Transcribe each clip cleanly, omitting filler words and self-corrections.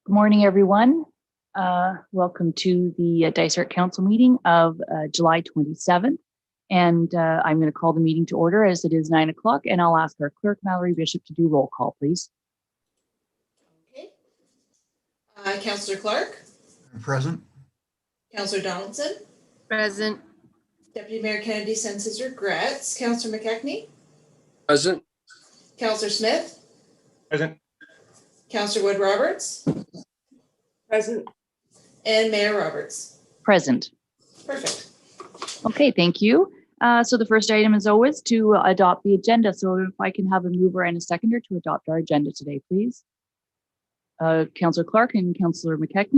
Good morning, everyone. Welcome to the Dysart Council meeting of July 27th. And I'm going to call the meeting to order as it is 9 o'clock, and I'll ask our clerk, Mallory Bishop, to do roll call, please. Okay. Councillor Clark? Present. Councillor Donaldson? Present. Deputy Mayor Kennedy sends his regrets. Councillor Mckay? Present. Councillor Smith? Present. Councillor Wood Roberts? Present. And Mayor Roberts? Present. Perfect. Okay, thank you. So the first item is always to adopt the agenda. So if I can have a mover and a seconder to adopt our agenda today, please. Councillor Clark and Councillor Mckay.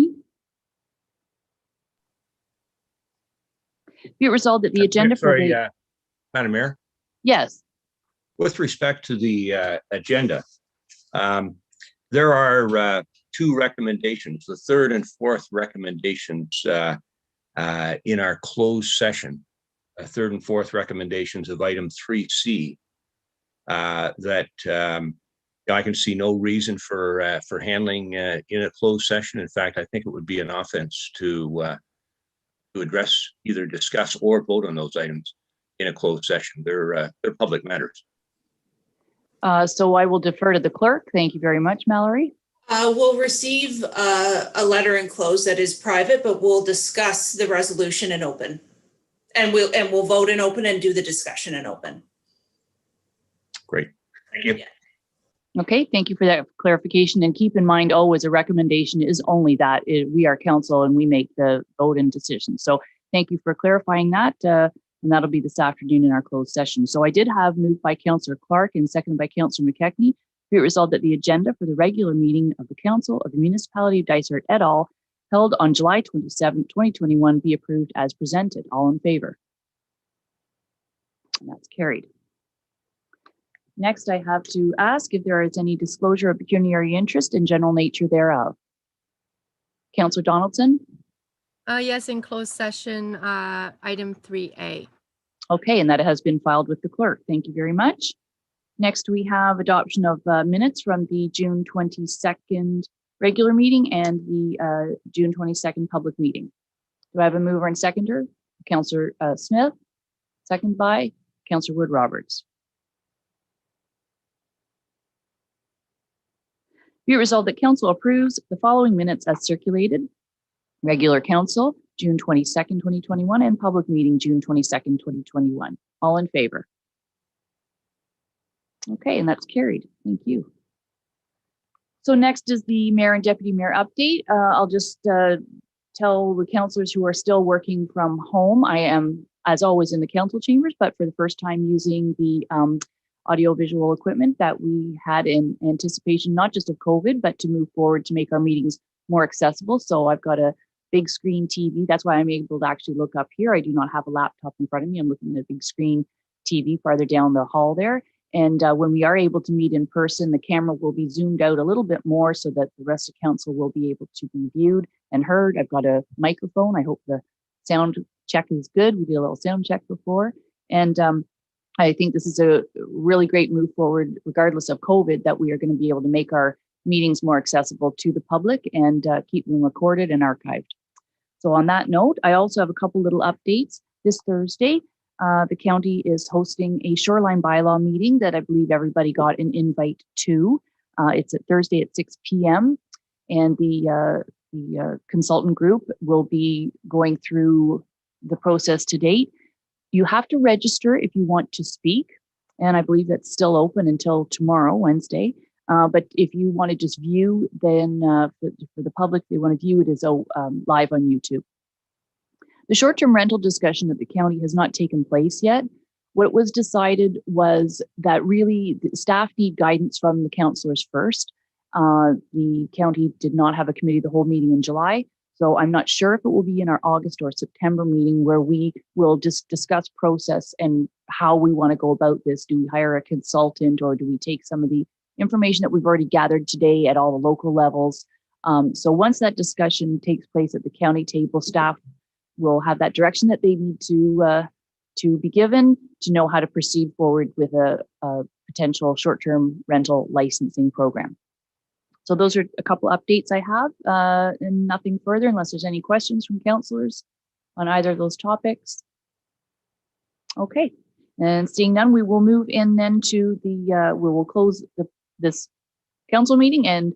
Be it resolved that the agenda for the... Madam Mayor, Yes. with respect to the agenda, there are two recommendations, the third and fourth recommendations in our closed session, third and fourth recommendations of item 3C that I can see no reason for handling in a closed session. In fact, I think it would be an offense to address, either discuss or vote on those items in a closed session. They're public matters. So I will defer to the clerk. Thank you very much, Mallory. We'll receive a letter enclosed that is private, but we'll discuss the resolution in open. And we'll vote in open and do the discussion in open. Great. Thank you. Yeah. Okay, thank you for that clarification. And keep in mind, always a recommendation is only that we are council and we make the vote and decision. So thank you for clarifying that. And that'll be this afternoon in our closed session. So I did have moved by Councillor Clark and seconded by Councillor Mckay. Be it resolved that the agenda for the regular meeting of the Council of the Municipality of Dysart et al. Held on July 27, 2021 be approved as presented. All in favor? And that's carried. Next, I have to ask if there is any disclosure of pecuniary interest and general nature thereof. Councillor Donaldson? Yes, in closed session, item 3A. Okay, and that has been filed with the clerk. Thank you very much. Next, we have adoption of minutes from the June 22nd regular meeting and the June 22nd public meeting. Do I have a mover and seconder? Councillor Smith, second by Councillor Wood Roberts. Be it resolved that council approves the following minutes as circulated. Regular council, June 22nd, 2021, and public meeting, June 22nd, 2021. All in favor? Okay, and that's carried. Thank you. So next is the mayor and deputy mayor update. I'll just tell the councillors who are still working from home, I am, as always, in the council chambers, but for the first time using the audiovisual equipment that we had in anticipation, not just of COVID, but to move forward to make our meetings more accessible. So I've got a big screen TV. That's why I'm able to actually look up here. I do not have a laptop in front of me. I'm looking at a big screen TV farther down the hall there. And when we are able to meet in person, the camera will be zoomed out a little bit more so that the rest of council will be able to be viewed and heard. I've got a microphone. I hope the sound check is good. We did a little sound check before. And I think this is a really great move forward, regardless of COVID, that we are going to be able to make our meetings more accessible to the public and keep them recorded and archived. So on that note, I also have a couple little updates. This Thursday, the county is hosting a shoreline bylaw meeting that I believe everybody got an invite to. It's at Thursday at 6 p.m. And the consultant group will be going through the process to date. You have to register if you want to speak, and I believe that's still open until tomorrow, Wednesday. But if you want to just view, then for the public, they want to view it as live on YouTube. The short-term rental discussion at the county has not taken place yet. What was decided was that really the staff need guidance from the councillors first. The county did not have a committee the whole meeting in July. So I'm not sure if it will be in our August or September meeting where we will just discuss process and how we want to go about this. Do we hire a consultant, or do we take some of the information that we've already gathered today at all the local levels? So once that discussion takes place at the county table, staff will have that direction that they need to be given to know how to proceed forward with a potential short-term rental licensing program. So those are a couple updates I have, and nothing further unless there's any questions from councilors on either of those topics. Okay, and seeing none, we will move in then to the, we will close this council meeting and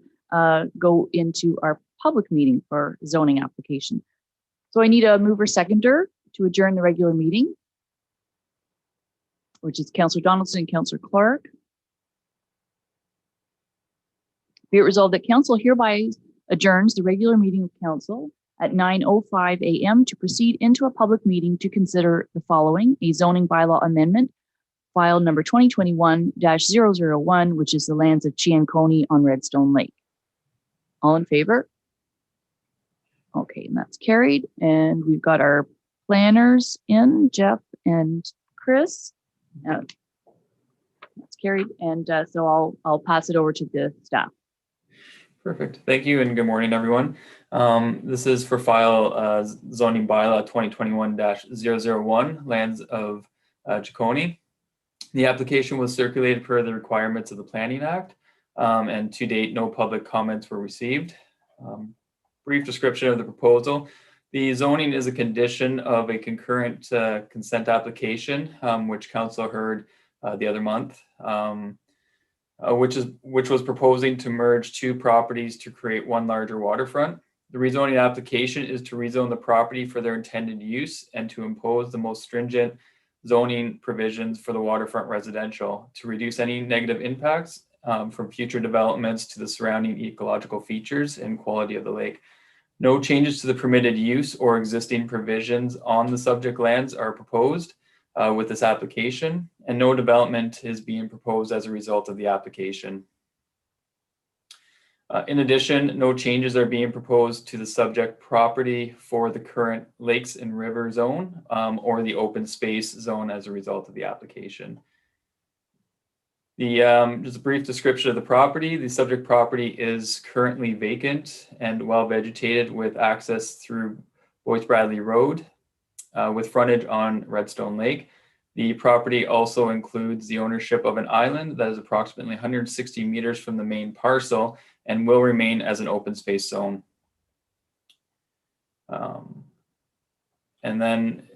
go into our public meeting for zoning application. So I need a mover seconder to adjourn the regular meeting, which is Councillor Donaldson and Councillor Clark. Be it resolved that council hereby adjourns the regular meeting of council at 9:05 a.m. to proceed into a public meeting to consider the following: a zoning bylaw amendment, file number 2021-001, which is the lands of Chianconi on Redstone Lake. All in favor? Okay, and that's carried. And we've got our planners in, Jeff and Chris. That's carried. And so I'll pass it over to the staff. Perfect. Thank you and good morning, everyone. This is for file zoning bylaw 2021-001, lands of Chianconi. The application was circulated per the requirements of the Planning Act, and to date, no public comments were received. Brief description of the proposal. The zoning is a condition of a concurrent consent application, which council heard the other month. Which was proposing to merge two properties to create one larger waterfront. The rezoning application is to rezone the property for their intended use and to impose the most stringent zoning provisions for the waterfront residential to reduce any negative impacts from future developments to the surrounding ecological features and quality of the lake. No changes to the permitted use or existing provisions on the subject lands are proposed with this application, and no development is being proposed as a result of the application. In addition, no changes are being proposed to the subject property for the current lakes and river zone or the open space zone as a result of the application. Just a brief description of the property. The subject property is currently vacant and well vegetated with access through Boyce Bradley Road with frontage on Redstone Lake. The property also includes the ownership of an island that is approximately 160 meters from the main parcel and will remain as an open space zone. And then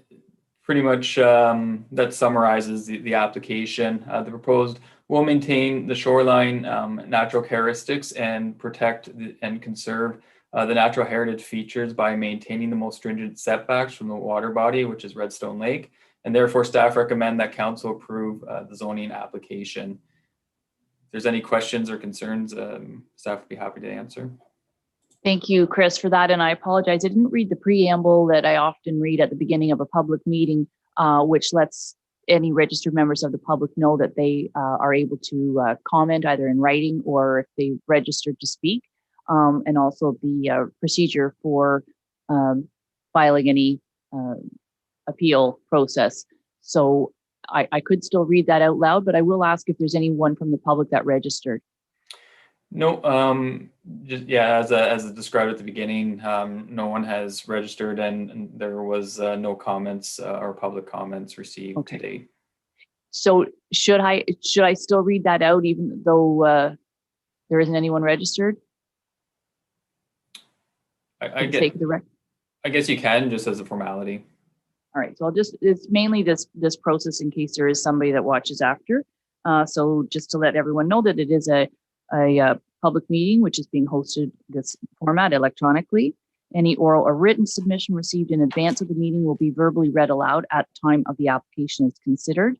pretty much that summarizes the application. The proposed will maintain the shoreline natural characteristics and protect and conserve the natural heritage features by maintaining the most stringent setbacks from the water body, which is Redstone Lake. And therefore, staff recommend that council approve the zoning application. If there's any questions or concerns, staff would be happy to answer. Thank you, Chris, for that. And I apologize. I didn't read the preamble that I often read at the beginning of a public meeting, which lets any registered members of the public know that they are able to comment either in writing or if they registered to speak, and also the procedure for filing any appeal process. So I could still read that out loud, but I will ask if there's anyone from the public that registered. No, just, yeah, as described at the beginning, no one has registered and there was no comments or public comments received to date. So should I still read that out even though there isn't anyone registered? I guess you can, just as a formality. All right, so it's mainly this process in case there is somebody that watches after. So just to let everyone know that it is a public meeting, which is being hosted this format electronically. Any oral or written submission received in advance of the meeting will be verbally read aloud at the time of the application is considered.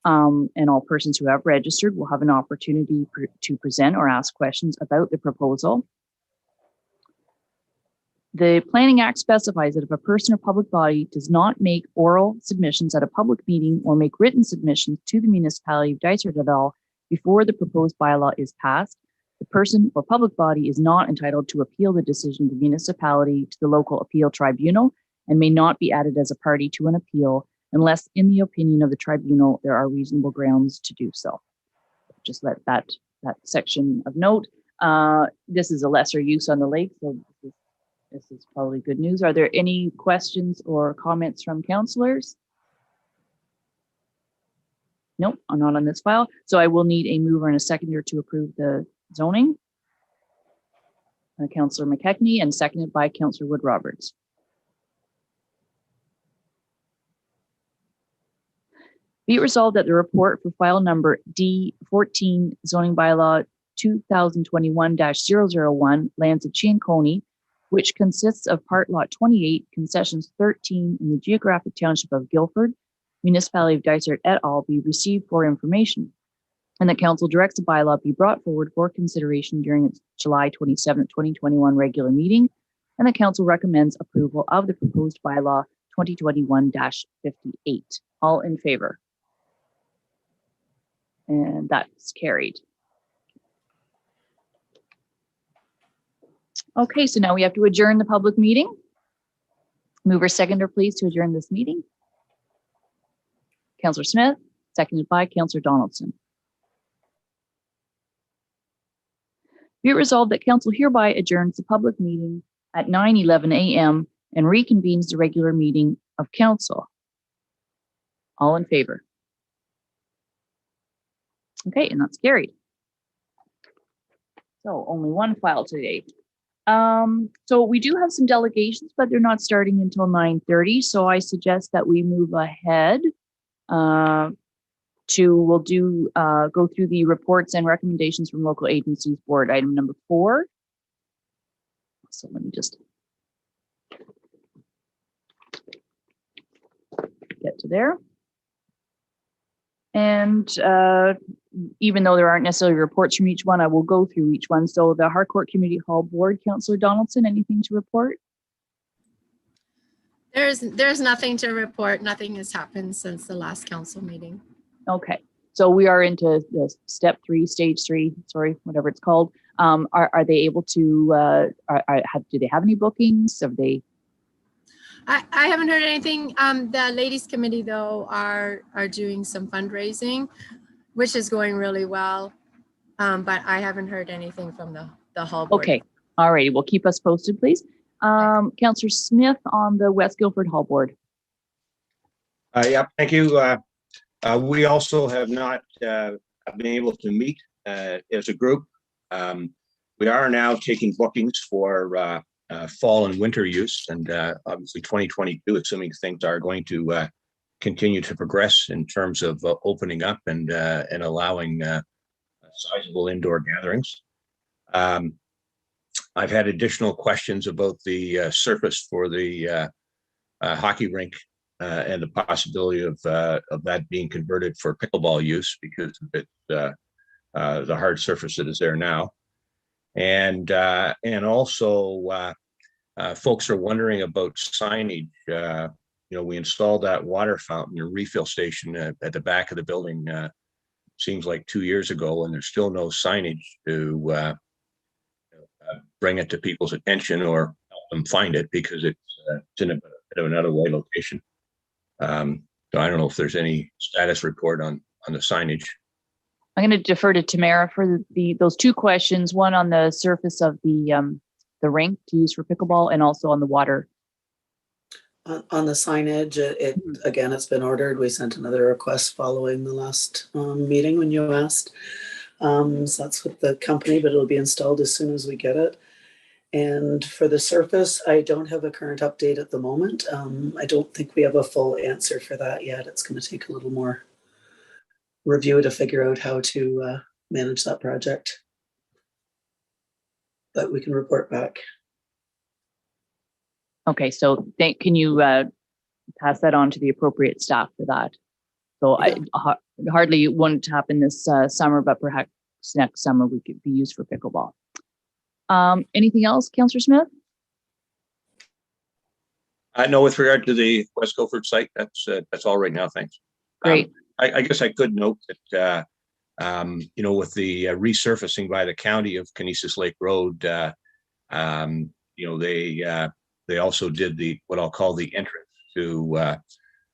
And all persons who have registered will have an opportunity to present or ask questions about the proposal. The Planning Act specifies that if a person or public body does not make oral submissions at a public meeting or make written submissions to the municipality of Dysart et al. Before the proposed bylaw is passed, the person or public body is not entitled to appeal the decision of the municipality to the local appeal tribunal and may not be added as a party to an appeal unless, in the opinion of the tribunal, there are reasonable grounds to do so. Just let that section of note. This is a lesser use on the lake, so this is probably good news. Are there any questions or comments from councillors? Nope, I'm not on this file. So I will need a mover and a seconder to approve the zoning. Councillor McKechnie, and seconded by Councillor Wood Roberts. Be it resolved that the report for file number D14 zoning bylaw 2021-001 lands of Chianconi, which consists of part lot 28, concessions 13 in the geographic township of Guilford, municipality of Dysart et al. Be received for information, and that council directs a bylaw be brought forward for consideration during its July 27, 2021 regular meeting, and the council recommends approval of the proposed bylaw 2021-58. All in favor? And that's carried. Okay, so now we have to adjourn the public meeting. Mover seconder, please, to adjourn this meeting. Councillor Smith, seconded by Councillor Donaldson. Be it resolved that council hereby adjourns the public meeting at 9:11 a.m. and reconvenes the regular meeting of council. All in favor? Okay, and that's carried. So only one file today. So we do have some delegations, but they're not starting until 9:30. So I suggest that we move ahead we'll go through the reports and recommendations from local agencies board, item number 4. So let me just get to there. And even though there aren't necessarily reports from each one, I will go through each one. So the Harcourt Community Hall Board, Councillor Donaldson, anything to report? There's nothing to report. Nothing has happened since the last council meeting. Okay, so we are into the step 3, stage 3, sorry, whatever it's called. Are they able to, do they have any bookings? Have they? I haven't heard anything. The ladies committee though are doing some fundraising, which is going really well. But I haven't heard anything from the hall board. Okay, all righty, well, keep us posted, please. Councillor Smith on the West Guilford Hall Board. Yeah, thank you. We also have not been able to meet as a group. We are now taking bookings for fall and winter use, and obviously 2022, assuming things are going to continue to progress in terms of opening up and allowing sizable indoor gatherings. I've had additional questions about the surface for the hockey rink and the possibility of that being converted for pickleball use because of it, the hard surface that is there now. And also folks are wondering about signage. We installed that water fountain or refill station at the back of the building, seems like 2 years ago, and there's still no signage to bring it to people's attention or help them find it because it's in a bit of an out of way location. So I don't know if there's any status report on the signage. I'm going to defer to Tamara for those 2 questions, one on the surface of the rink to use for pickleball and also on the water. On the signage, again, it's been ordered. We sent another request following the last meeting when you asked. So that's with the company, but it'll be installed as soon as we get it. And for the surface, I don't have a current update at the moment. I don't think we have a full answer for that yet. It's going to take a little more review to figure out how to manage that project. But we can report back. Okay, so can you pass that on to the appropriate staff for that? So yeah. Hardly it won't happen this summer, but perhaps next summer we could be used for pickleball. Anything else, Councillor Smith? No, with regard to the West Guilford site, that's all right now. Thanks. Great. I guess I could note that with the resurfacing by the county of Canisius Lake Road, they also did what I'll call the entrance to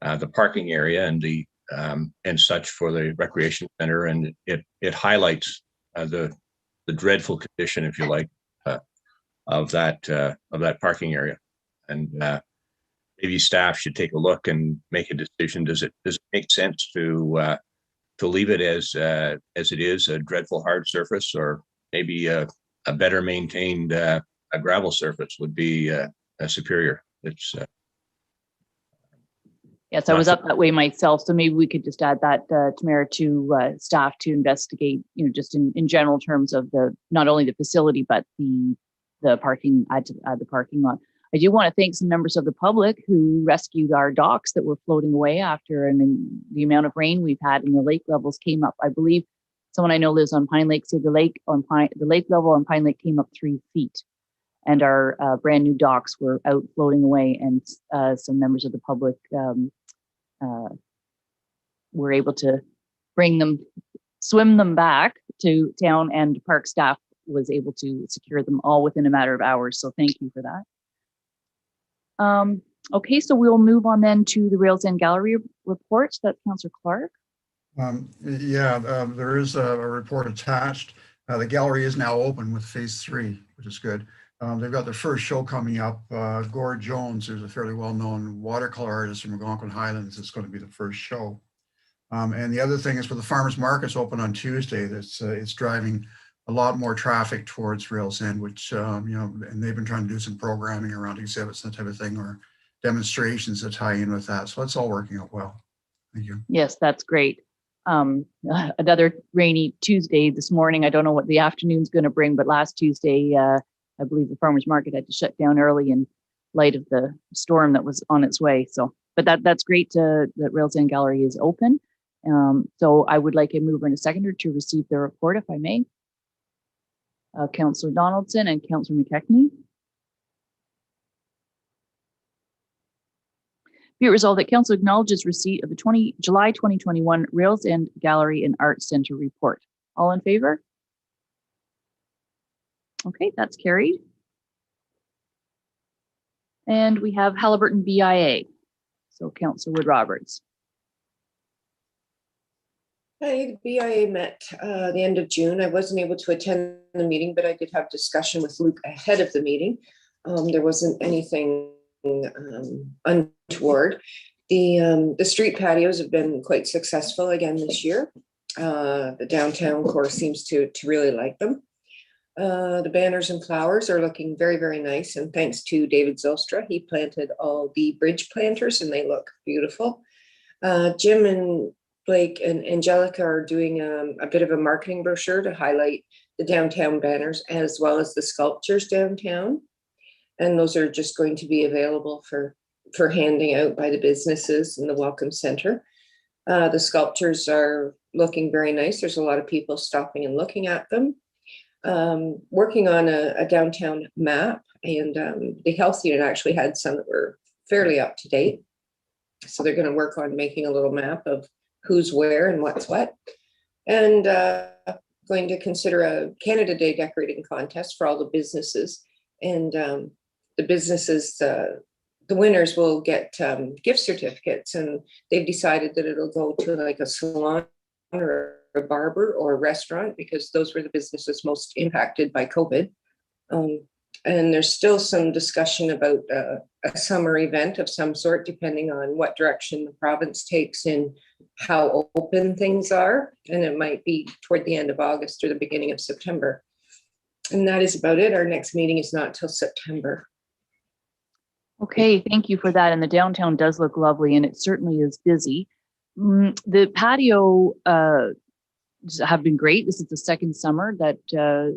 the parking area and such for the recreation center, and it highlights the dreadful condition, if you like, of that parking area, and maybe staff should take a look and make a decision. Does it make sense to leave it as it is, a dreadful hard surface, or maybe a better maintained a gravel surface would be superior. It's Yes, I was up that way myself, so maybe we could just add that, Tamara, to staff to investigate, just in general terms of not only the facility, but the parking, add the parking lot. I do want to thank some members of the public who rescued our docks that were floating away after, and the amount of rain we've had and the lake levels came up. I believe someone I know lives on Pine Lake said the lake level on Pine Lake came up 3 feet, and our brand new docks were out floating away, and some members of the public were able to swim them back to town, and park staff was able to secure them all within a matter of hours. So thank you for that. Okay, so we'll move on then to the Rails End Gallery report. That's Councillor Clark. There is a report attached. The gallery is now open with phase 3, which is good. They've got their first show coming up. Gord Jones, who's a fairly well-known watercolor artist from Algonquin Highlands, is going to be the first show. And the other thing is, for the farmers markets open on Tuesday, it's driving a lot more traffic towards Rails End, which and they've been trying to do some programming around exhibits and that type of thing, or demonstrations that tie in with that. So it's all working out well. Thank you. Yes, that's great. Another rainy Tuesday this morning. I don't know what the afternoon's going to bring, but last Tuesday, I believe the farmers market had to shut down early in light of the storm that was on its way. So, but that's great that Rails End Gallery is open. So I would like a mover and a seconder to receive the report, if I may. Councillor Donaldson and Councillor Mckay. Be it resolved that Council acknowledges receipt of the July 2021 Rails End Gallery and Arts Centre report. All in favor? Okay, that's carried. And we have Halliburton Bia. So Councillor Wood-Roberts. Hi, the BIA met the end of June. I wasn't able to attend the meeting, but I did have discussion with Luke ahead of the meeting. There wasn't anything untoward. The street patios have been quite successful again this year. The downtown core seems to really like them. The banners and flowers are looking very, very nice. And thanks to David Zylstra, he planted all the bridge planters and they look beautiful. Jim and Blake and Angelica are doing a bit of a marketing brochure to highlight the downtown banners as well as the sculptures downtown. And those are just going to be available for handing out by the businesses in the Welcome Center. The sculptures are looking very nice. There's a lot of people stopping and looking at them. Working on a downtown map, and the health unit actually had some that were fairly up to date. So they're going to work on making a little map of who's where and what's what. And going to consider a Canada Day decorating contest for all the businesses. And the businesses, the winners will get gift certificates, and they've decided that it'll go to like a salon or a barber or a restaurant, because those were the businesses most impacted by COVID. And there's still some discussion about a summer event of some sort, depending on what direction the province takes in how open things are. And it might be toward the end of August or the beginning of September. And that is about it. Our next meeting is not till September. Okay, thank you for that. And the downtown does look lovely, and it certainly is busy. The patio have been great. This is the second summer that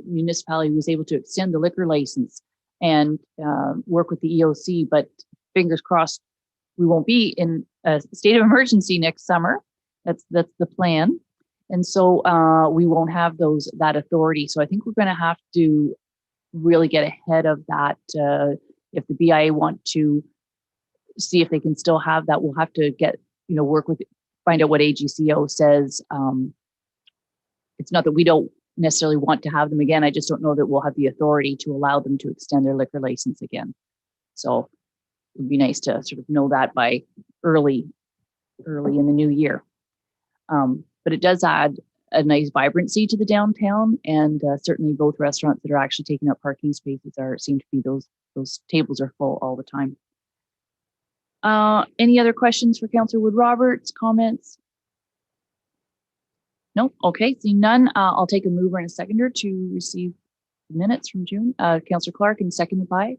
municipality was able to extend the liquor license and work with the EOC, but fingers crossed we won't be in a state of emergency next summer. That's the plan. And so we won't have that authority. So I think we're going to have to really get ahead of that. If the BIA want to see if they can still have that, we'll have to find out what AGCO says. It's not that we don't necessarily want to have them again. I just don't know that we'll have the authority to allow them to extend their liquor license again. So it would be nice to sort of know that by early in the new year. But it does add a nice vibrancy to the downtown, and certainly both restaurants that are actually taking up parking spaces seem to be those tables are full all the time. Any other questions for Councillor Wood-Roberts? Comments? No? Okay, seeing none, I'll take a mover and a seconder to receive minutes from June. Councillor Clark and seconded by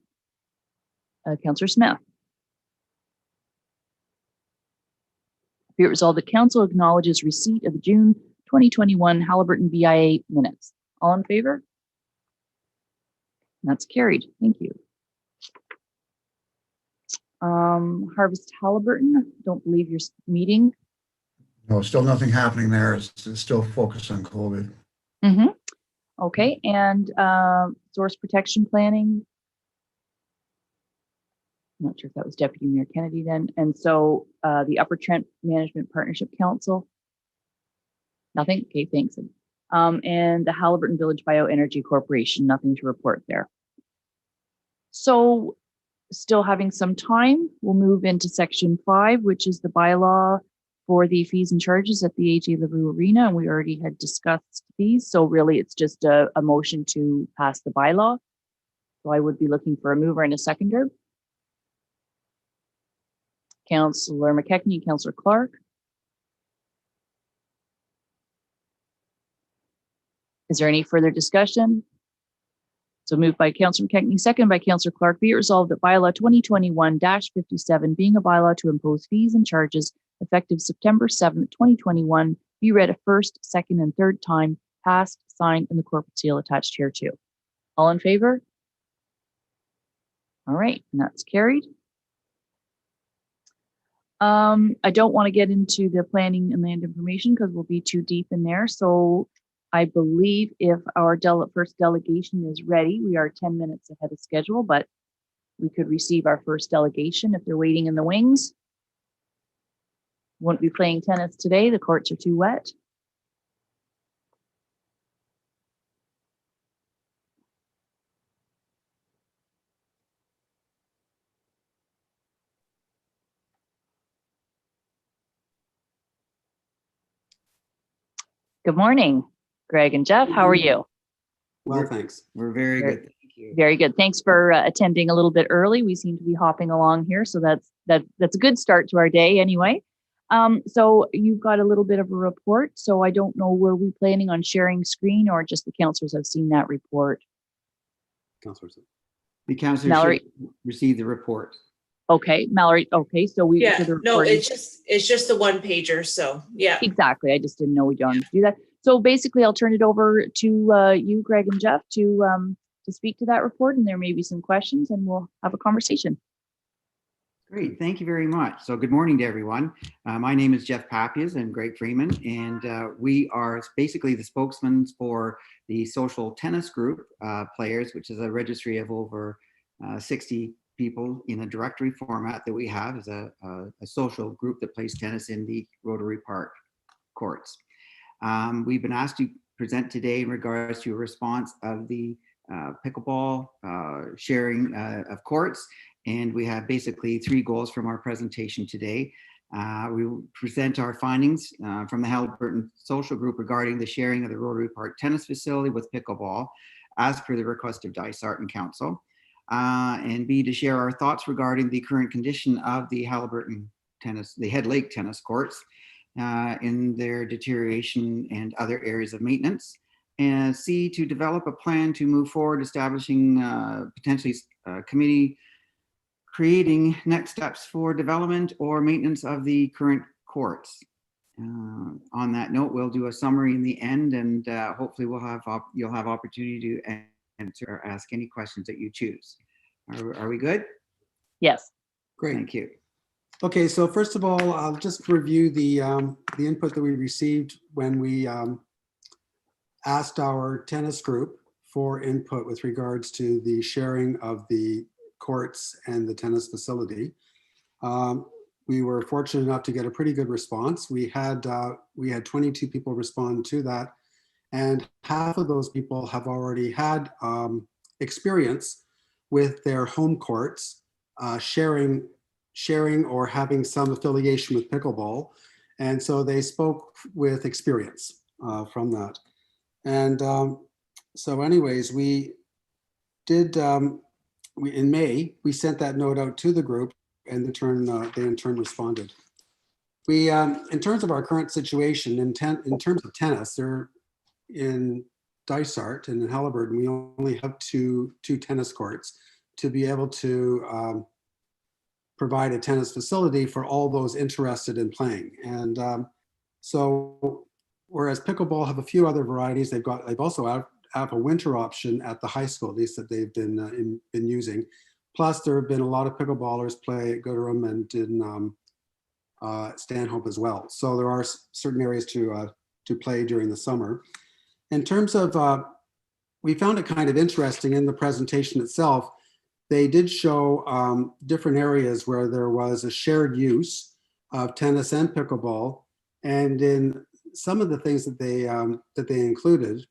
Councillor Smith. Be it resolved that council acknowledges receipt of the June 2021 Halliburton Bia minutes. All in favor? That's carried. Thank you. Harvest Halliburton, don't believe you're meeting. No, still nothing happening there. It's still focused on COVID. Mm-hmm. Okay, and source protection planning. I'm not sure if that was Deputy Mayor Kennedy then. And so the Upper Trent Management Partnership Council. Nothing. Okay, thanks. And the Halliburton Village Bioenergy Corporation. Nothing to report there. So still having some time, we'll move into section 5, which is the bylaw for the fees and charges at the AJ Leroux Arena. And we already had discussed these. So really it's just a motion to pass the bylaw. So I would be looking for a mover and a seconder. Councillor McKechnie, Councillor Clark. Is there any further discussion? So moved by Councillor McKechnie, second by Councillor Clark. Be it resolved that bylaw 2021-57, being a bylaw to impose fees and charges effective September 7th, 2021, be read a first, second, and third time, passed, signed, and the corporate seal attached here too. All in favor? All right, and that's carried. I don't want to get into the planning and land information because we'll be too deep in there. So I believe if our first delegation is ready, we are 10 minutes ahead of schedule, but we could receive our first delegation if they're waiting in the wings. Won't be playing tennis today. The courts are too wet. Good morning, Greg and Jeff. How are you? Well, thanks. We're very good. Thank you. Very good. Thanks for attending a little bit early. We seem to be hopping along here, so that's a good start to our day anyway. So you've got a little bit of a report. So I don't know, were we planning on sharing screen or just the councillors have seen that report? Councillors. The councillors Mallory received the report. Okay, Mallory. Okay, so we Yeah, no, it's just the one pager. So yeah, exactly. I just didn't know we don't do that. So basically, I'll turn it over to you, Greg and Jeff, to speak to that report, and there may be some questions, and we'll have a conversation. Great, thank you very much. So good morning to everyone. My name is Jeff Papias and Greg Freeman, and we are basically the spokesmen for the social tennis group players, which is a registry of over 60 people in a directory format that we have as a social group that plays tennis in the Rotary Park courts. We've been asked to present today in regards to a response of the pickleball sharing of courts. And we have basically 3 goals from our presentation today. We will present our findings from the Halliburton Social Group regarding the sharing of the Rotary Park tennis facility with pickleball as per the request of Dysart and Council. And B, to share our thoughts regarding the current condition of the Halliburton tennis, the Head Lake tennis courts in their deterioration and other areas of maintenance. And C, to develop a plan to move forward establishing potentially a committee creating next steps for development or maintenance of the current courts. On that note, we'll do a summary in the end, and hopefully you'll have opportunity to answer or ask any questions that you choose. Are we good? Yes. Great. Thank you. Okay, so first of all, I'll just review the input that we received when we asked our tennis group for input with regards to the sharing of the courts and the tennis facility. We were fortunate enough to get a pretty good response. We had 22 people respond to that, and half of those people have already had experience with their home courts sharing or having some affiliation with pickleball, and so they spoke with experience from that. And so anyways, we did in May, we sent that note out to the group, and they in turn responded. In terms of our current situation, in terms of tennis, they're in Dysart and in Halliburton, we only have two tennis courts to be able to provide a tennis facility for all those interested in playing. And so whereas pickleball have a few other varieties, they've also have a winter option at the high school, at least that they've been using. Plus, there have been a lot of pickleballers play at Gooderham and in Stanhope as well. So there are certain areas to play during the summer. In terms of, we found it kind of interesting in the presentation itself. They did show different areas where there was a shared use of tennis and pickleball, and in some of the things that they included,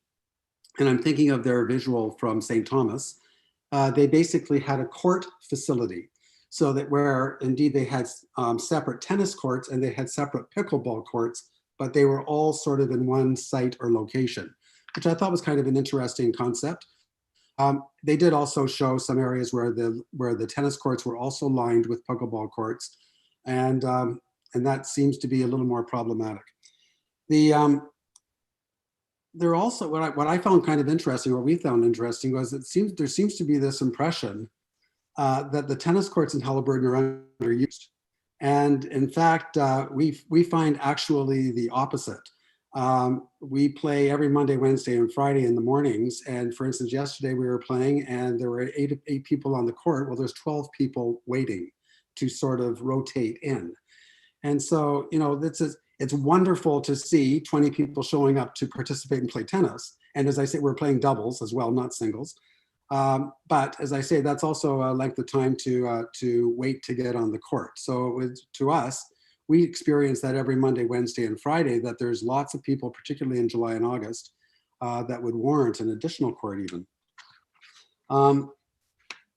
and I'm thinking of their visual from St. Thomas, they basically had a court facility, so that where indeed they had separate tennis courts and they had separate pickleball courts, but they were all sort of in one site or location, which I thought was kind of an interesting concept. They did also show some areas where the tennis courts were also lined with pickleball courts, and that seems to be a little more problematic. There also, what I found kind of interesting, or we found interesting, was there seems to be this impression that the tennis courts in Halliburton are underused, and in fact, we find actually the opposite. We play every Monday, Wednesday, and Friday in the mornings. And for instance, yesterday we were playing and there were eight people on the court. Well, there's 12 people waiting to sort of rotate in. And so, you know, it's wonderful to see 20 people showing up to participate and play tennis. And as I say, we're playing doubles as well, not singles. But as I say, that's also a length of time to wait to get on the court. So to us, we experience that every Monday, Wednesday, and Friday, that there's lots of people, particularly in July and August, that would warrant an additional court even.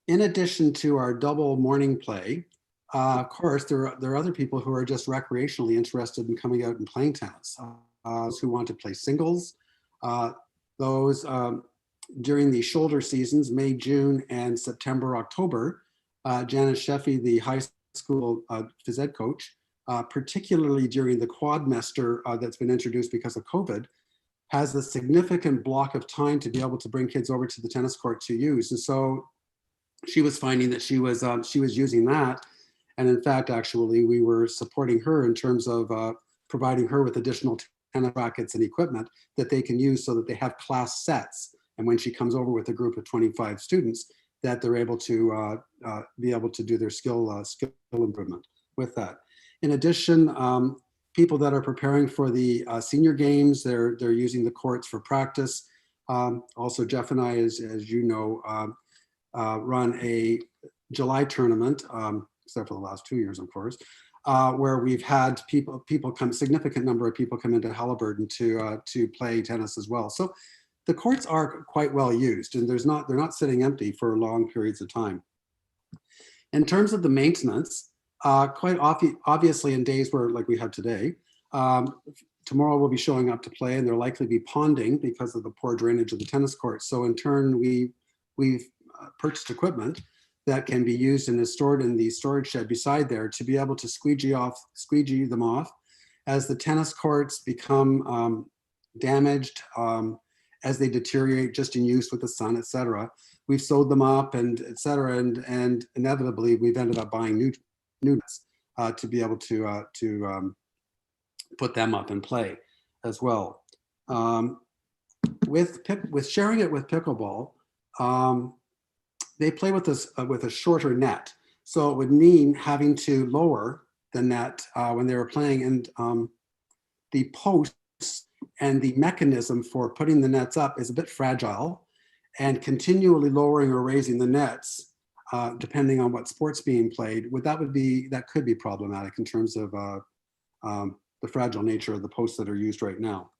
In addition to our double morning play, of course, there are other people who are just recreationally interested in coming out and playing tennis. Those who want to play singles, those during the shoulder seasons, May, June, and September, October, Janice Sheffy, the high school phys ed coach, particularly during the quadmester that's been introduced because of COVID, has a significant block of time to be able to bring kids over to the tennis court to use. And so she was finding that she was using that. And in fact, actually, we were supporting her in terms of providing her with additional tennis rackets and equipment that they can use so that they have class sets. And when she comes over with a group of 25 students, that they're able to be able to do their skill improvement with that. In addition, people that are preparing for the senior games, they're using the courts for practice. Also, Jeff and I, as you know, run a July tournament, except for the last 2 years, of course, where we've had people come, significant number of people come into Halliburton to play tennis as well. So the courts are quite well used, and they're not sitting empty for long periods of time. In terms of the maintenance, quite obviously in days where, like we have today, tomorrow we'll be showing up to play, and there'll likely be ponding because of the poor drainage of the tennis court. So in turn, we've purchased equipment that can be used and is stored in the storage shed beside there to be able to squeegee them off as the tennis courts become damaged, as they deteriorate just in use with the sun, et cetera. We've sewed them up and et cetera, and inevitably we've ended up buying new nets to be able to put them up and play as well. With sharing it with pickleball, they play with a shorter net, so it would mean having to lower the net when they were playing, and the posts and the mechanism for putting the nets up is a bit fragile, and continually lowering or raising the nets, depending on what sport's being played, that could be problematic in terms of the fragile nature of the posts that are used right now.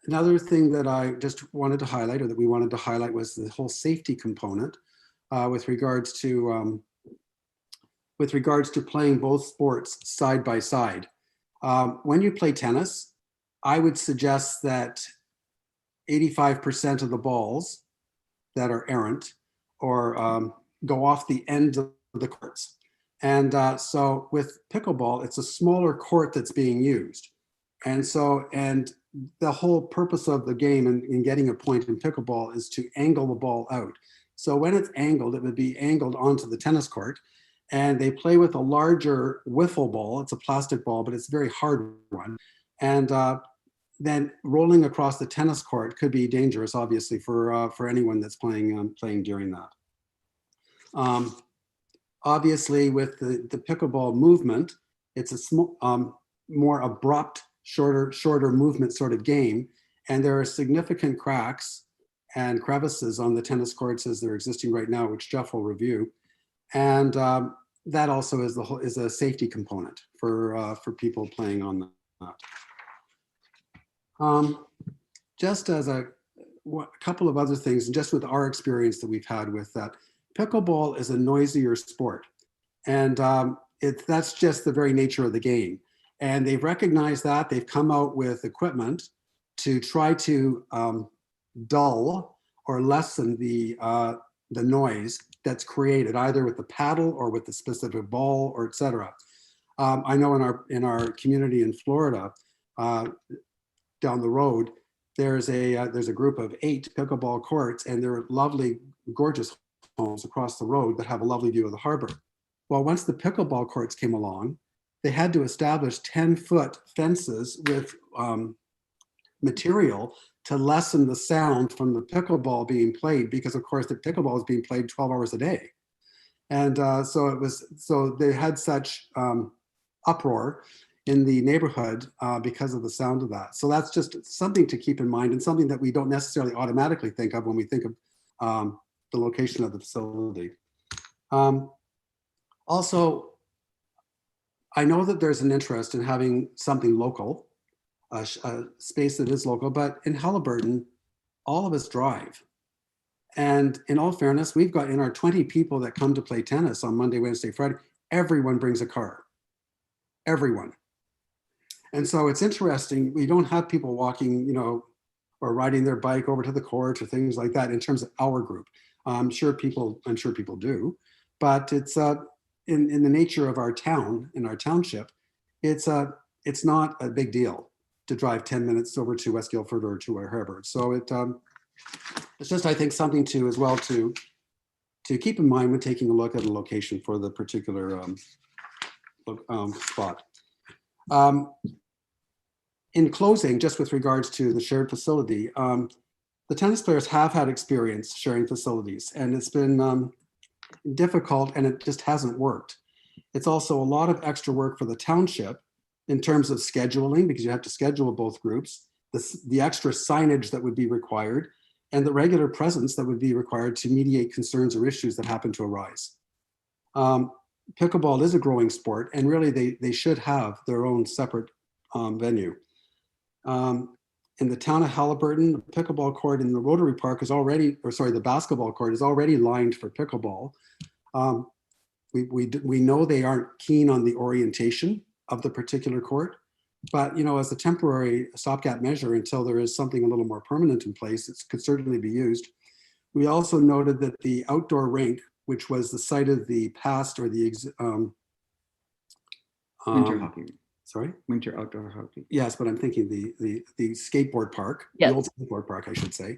Another thing that I just wanted to highlight, or that we wanted to highlight, was the whole safety component with regards to playing both sports side by side. When you play tennis, I would suggest that 85% of the balls that are errant or go off the end of the courts. And so with pickleball, it's a smaller court that's being used. And so, and the whole purpose of the game in getting a point in pickleball is to angle the ball out. So when it's angled, it would be angled onto the tennis court, and they play with a larger wiffle ball. It's a plastic ball, but it's a very hard one. And then rolling across the tennis court could be dangerous, obviously, for anyone that's playing during that. Obviously, with the pickleball movement, it's a more abrupt, shorter movement sort of game, and there are significant cracks and crevices on the tennis courts as they're existing right now, which Jeff will review, and that also is a safety component for people playing on that. Just as a couple of other things, and just with our experience that we've had with that, pickleball is a noisier sport, and that's just the very nature of the game. And they've recognized that. They've come out with equipment to try to dull or lessen the noise that's created either with the paddle or with the specific ball or etc. I know in our community in Florida, down the road, there's a group of 8 pickleball courts, and they're lovely, gorgeous homes across the road that have a lovely view of the harbor. Well, once the pickleball courts came along, they had to establish 10-foot fences with material to lessen the sound from the pickleball being played, because of course the pickleball is being played 12 hours a day. And so they had such uproar in the neighborhood because of the sound of that. So that's just something to keep in mind, and something that we don't necessarily automatically think of when we think of the location of the facility. Also, I know that there's an interest in having something local, a space that is local, but in Halliburton, all of us drive. And in all fairness, we've got in our 20 people that come to play tennis on Monday, Wednesday, Friday, everyone brings a car, everyone. And so it's interesting, we don't have people walking, or riding their bike over to the court or things like that in terms of our group. I'm sure people do, but it's in the nature of our town, in our township, it's not a big deal to drive 10 minutes over to West Guildford or to wherever. So it's just, I think, something to as well to keep in mind when taking a look at a location for the particular spot. In closing, just with regards to the shared facility, the tennis players have had experience sharing facilities, and it's been difficult, and it just hasn't worked. It's also a lot of extra work for the township in terms of scheduling, because you have to schedule both groups, the extra signage that would be required, and the regular presence that would be required to mediate concerns or issues that happen to arise. Pickleball is a growing sport, and really they should have their own separate venue. In the town of Halliburton, the pickleball court in the Rotary Park is already, the basketball court is already lined for pickleball. We know they aren't keen on the orientation of the particular court, but as a temporary stopgap measure until there is something a little more permanent in place, it could certainly be used. We also noted that the outdoor rink, which was the site of the past or the Winter hockey. Sorry? Winter outdoor hockey. Yes, but I'm thinking the skateboard park, Yes. the old skateboard park, I should say.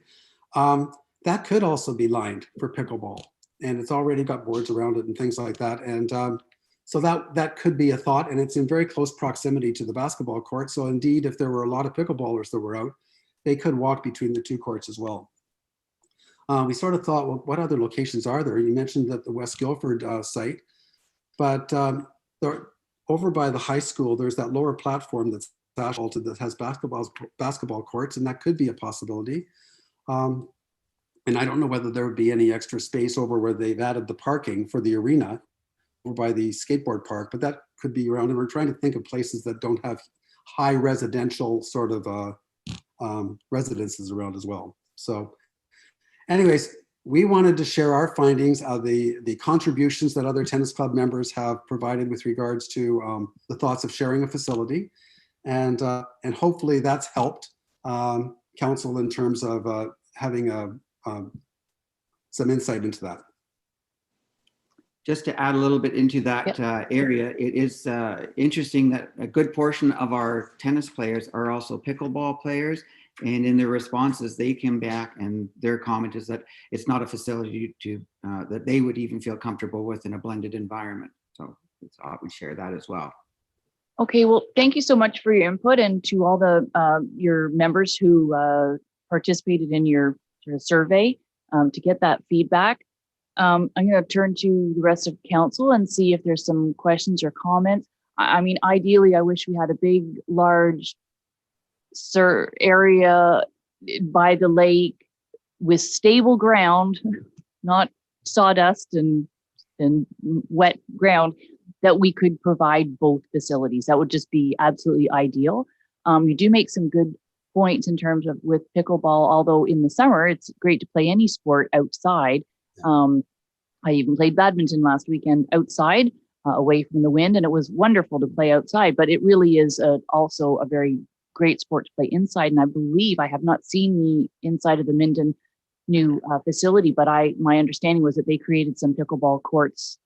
That could also be lined for pickleball, and it's already got boards around it and things like that. And so that could be a thought, and it's in very close proximity to the basketball court. So indeed, if there were a lot of pickleballers that were out, they could walk between the two courts as well. We sort of thought, well, what other locations are there? You mentioned that the West Guildford site, but over by the high school, there's that lower platform that's asphalted that has basketball courts, and that could be a possibility. And I don't know whether there would be any extra space over where they've added the parking for the arena over by the skateboard park, but that could be around. And we're trying to think of places that don't have high residential sort of residences around as well. So anyways, we wanted to share our findings of the contributions that other tennis club members have provided with regards to the thoughts of sharing a facility. And hopefully that's helped council in terms of having some insight into that. just to add a little bit into that area, it is interesting that a good portion of our tennis players are also pickleball players. And in their responses, they came back and their comment is that it's not a facility that they would even feel comfortable with in a blended environment. So it's odd we share that as well. Okay, well, thank you so much for your input, and to all the your members who participated in your sort of survey to get that feedback. I'm going to turn to the rest of council and see if there's some questions or comments. I mean, ideally, I wish we had a big, large area by the lake with stable ground, not sawdust and wet ground, that we could provide both facilities. That would just be absolutely ideal. You do make some good points in terms of with pickleball, although in the summer, it's great to play any sport outside. I even played badminton last weekend outside, away from the wind, and it was wonderful to play outside, but it really is also a very great sport to play inside. And I believe, I have not seen the inside of the Minden new facility, but my understanding was that they created some pickleball courts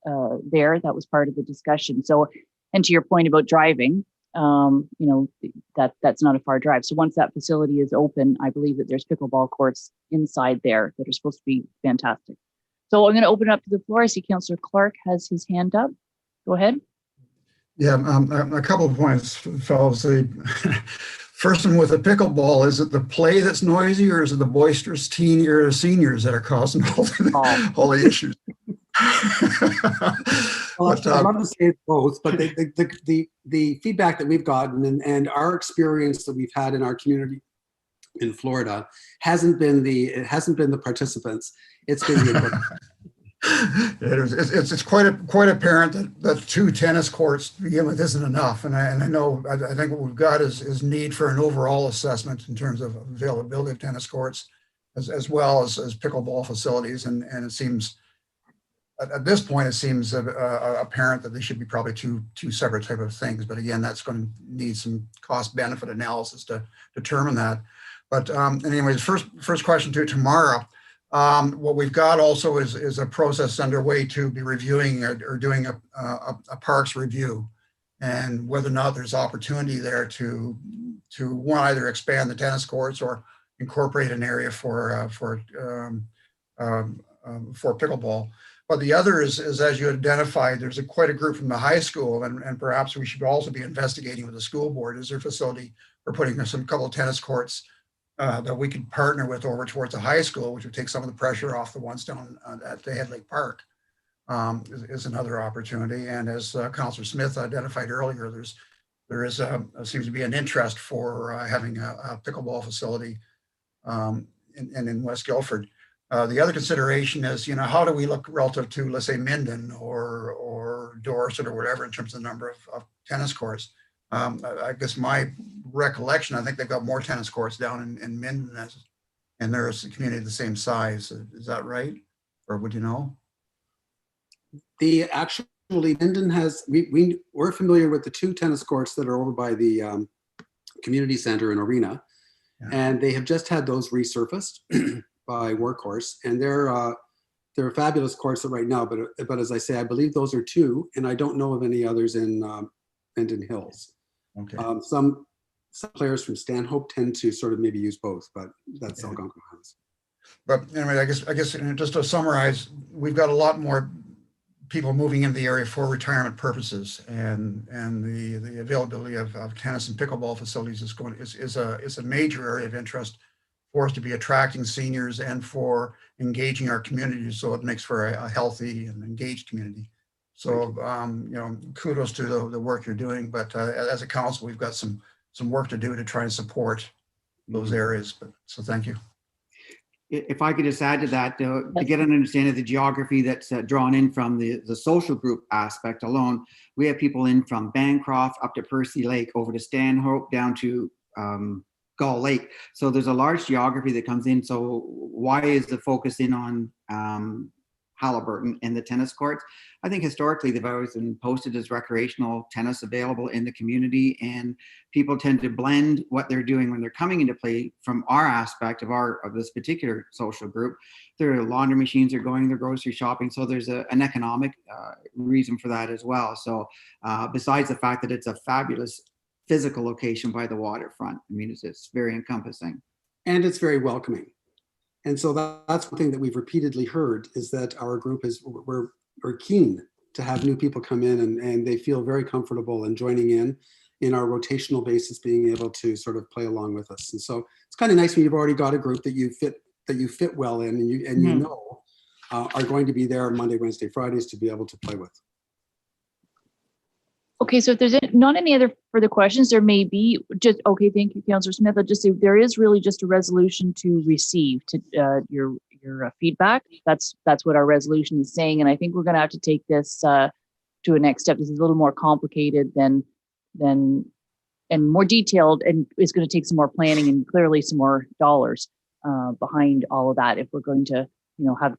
there. That was part of the discussion. So, and to your point about driving, that's not a far drive. So once that facility is open, I believe that there's pickleball courts inside there that are supposed to be fantastic. So I'm going to open it up to the floor. I see Councillor Clark has his hand up. Go ahead. Yeah, a couple of points, fellows. First one with the pickleball, is it the play that's noisy, or is it the boisterous teen or seniors that are causing all the issues? Well, I'd love to say it's both, but the feedback that we've gotten and our experience that we've had in our community in Florida hasn't been the participants. It's been the It's quite apparent that 2 tennis courts to begin with isn't enough, and I think what we've got is need for an overall assessment in terms of availability of tennis courts, as well as pickleball facilities, and it seems at this point it seems apparent that they should be probably two separate type of things. But again, that's going to need some cost benefit analysis to determine that. But anyways, first question to Tamara. What we've got also is a process underway to be reviewing or doing a parks review, and whether or not there's opportunity there to one, either expand the tennis courts or incorporate an area for pickleball. But the other is as you identified, there's quite a group from the high school, and perhaps we should also be investigating with the school board. Is there facility for putting a couple of tennis courts that we could partner with over towards the high school, which would take some of the pressure off the ones down at the Head Lake Park, is another opportunity. And as Councillor Smith identified earlier, there seems to be an interest for having a pickleball facility in West Guildford. The other consideration is, how do we look relative to, let's say, Minden or Dorset or whatever in terms of the number of tennis courts? I guess my recollection, I think they've got more tennis courts down in Minden, and they're a community the same size. Is that right? Or would you know? Actually, Minden has, we're familiar with the 2 tennis courts that are over by the community center and arena, and they have just had those resurfaced by Workhorse, and they're fabulous courts right now. But as I say, I believe those are 2, and I don't know of any others in Minden Hills. Okay. Some players from Stanhope tend to sort of maybe use both, but that's Algonquin Hills. But anyway, I guess just to summarize, we've got a lot more people moving into the area for retirement purposes, and the availability of tennis and pickleball facilities is a major area of interest for us to be attracting seniors and for engaging our communities, so it makes for a healthy and engaged community. So kudos to the work you're doing, but as a council, we've got some work to do to try and support those areas. So thank you. If I could just add to that, to get an understanding of the geography that's drawn in from the social group aspect alone, we have people in from Bancroft up to Percy Lake, over to Stanhope, down to Gull Lake. So there's a large geography that comes in. So why is the focus in on Halliburton and the tennis courts. I think historically they've always been posted as recreational tennis available in the community, and people tend to blend what they're doing when they're coming into play from our aspect of this particular social group. Their laundry machines are going, their grocery shopping, so there's an economic reason for that as well. So besides the fact that it's a fabulous physical location by the waterfront, I mean, it's very encompassing. And it's very welcoming. And so that's one thing that we've repeatedly heard, is that our group is, we're keen to have new people come in, and they feel very comfortable in joining in our rotational basis, being able to sort of play along with us. And so it's kind of nice when you've already got a group that you fit well in, and you know are going to be there on Monday, Wednesday, Fridays to be able to play with. Okay, so if there's not any other further questions, there may be just, okay, thank you, Councillor Smith. I'll just say there is really just a resolution to receive to your feedback. That's what our resolution is saying. And I think we're going to have to take this to a next step. This is a little more complicated than and more detailed, and it's going to take some more planning and clearly some more dollars behind all of that if we're going to, have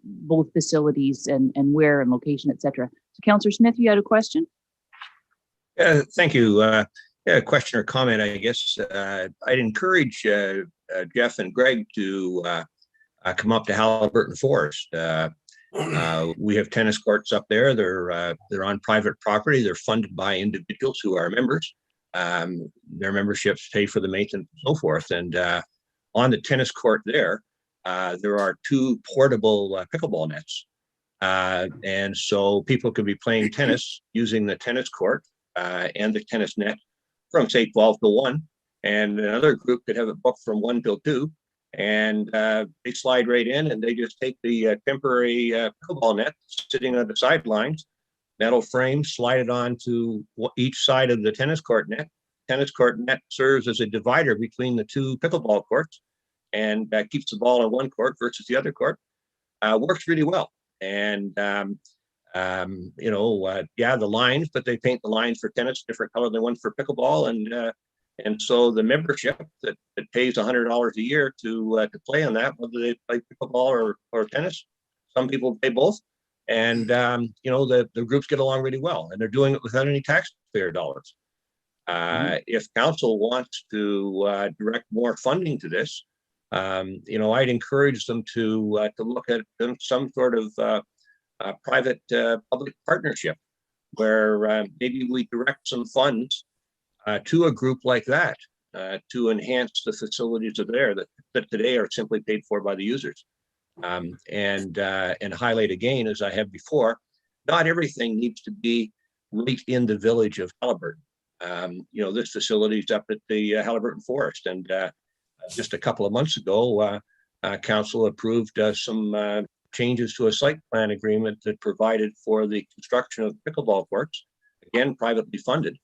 both facilities and where and location, et cetera. So Councillor Smith, you had a question? Thank you. A question or comment, I guess. I'd encourage Jeff and Greg to come up to Halliburton Forest. We have tennis courts up there. They're on private property. They're funded by individuals who are members. Their memberships pay for the maintenance and so forth. And on the tennis court there are 2 portable pickleball nets. And so people could be playing tennis using the tennis court and the tennis net from, say, 12 to 1. And another group could have it booked from 1 till 2. And they slide right in, and they just take the temporary pickleball net sitting on the sidelines, metal frame, slide it onto each side of the tennis court net. Tennis court net serves as a divider between the 2 pickleball courts, and keeps the ball on one court versus the other court. Works really well. And the lines, but they paint the lines for tennis different color than one for pickleball, and so the membership that pays $100 a year to play on that, whether they play pickleball or tennis, some people pay both, and the groups get along really well, and they're doing it without any taxpayer dollars. If council wants to direct more funding to this, I'd encourage them to look at some sort of private public partnership where maybe we direct some funds to a group like that to enhance the facilities that today are simply paid for by the users. And highlight again, as I have before, not everything needs to be right in the village of Halliburton. This facility is up at the Halliburton Forest, and just a couple of months ago, council approved some changes to a site plan agreement that provided for the construction of pickleball courts, again, privately funded,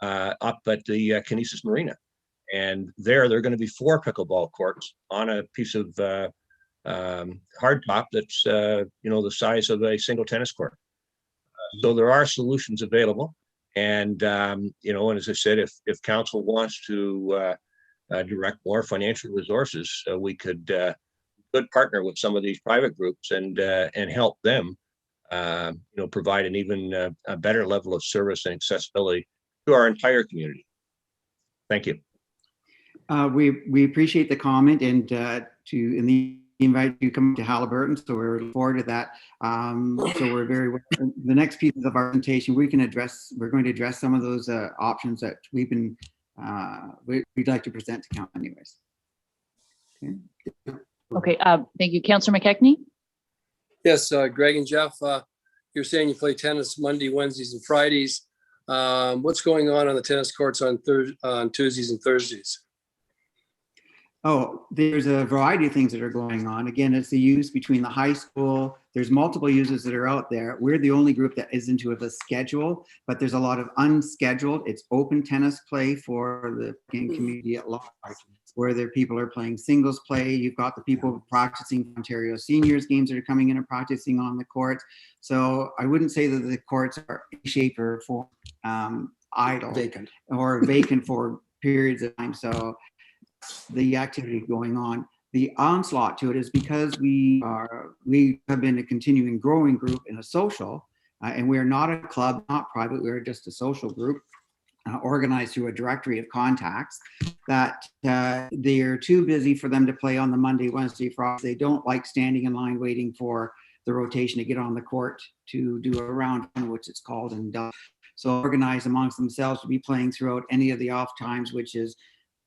up at the Kinesis Marina. And there are going to be 4 pickleball courts on a piece of hardtop that's, the size of a single tennis court. So there are solutions available. And, and as I said, if council wants to direct more financial resources, we could partner with some of these private groups and help them, provide an even a better level of service and accessibility to our entire community. Thank you. We appreciate the comment, and in the invite you come to Halliburton, so we're looking forward to that. So we're the next pieces of our presentation we're going to address some of those options that we'd like to present to council anyways. Okay, thank you. Councillor McKechnie? Yes, Greg and Jeff, you're saying you play tennis Monday, Wednesdays, and Fridays. What's going on the tennis courts on Tuesdays and Thursdays? Oh, there's a variety of things that are going on. Again, it's the use between the high school. There's multiple users that are out there. We're the only group that is into a schedule, but there's a lot of unscheduled. It's open tennis play for the community at large, where there people are playing singles play. You've got the people practicing Ontario seniors games that are coming in and practicing on the courts. So I wouldn't say that the courts are in shape or for idle or vacant for periods of time. So the activity going on. the onslaught to it is because we have been a continuing growing group in a social, and we are not a club, not private. We are just a social group organized through a directory of contacts that they're too busy for them to play on the Monday, Wednesday, Friday. They don't like standing in line waiting for the rotation to get on the court to do a round, which it's called, and so organize amongst themselves to be playing throughout any of the off times, which is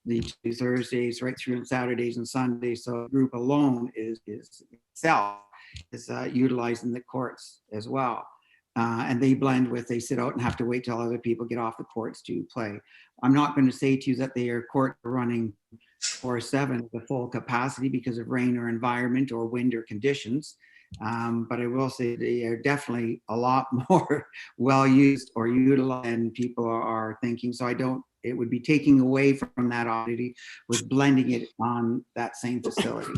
the Thursdays right through on Saturdays and Sundays. So the group alone is utilizing the courts as well. And they blend with, they sit out and have to wait till other people get off the courts to play. I'm not going to say to you that they are court running 4/7 at the full capacity because of rain or environment or wind or conditions. But I will say they are definitely a lot more well used or utilized than people are thinking. So it would be taking away from that opportunity with blending it on that same facility.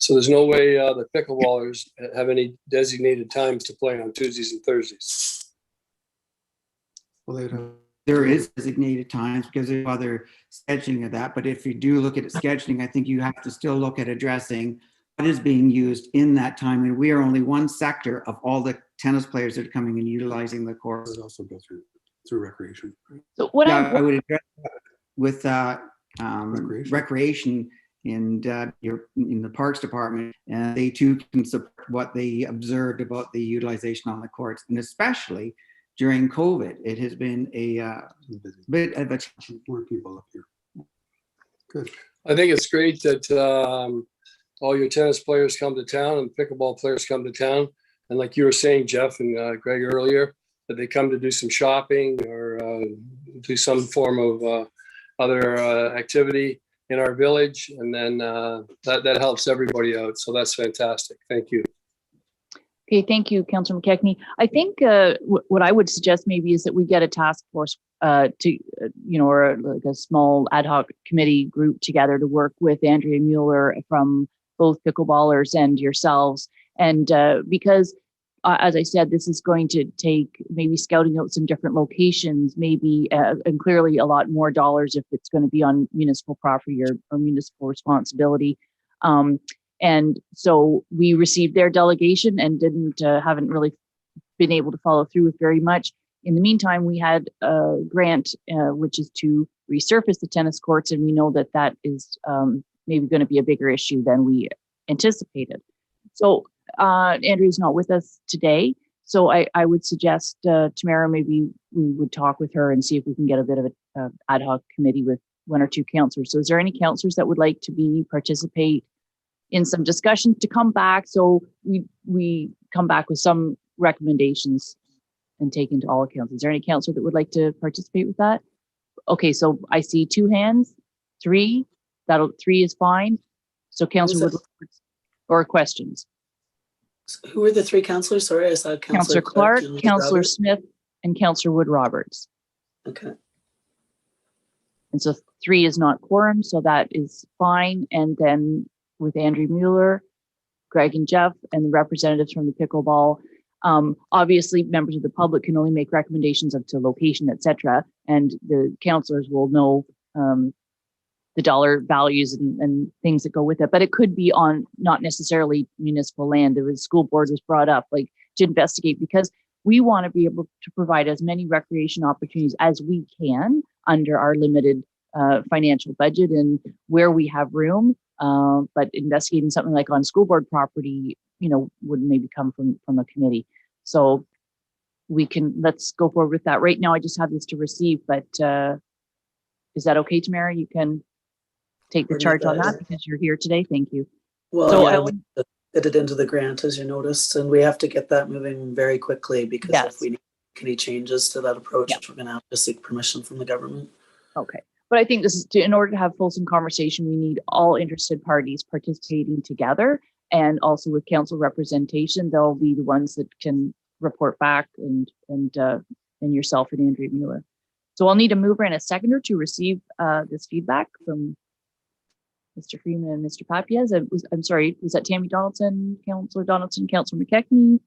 So there's no way the pickleballers have any designated times to play on Tuesdays and Thursdays. Well, there is designated times because there's other scheduling of that. But if you do look at scheduling, I think you have to still look at addressing what is being used in that time. And we are only one sector of all the tennis players that are coming and utilizing the course. It also go through recreation. So what I would address that with recreation and in the Parks Department, and they too can support what they observed about the utilization on the courts, and especially during COVID, it has been a bit of a more people up here. Good. I think it's great that all your tennis players come to town and pickleball players come to town. And like you were saying, Jeff and Greg earlier, that they come to do some shopping or do some form of other activity in our village. And then that helps everybody out. So that's fantastic. Thank you. Okay, thank you, Councillor McKechnie. I think what I would suggest maybe is that we get a task force or like a small ad hoc committee group together to work with Andrea Mueller from both pickleballers and yourselves. And because, as I said, this is going to take maybe scouting out some different locations, maybe, and clearly a lot more dollars if it's going to be on municipal property or municipal responsibility. And so we received their delegation and haven't really been able to follow through with very much. In the meantime, we had a grant, which is to resurface the tennis courts. And we know that is maybe going to be a bigger issue than we anticipated. So Andrea's not with us today. So I would suggest, Tamara, maybe we would talk with her and see if we can get a bit of an ad hoc committee with one or two councillors. So is there any councillors that would like to participate in some discussions to come back? So we come back with some recommendations and take into all accounts. Is there any councillor that would like to participate with that? Okay, so I see 2 hands, 3. 3 is fine. So Councillor Wood or questions? Who were the 3 councillors? Sorry, I saw Councillor Clark, Councillor Smith, and Councillor Wood Roberts. Okay. And so 3 is not quorum, so that is fine. And then with Andrea Mueller, Greg and Jeff, and the representatives from the pickleball. Obviously, members of the public can only make recommendations up to location, etc. And the councillors will know the dollar values and things that go with it. But it could be on not necessarily municipal land. The school board was brought up, like, to investigate, because we want to be able to provide as many recreation opportunities as we can under our limited financial budget and where we have room. But investigating something like on school board property, would maybe come from a committee. So let's go forward with that. Right now, I just have this to receive, but is that okay, Tamara? You can take the charge on that because you're here today. Thank you. Well, so yeah, we get it into the grant, as you noticed, and we have to get that moving very quickly because if we make any changes to that approach, we're going to have to seek permission from the government. Okay. But I think this is in order to have fulsome conversation, we need all interested parties participating together, and also with council representation. They'll be the ones that can report back, and yourself and Andrea Mueller. So I'll need a mover and a seconder to receive this feedback from Mr. Freeman and Mr. Papias. I'm sorry, was that Tammy Donaldson, Councillor Donaldson, Councillor McKechnie?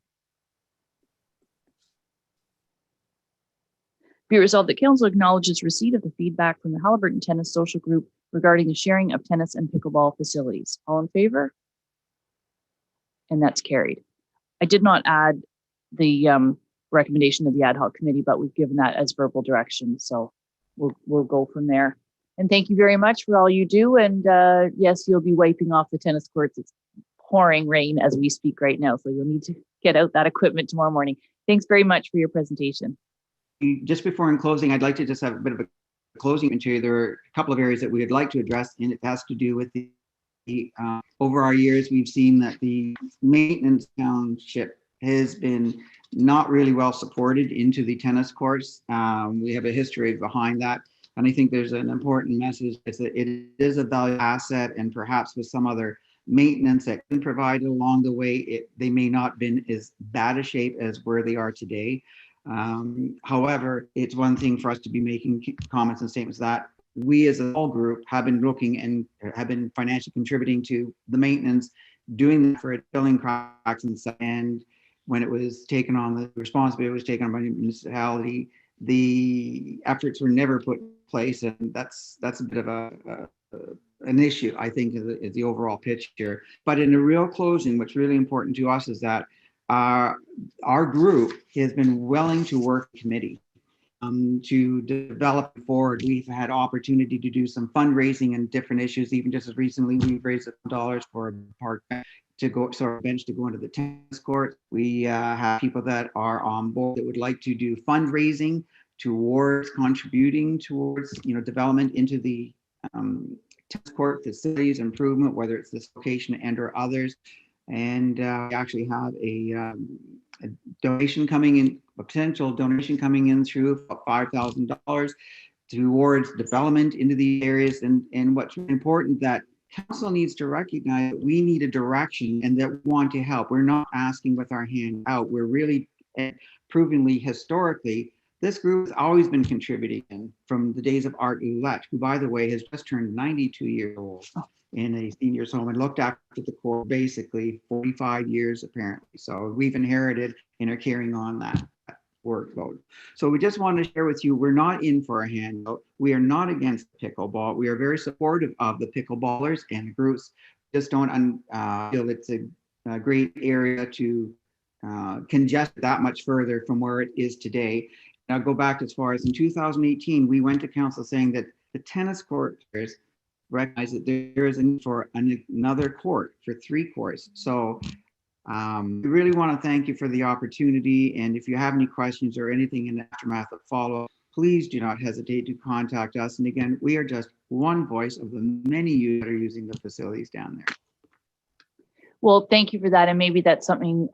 Be resolved that council acknowledges receipt of the feedback from the Halliburton Tennis Social Group regarding the sharing of tennis and pickleball facilities. All in favor? And that's carried. I did not add the recommendation of the ad hoc committee, but we've given that as verbal direction. So we'll go from there. And thank you very much for all you do. And yes, you'll be wiping off the tennis courts. It's pouring rain as we speak right now. So you'll need to get out that equipment tomorrow morning. Thanks very much for your presentation. Just before in closing, I'd like to just have a bit of a closing commentary. There are a couple of areas that we would like to address, and it has to do with the over our years, we've seen that the maintenance township has been not really well supported into the tennis courts. We have a history behind that. And I think there's an important message is that it is a value asset, and perhaps with some other maintenance that can provide along the way, they may not been as bad a shape as where they are today. However, it's one thing for us to be making comments and statements that we as a whole group have been looking and have been financially contributing to the maintenance, doing that for it, filling cracks and stuff. And when it was taken on, the responsibility was taken on by the municipality, the efforts were never put in place. And that's a bit of an issue, I think, is the overall picture. But in a real closing, what's really important to us is that our group has been willing to work in committee to develop forward. We've had opportunity to do some fundraising and different issues. Even just as recently, we've raised $1 for a park to go, sort of bench to go into the tennis court. We have people that are on board that would like to do fundraising towards contributing towards, development into the tennis court facilities improvement, whether it's this location and or others. And we actually have a donation coming in, a potential donation coming in through $5,000 towards development into the areas. And what's important that council needs to recognize that we need a direction and that we want to help. We're not asking with our hand out. We're really provingly historically, this group has always been contributing from the days of Art Ouellette, who, by the way, has just turned 92 years old in a senior's home and looked after the core basically 45 years apparently. So we've inherited and are carrying on that workload. So we just want to share with you, we're not in for a handout. We are not against pickleball. We are very supportive of the pickleballers and groups. Just don't feel it's a great area to congest that much further from where it is today. Now go back as far as in 2018, we went to council saying that the tennis courts recognize that there is a need for another court, for 3 courts. So we really want to thank you for the opportunity. And if you have any questions or anything in the aftermath of follow, please do not hesitate to contact us. And again, we are just one voice of the many you that are using the facilities down there. Well, thank you for that. And maybe that's something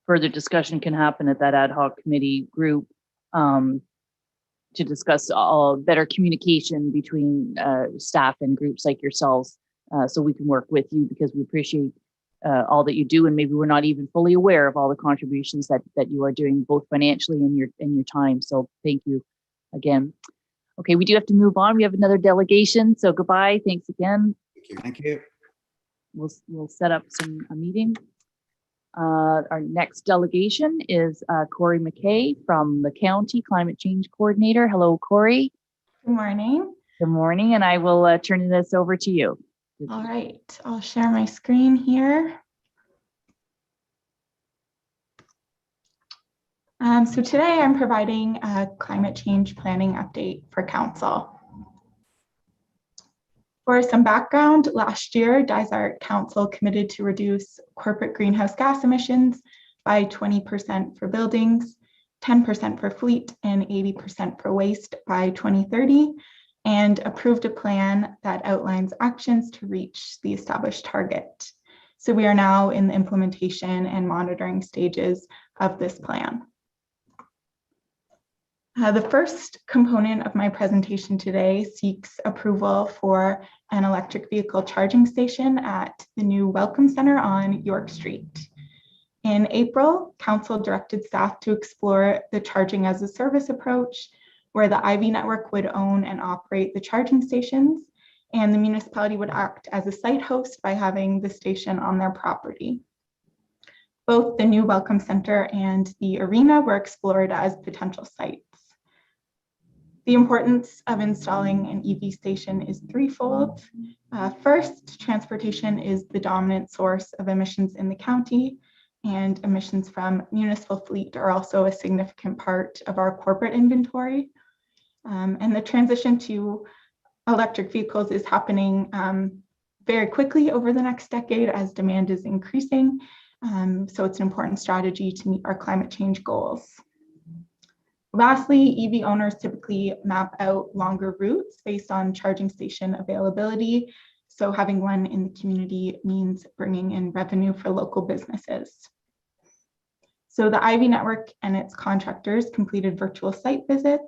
further discussion can happen at that ad hoc committee group to discuss all better communication between staff and groups like yourselves, so we can work with you, because we appreciate all that you do, and maybe we're not even fully aware of all the contributions that you are doing, both financially and your time. So thank you again. Okay, we do have to move on. We have another delegation, so goodbye. Thanks again. Thank you. We'll set up a meeting. Our next delegation is Corey Mckay from the County Climate Change Coordinator. Hello, Corey. Good morning. Good morning, and I will turn this over to you. All right, I'll share my screen here. So today I'm providing a climate change planning update for council. For some background, last year, Dysart Council committed to reduce corporate greenhouse gas emissions by 20% for buildings, 10% for fleet, and 80% for waste by 2030, and approved a plan that outlines actions to reach the established target. So we are now in the implementation and monitoring stages of this plan. The first component of my presentation today seeks approval for an electric vehicle charging station at the new Welcome Center on York Street. In April, Council directed staff to explore the charging as a service approach, where the IV network would own and operate the charging stations, and the municipality would act as a site host by having the station on their property. Both the new Welcome Center and the arena were explored as potential sites. The importance of installing an EV station is threefold. First, transportation is the dominant source of emissions in the county, and emissions from municipal fleet are also a significant part of our corporate inventory. And the transition to electric vehicles is happening very quickly over the next decade as demand is increasing. So it's an important strategy to meet our climate change goals. Lastly, EV owners typically map out longer routes based on charging station availability. So having one in the community means bringing in revenue for local businesses. So the Ivy Network and its contractors completed virtual site visits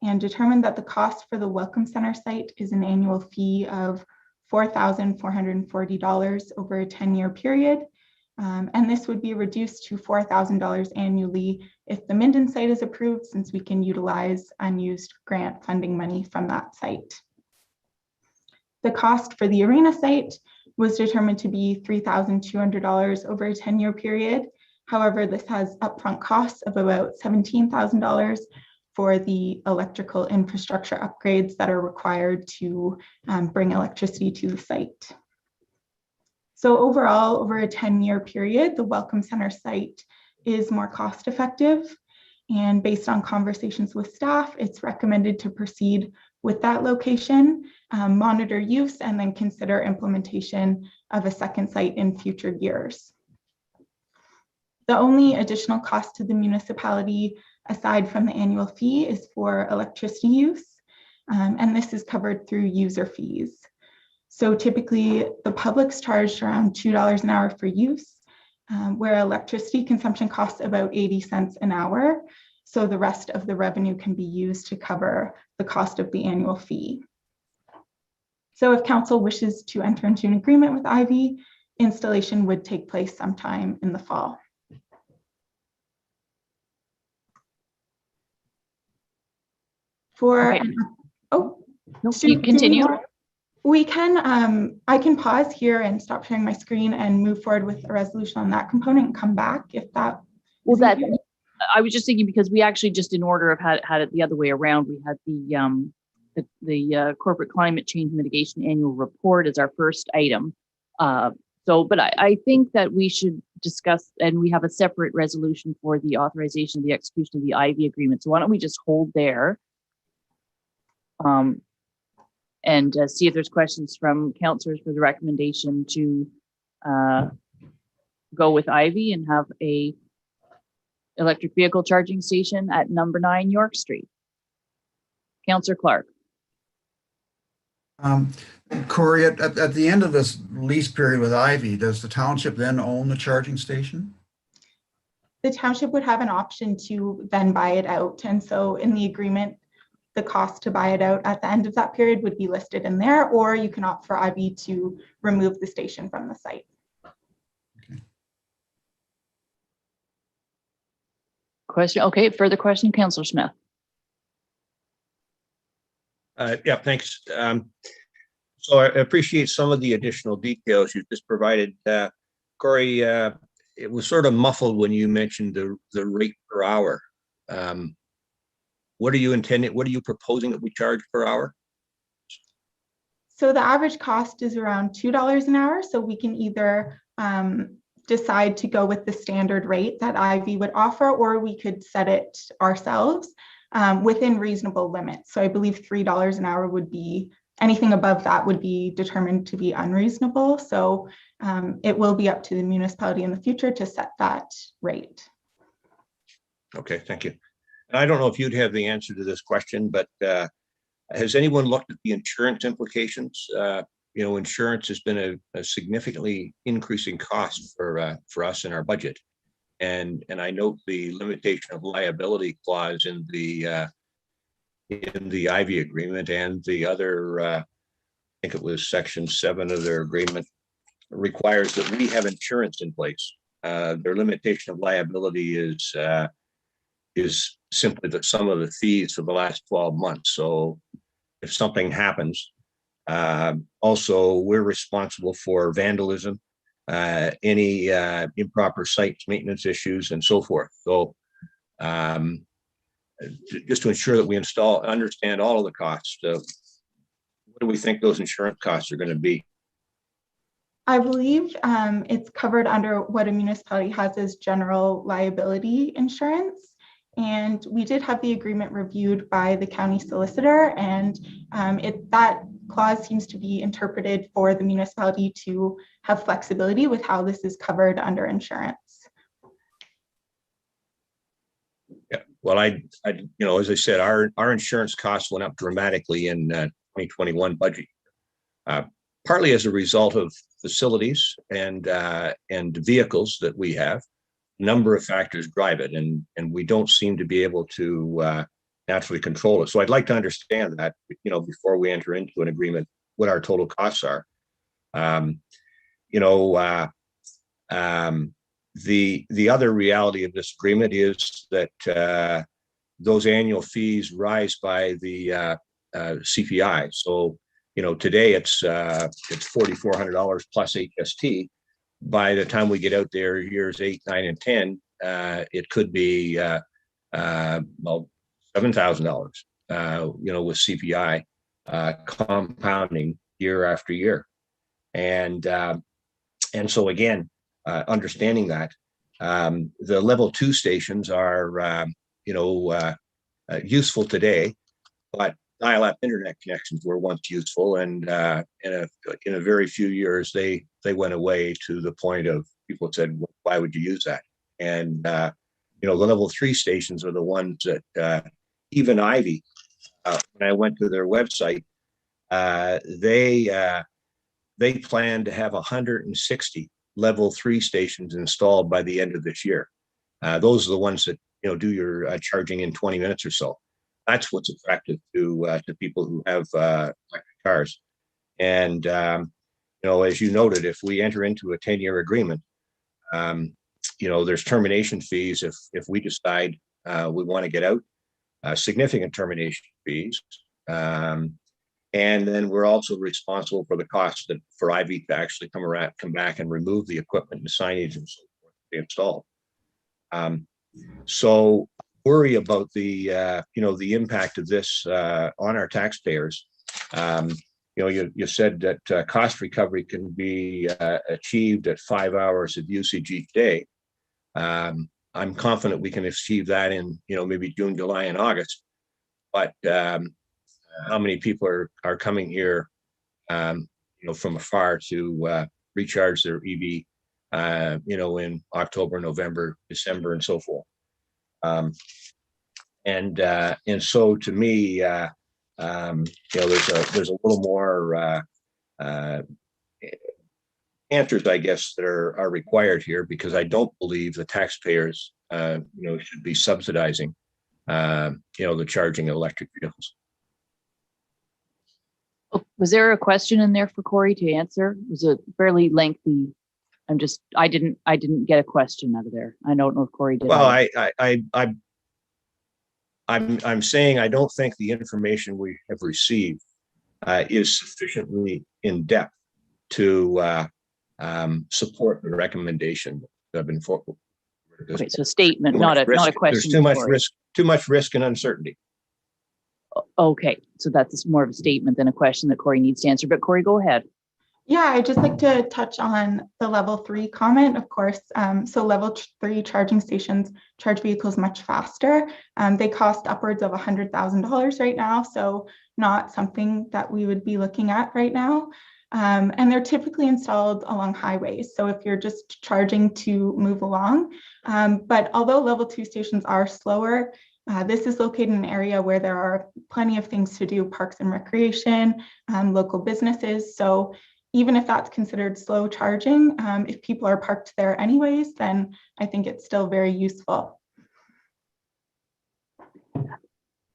and determined that the cost for the Welcome Center site is an annual fee of $4,440 over a 10-year period. And this would be reduced to $4,000 annually if the Minden site is approved, since we can utilize unused grant funding money from that site. The cost for the arena site was determined to be $3,200 over a 10-year period. However, this has upfront costs of about $17,000 for the electrical infrastructure upgrades that are required to bring electricity to the site. So overall, over a 10-year period, the Welcome Center site is more cost effective. And based on conversations with staff, it's recommended to proceed with that location, monitor use, and then consider implementation of a second site in future years. The only additional cost to the municipality, aside from the annual fee, is for electricity use. And this is covered through user fees. So typically the public's charged around $2 an hour for use, where electricity consumption costs about 80 cents an hour. So the rest of the revenue can be used to cover the cost of the annual fee. So if council wishes to enter into an agreement with Ivy, installation would take place sometime in the fall. For, Okay. oh, No, do- continue. We can, I can pause here and stop sharing my screen and move forward with a resolution on that component and come back if that. Well, is that, easier. I was just thinking, because we actually just in order of had it the other way around. We had the corporate climate change mitigation annual report as our first item. But I think that we should discuss, and we have a separate resolution for the authorization of the execution of the Ivy agreement. So why don't we just hold there? And see if there's questions from councillors for the recommendation to go with Ivy and have a electric vehicle charging station at number 9 York Street. Councillor Clark. Corey, at the end of this lease period with Ivy, does the township then own the charging station? The township would have an option to then buy it out. And so in the agreement, the cost to buy it out at the end of that period would be listed in there, or you can opt for Ivy to remove the station from the site. Okay. Question. Okay, further question, Councillor Smith. Yeah, thanks. So I appreciate some of the additional details you just provided. Corey, it was sort of muffled when you mentioned the rate per hour. What are you proposing that we charge per hour? So the average cost is around $2 an hour. So we can either decide to go with the standard rate that Ivy would offer, or we could set it ourselves within reasonable limits. So I believe $3 an hour would be, anything above that would be determined to be unreasonable. So it will be up to the municipality in the future to set that rate. Okay, thank you. And I don't know if you'd have the answer to this question, but has anyone looked at the insurance implications? Insurance has been a significantly increasing cost for us in our budget. And I note the limitation of liability clause in the Ivy agreement, and the other, I think it was section 7 of their agreement, requires that we have insurance in place. Their limitation of liability is simply the sum of the fees for the last 12 months. So if something happens, also we're responsible for vandalism, any improper site maintenance issues, and so forth. So just to ensure that we understand all of the costs. What do we think those insurance costs are going to be? I believe it's covered under what a municipality has as general liability insurance. And we did have the agreement reviewed by the county solicitor, and that clause seems to be interpreted for the municipality to have flexibility with how this is covered under insurance. Yeah, well, as I said, our insurance costs went up dramatically in 2021 budget, partly as a result of facilities and vehicles that we have. A number of factors drive it, and we don't seem to be able to naturally control it. So I'd like to understand that, before we enter into an agreement, what our total costs are. The other reality of this agreement is that those annual fees rise by the CPI. So, today it's $4,400 plus HST. By the time we get out there, years 8, 9, and 10, it could be $7,000. With CPI compounding year after year, and so again, understanding that the level 2 stations are useful today, but dial-up internet connections were once useful, and in a very few years they went away, to the point of people said, why would you use that? And the level 3 stations are the ones that even Ivy, when I went to their website, they plan to have 160 level 3 stations installed by the end of this year. Those are the ones that do your charging in 20 minutes or so. That's what's attractive to people who have electric cars. And as you noted, if we enter into a 10-year agreement, there's termination fees if we decide we want to get out, significant termination fees. And then we're also responsible for the cost for Ivy to actually come back and remove the equipment and signage and so forth they install. So worry about the impact of this on our taxpayers. You said that cost recovery can be achieved at 5 hours of usage each day. I'm confident we can achieve that in maybe June, July, and August. But how many people are coming here, from afar to recharge their EV, in October, November, December, and so forth. And so to me, there's a little more answers, I guess, that are required here, because I don't believe the taxpayers, should be subsidizing, the charging of electric vehicles. Was there a question in there for Corey to answer? It was a fairly lengthy. I didn't get a question out of there. I don't know if Corey did. Well, I'm saying I don't think the information we have received is sufficiently in depth to support the recommendation that have been forwarded. Okay, so a statement, not a question. There's too much risk and uncertainty. Okay, so that's more of a statement than a question that Corey needs to answer. But Corey, go ahead. Yeah, I'd just like to touch on the level 3 comment, of course. So level 3 charging stations charge vehicles much faster. They cost upwards of $100,000 right now, so not something that we would be looking at right now. And they're typically installed along highways, so if you're just charging to move along. But although level 2 stations are slower, this is located in an area where there are plenty of things to do, parks and recreation, local businesses. So even if that's considered slow charging, if people are parked there anyways, then I think it's still very useful.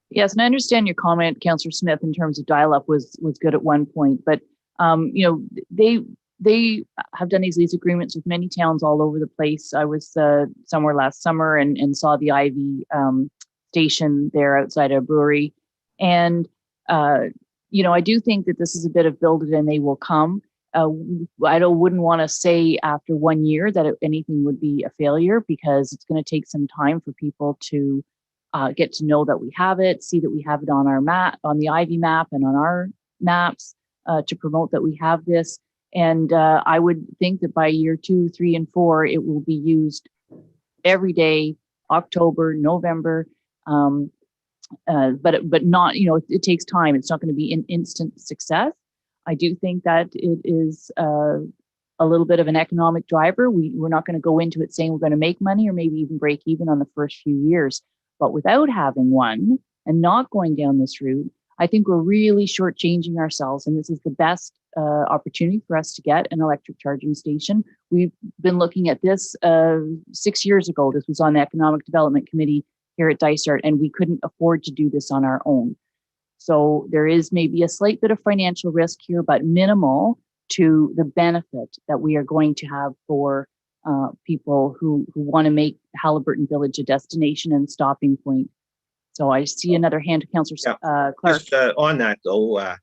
Yes, and I understand your comment, Councillor Smith, in terms of dial-up was good at one point, but they have done these lease agreements with many towns all over the place. I was somewhere last summer and saw the Ivy station there outside a brewery, and I do think that this is a bit of build it and they will come. I wouldn't want to say after 1 year that anything would be a failure, because it's going to take some time for people to get to know that we have it, see that we have it on our map, on the Ivy map and on our maps, to promote that we have this. And I would think that by year 2, 3, and 4, it will be used every day, October, November. But not, it takes time. It's not going to be an instant success. I do think that it is a little bit of an economic driver. We're not going to go into it saying we're going to make money or maybe even break even on the first few years. But without having one and not going down this route, I think we're really shortchanging ourselves. And this is the best opportunity for us to get an electric charging station. We've been looking at this 6 years ago. This was on the Economic Development Committee here at Dysart, and we couldn't afford to do this on our own. So there is maybe a slight bit of financial risk here, but minimal to the benefit that we are going to have for people who want to make Halliburton Village a destination and stopping point. So I see another hand to Councillor Clark. Just on that though,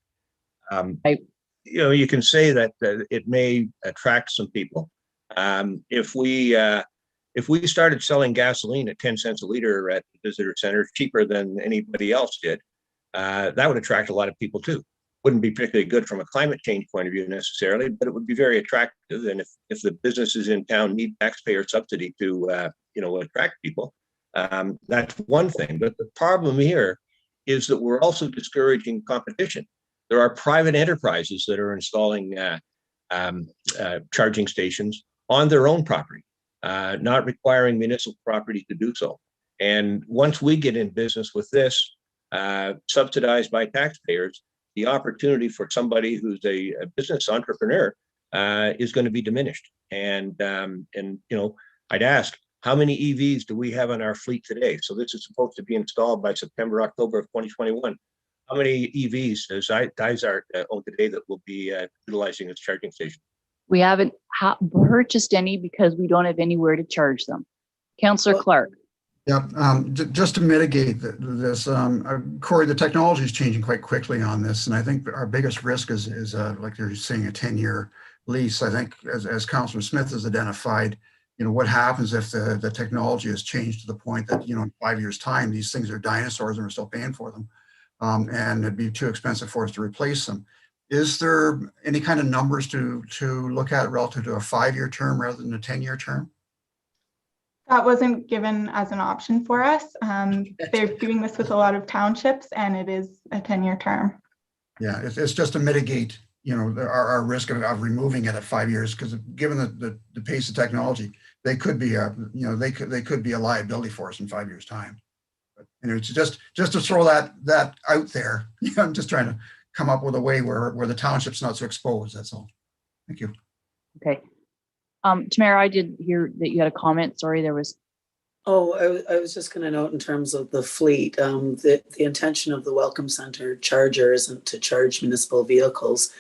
you can say that it may attract some people. If we started selling gasoline at 10 cents a liter at the visitor center, cheaper than anybody else did, that would attract a lot of people too. Wouldn't be particularly good from a climate change point of view necessarily, but it would be very attractive. And if the businesses in town need taxpayer subsidy to attract people, that's one thing. But the problem here is that we're also discouraging competition. There are private enterprises that are installing charging stations on their own property, not requiring municipal property to do so. And once we get in business with this, subsidized by taxpayers, the opportunity for somebody who's a business entrepreneur is going to be diminished. And I'd ask, how many EVs do we have in our fleet today? So this is supposed to be installed by September, October of 2021. How many EVs does Dysart own today that will be utilizing its charging station? We haven't purchased any because we don't have anywhere to charge them. Councillor Clark. Yeah, just to mitigate this, Corey, the technology is changing quite quickly on this, and I think our biggest risk is like you're saying, a 10-year lease. I think, as Councillor Smith has identified, what happens if the technology has changed to the point that in 5 years' time these things are dinosaurs and we're still paying for them, and it'd be too expensive for us to replace them. Is there any kind of numbers to look at relative to a 5-year term rather than a 10-year term? That wasn't given as an option for us. They're doing this with a lot of townships, and it is a 10-year term. Yeah, it's just to mitigate, our risk of removing it at 5 years, because given the pace of technology, they could be they could be a liability for us in 5 years' time. But it's just to throw that out there. I'm just trying to come up with a way where the township's not so exposed. That's all. Thank you. Okay. Tamara, I did hear that you had a comment. Sorry, there was. Oh, I was just going to note in terms of the fleet, the intention of the Welcome Center charger isn't to charge municipal vehicles.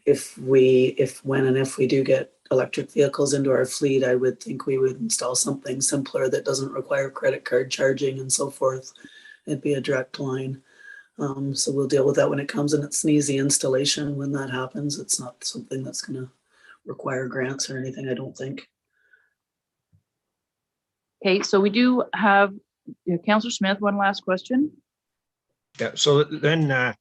If we do get electric vehicles into our fleet, I would think we would install something simpler that doesn't require credit card charging and so forth. It'd be a direct line. So we'll deal with that when it comes, and it's an easy installation when that happens. It's not something that's going to require grants or anything, I don't think. Okay, so we do have Councillor Smith, one last question. Yeah, so then,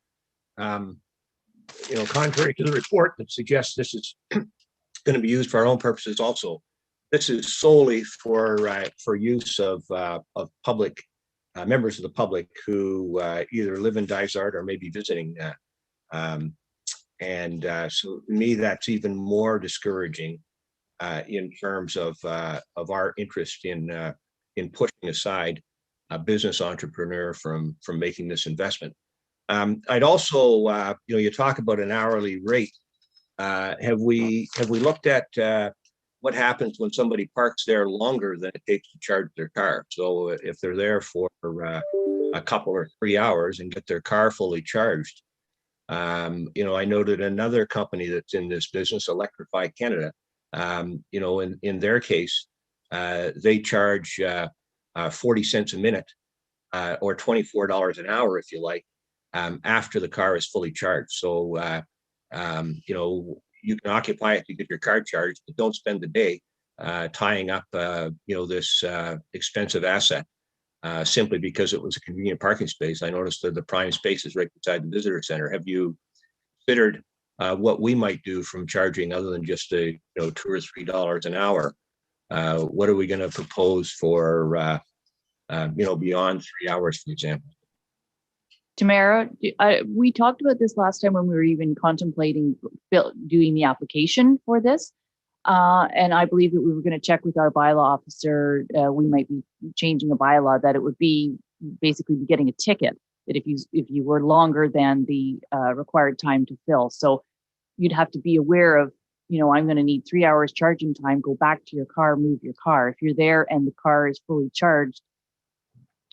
contrary to the report that suggests this is going to be used for our own purposes also, this is solely for use of public members of the public who either live in Dysart or may be visiting. So to me, that's even more discouraging in terms of our interest in pushing aside a business entrepreneur from making this investment. I'd also, you talk about an hourly rate. Have we looked at what happens when somebody parks there longer than it takes to charge their car? So if they're there for a couple or 3 hours and get their car fully charged, I noted another company that's in this business, Electrify Canada. In their case, they charge 40 cents a minute or $24 an hour, if you like, after the car is fully charged. So, you can occupy it to get your car charged, but don't spend the day tying up, this expensive asset simply because it was a convenient parking space. I noticed that the prime space is right beside the visitor center. Have you considered what we might do from charging other than just $2 or $3 an hour? What are we going to propose for beyond 3 hours, for example? Tamara, we talked about this last time when we were even contemplating doing the application for this. And I believe that we were going to check with our bylaw officer. We might be changing a bylaw that it would be basically getting a ticket that if you were longer than the required time to fill. So you'd have to be aware of, I'm going to need 3 hours charging time, go back to your car, move your car. If you're there and the car is fully charged.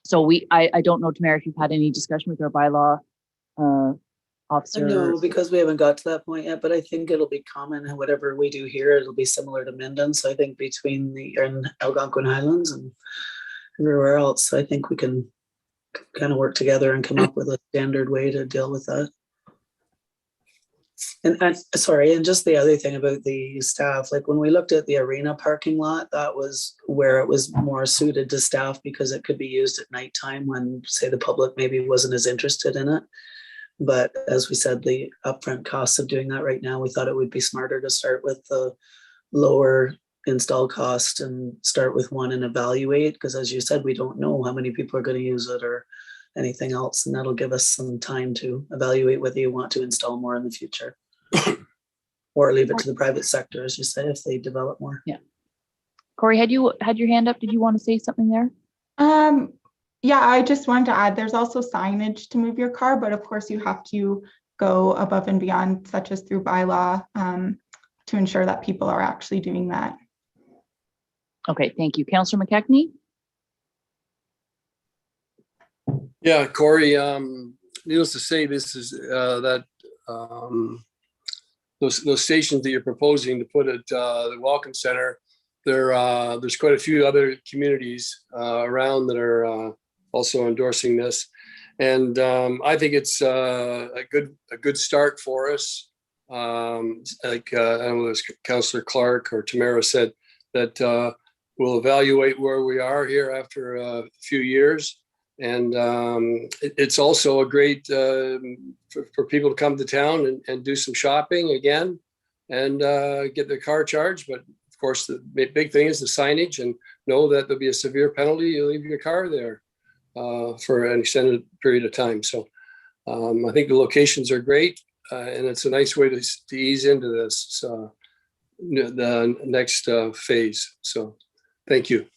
So I don't know, Tamara, if you've had any discussion with our bylaw officer. No, because we haven't got to that point yet, but I think it'll be common, and whatever we do here, it'll be similar to Minden. So I think between and Algonquin Highlands and everywhere else, I think we can kind of work together and come up with a standard way to deal with that. And sorry, and just the other thing about the staff, like when we looked at the arena parking lot, that was where it was more suited to staff because it could be used at nighttime when, say, the public maybe wasn't as interested in it. But as we said, the upfront costs of doing that right now, we thought it would be smarter to start with the lower install cost and start with one and evaluate, because as you said, we don't know how many people are going to use it or anything else, and that'll give us some time to evaluate whether you want to install more in the future or leave it to the private sector, as you say, if they develop more. Yeah. Corey, had your hand up? Did you want to say something there? Yeah, I just wanted to add, there's also signage to move your car, but of course you have to go above and beyond, such as through bylaw, to ensure that people are actually doing that. Okay, thank you. Councillor McKechnie? Yeah, Corey, needless to say, this is those stations that you're proposing to put at the Welcome Center, there's quite a few other communities around that are also endorsing this. And I think it's a good start for us. Like I don't know, as Councillor Clark or Tamara said, that we'll evaluate where we are here after a few years. And it's also a great for people to come to town and do some shopping again and get their car charged. But of course, the big thing is the signage, and know that there'll be a severe penalty. You leave your car there for an extended period of time. So I think the locations are great, and it's a nice way to ease into this the next phase. So thank you.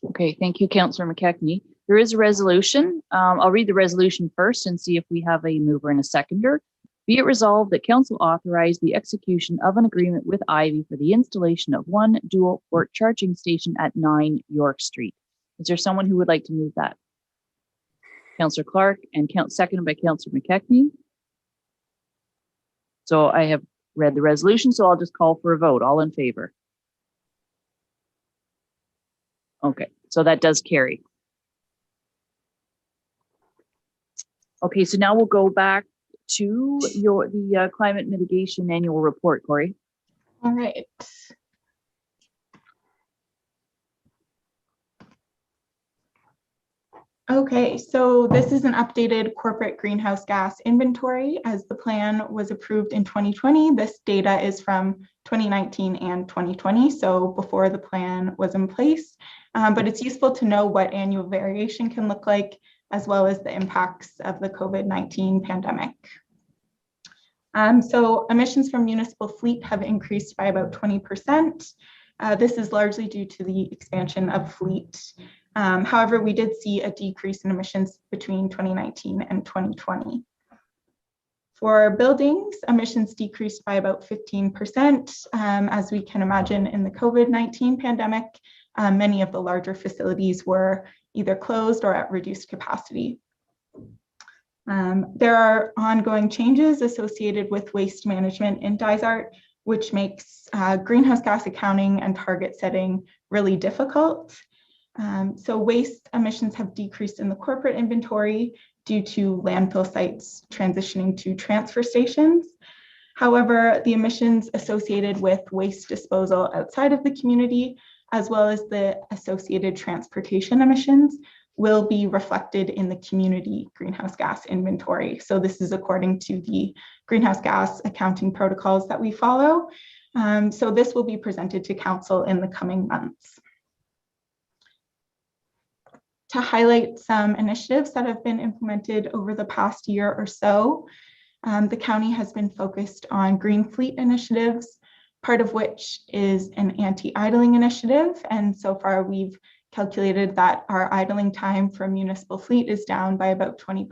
Okay, thank you, Councillor McKechnie. There is a resolution. I'll read the resolution first and see if we have a mover and a seconder. Be it resolved that council authorize the execution of an agreement with Ivy for the installation of one dual port charging station at 9 York Street. Is there someone who would like to move that? Councillor Clark, and seconded by Councillor McKechnie. So I have read the resolution, so I'll just call for a vote. All in favor? Okay, so that does carry. Okay, so now we'll go back to the climate mitigation annual report, Corey. All right. Okay, so this is an updated corporate greenhouse gas inventory as the plan was approved in 2020. This data is from 2019 and 2020, so before the plan was in place. But it's useful to know what annual variation can look like, as well as the impacts of the COVID-19 pandemic. So emissions from municipal fleet have increased by about 20%. This is largely due to the expansion of fleet. However, we did see a decrease in emissions between 2019 and 2020. For buildings, emissions decreased by about 15%. As we can imagine, in the COVID-19 pandemic, many of the larger facilities were either closed or at reduced capacity. There are ongoing changes associated with waste management in Dysart, which makes greenhouse gas accounting and target setting really difficult. So waste emissions have decreased in the corporate inventory due to landfill sites transitioning to transfer stations. However, the emissions associated with waste disposal outside of the community, as well as the associated transportation emissions, will be reflected in the community greenhouse gas inventory. So this is according to the greenhouse gas accounting protocols that we follow. So this will be presented to council in the coming months. To highlight some initiatives that have been implemented over the past year or so, the county has been focused on green fleet initiatives, part of which is an anti-idling initiative. And so far we've calculated that our idling time for municipal fleet is down by about 20%.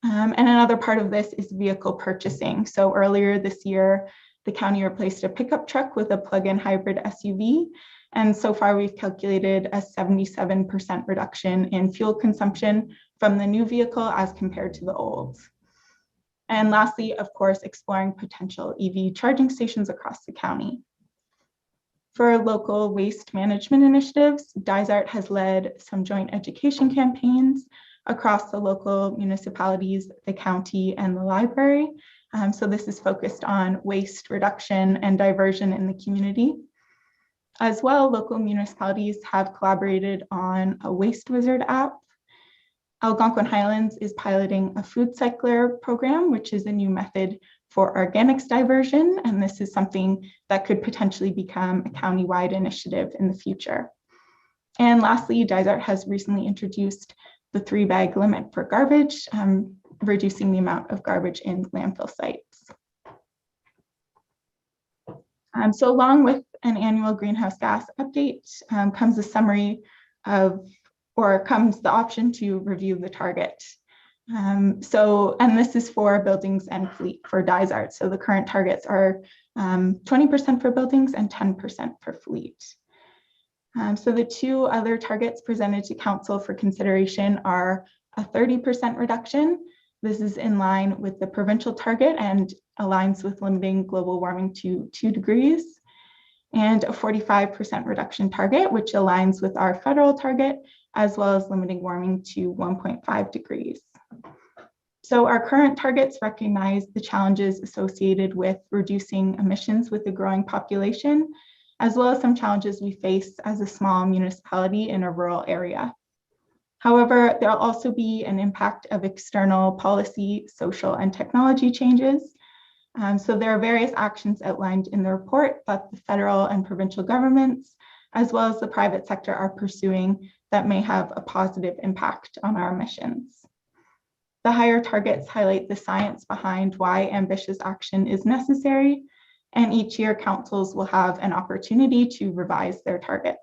And another part of this is vehicle purchasing. So earlier this year, the county replaced a pickup truck with a plug-in hybrid SUV. And so far we've calculated a 77% reduction in fuel consumption from the new vehicle as compared to the old. And lastly, of course, exploring potential EV charging stations across the county. For local waste management initiatives, Dysart has led some joint education campaigns across the local municipalities, the county, and the library. So this is focused on waste reduction and diversion in the community. As well, local municipalities have collaborated on a Waste Wizard app. Algonquin Highlands is piloting a food cycler program, which is a new method for organics diversion. And this is something that could potentially become a county-wide initiative in the future. And lastly, Dysart has recently introduced the 3-bag limit for garbage, reducing the amount of garbage in landfill sites. So along with an annual greenhouse gas update comes a summary of, or comes the option to review the target. And this is for buildings and fleet for Dysart. So the current targets are 20% for buildings and 10% for fleet. So the two other targets presented to council for consideration are a 30% reduction. This is in line with the provincial target and aligns with limiting global warming to 2 degrees, and a 45% reduction target, which aligns with our federal target, as well as limiting warming to 1.5 degrees. So our current targets recognize the challenges associated with reducing emissions with the growing population, as well as some challenges we face as a small municipality in a rural area. However, there'll also be an impact of external policy, social, and technology changes. So there are various actions outlined in the report that the federal and provincial governments, as well as the private sector, are pursuing that may have a positive impact on our emissions. The higher targets highlight the science behind why ambitious action is necessary, and each year councils will have an opportunity to revise their targets.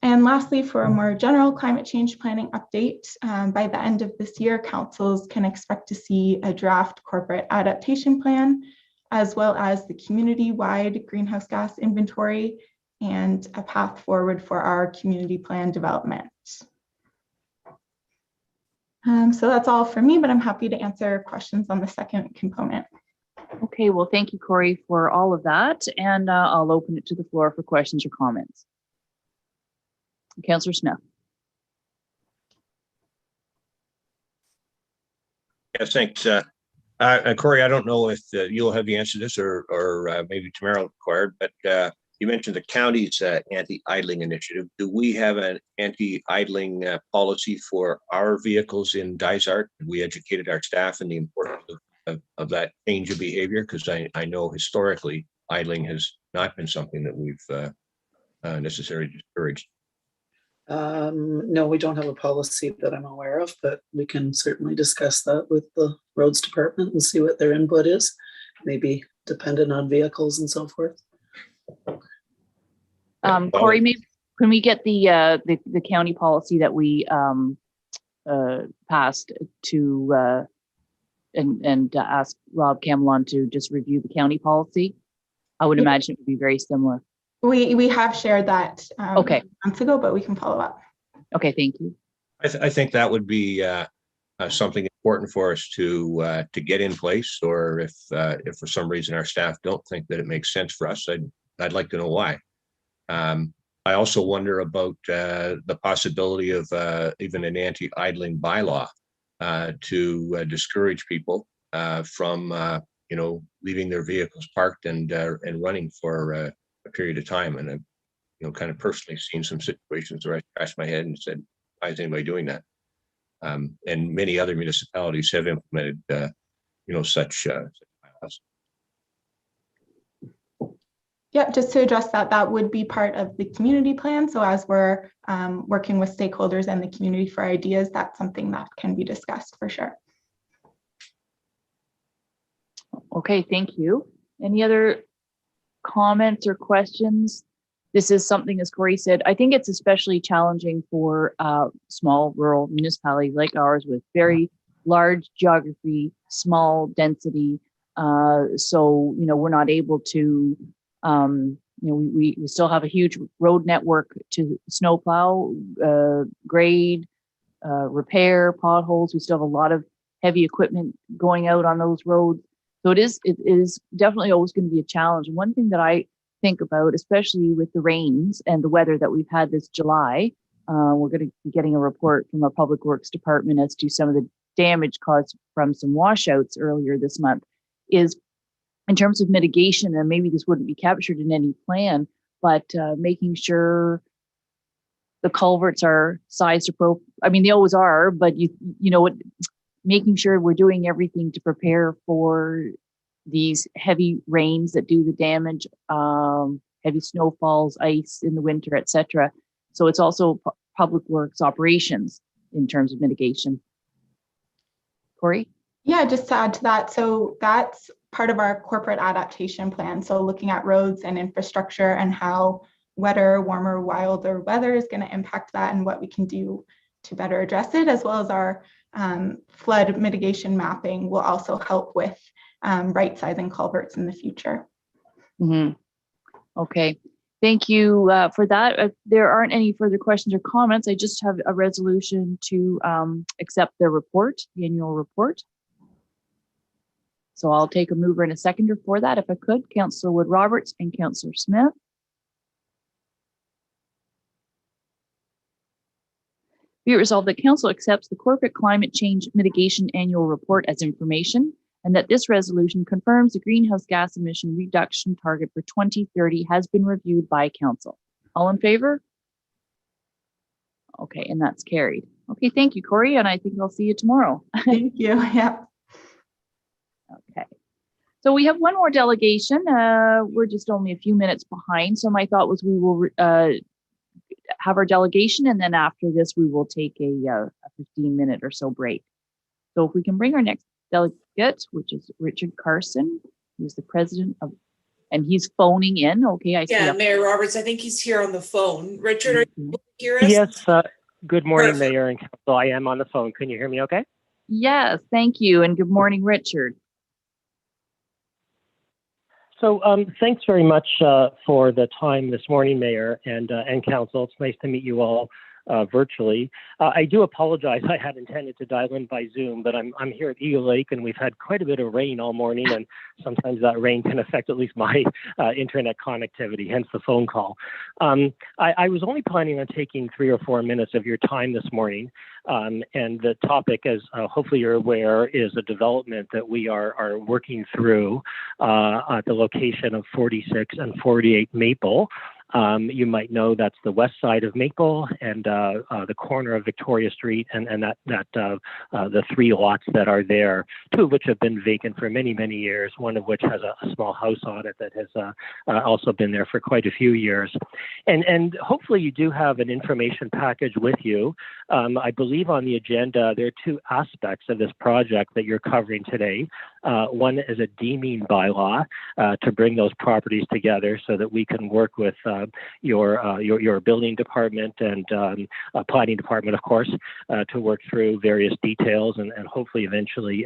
And lastly, for a more general climate change planning update, by the end of this year, councils can expect to see a draft corporate adaptation plan, as well as the community-wide greenhouse gas inventory and a path forward for our community plan development. So that's all for me, but I'm happy to answer questions on the second component. Okay, well, thank you, Corey, for all of that. And I'll open it to the floor for questions or comments. Councillor Smith. Yes, thanks. Corey, I don't know if you'll have the answer to this or maybe Tamara required, but you mentioned the county's anti-idling initiative. Do we have an anti-idling policy for our vehicles in Dysart? We educated our staff in the importance of that change of behavior, because I know historically idling has not been something that we've necessarily discouraged. No, we don't have a policy that I'm aware of, but we can certainly discuss that with the roads department and see what their input is, maybe dependent on vehicles and so forth. Corey, maybe can we get the county policy that we passed to and ask Rob Camelon to just review the county policy? I would imagine it would be very similar. We have shared that okay. months ago, but we can follow up. Okay, thank you. I think that would be something important for us to get in place, or if for some reason our staff don't think that it makes sense for us, I'd like to know why. I also wonder about the possibility of even an anti-idling bylaw to discourage people from leaving their vehicles parked and running for a period of time. And kind of personally seen some situations where I scratched my head and said, why is anybody doing that? And many other municipalities have implemented, such bylaws. Yeah, just to address that, that would be part of the community plan. So as we're working with stakeholders and the community for ideas, that's something that can be discussed for sure. Okay, thank you. Any other comments or questions? This is something, as Corey said, I think it's especially challenging for small rural municipalities like ours with very large geography, small density. So, we're not able to, we still have a huge road network to snowplow, grade, repair potholes. We still have a lot of heavy equipment going out on those roads. So it is definitely always going to be a challenge. And one thing that I think about, especially with the rains and the weather that we've had this July, we're going to be getting a report from our Public Works Department as to some of the damage caused from some washouts earlier this month, is in terms of mitigation, and maybe this wouldn't be captured in any plan, but making sure the culverts are sized appropriate. I mean, they always are, but making sure we're doing everything to prepare for these heavy rains that do the damage, heavy snowfalls, ice in the winter, etc. So it's also public works operations in terms of mitigation. Corey? Yeah, just to add to that. So that's part of our corporate adaptation plan. So looking at roads and infrastructure and how wetter, warmer, wilder weather is going to impact that and what we can do to better address it, as well as our flood mitigation mapping will also help with right sizing culverts in the future. Mm-hmm. Okay, thank you for that. If there aren't any further questions or comments, I just have a resolution to accept the report, the annual report. So I'll take a mover and a seconder for that, if I could. Councillor Wood Roberts and Councillor Smith. Be it resolved that Council accepts the Corporate Climate Change Mitigation Annual Report as information, and that this resolution confirms the greenhouse gas emission reduction target for 2030 has been reviewed by Council. All in favor? Okay, and that's carried. Okay, thank you, Corey, and I think I'll see you tomorrow. Thank you. Yeah. Okay. So we have one more delegation. We're just only a few minutes behind. So my thought was we will have our delegation, and then after this, we will take a 15-minute or so break. So if we can bring our next delegate, which is Richard Carson, who's the president of, and he's phoning in. Okay, I see. Yeah, Mayor Roberts, I think he's here on the phone. Richard, are you able to hear us? Yes. Good morning, Perfect. Mayor and Council. I am on the phone. Can you hear me okay? Yes, thank you, and good morning, Richard. So thanks very much for the time this morning, Mayor and Council. It's nice to meet you all virtually. I do apologize. I had intended to dial in by Zoom, but I'm here at Eagle Lake, and we've had quite a bit of rain all morning, and sometimes that rain can affect at least my internet connectivity, hence the phone call. I was only planning on taking 3 or 4 minutes of your time this morning, and the topic, as hopefully you're aware, is a development that we are working through at the location of 46 and 48 Maple. You might know that's the west side of Maple and the corner of Victoria Street, and the 3 lots that are there, 2 of which have been vacant for many, many years, one of which has a small house on it that has also been there for quite a few years. And hopefully you do have an information package with you. I believe on the agenda there are 2 aspects of this project that you're covering today. One is a deeming bylaw to bring those properties together so that we can work with your building department and planning department, of course, to work through various details and hopefully eventually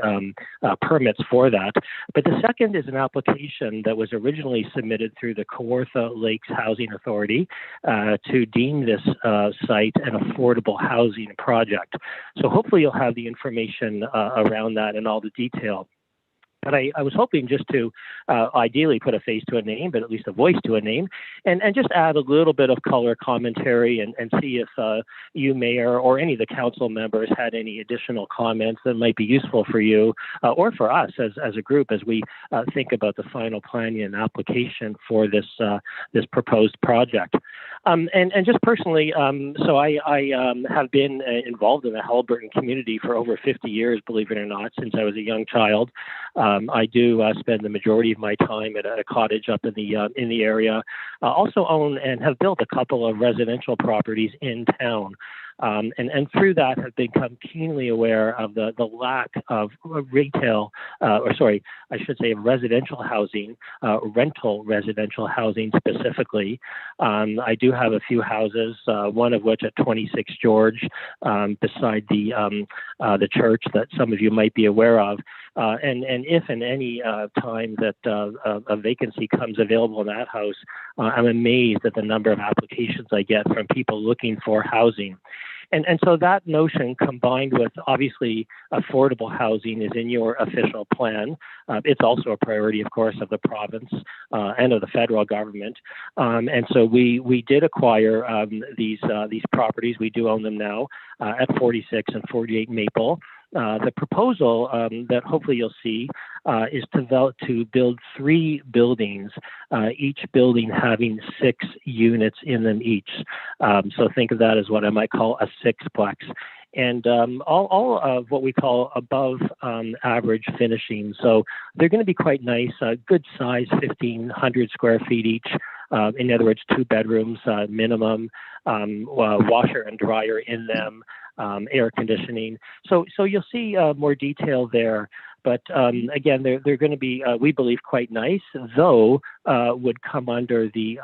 permits for that. But the second is an application that was originally submitted through the Kawartha Lakes Housing Authority to deem this site an affordable housing project. So hopefully you'll have the information around that and all the detail. But I was hoping just to ideally put a face to a name, but at least a voice to a name, and just add a little bit of color commentary and see if you, Mayor, or any of the council members had any additional comments that might be useful for you or for us as a group as we think about the final planning and application for this proposed project. And just personally, so I have been involved in the Halliburton community for over 50 years, believe it or not, since I was a young child. I do spend the majority of my time at a cottage up in the area. Also own and have built a couple of residential properties in town. And through that have become keenly aware of the lack of retail, I should say residential housing, rental residential housing specifically. I do have a few houses, one of which at 26 George, beside the church that some of you might be aware of. And if in any time that a vacancy comes available in that house, I'm amazed at the number of applications I get from people looking for housing. And so that notion combined with obviously affordable housing is in your official plan. It's also a priority, of course, of the province and of the federal government. And so we did acquire these properties. We do own them now at 46 and 48 Maple. The proposal that hopefully you'll see is to build 3 buildings, each building having 6 units in them each. So think of that as what I might call a sixplex. And all of what we call above average finishing. So they're going to be quite nice, good size, 1,500 square feet each. In other words, 2 bedrooms minimum, washer and dryer in them, air conditioning. So you'll see more detail there. But again, they're going to be, we believe, quite nice, though would come under the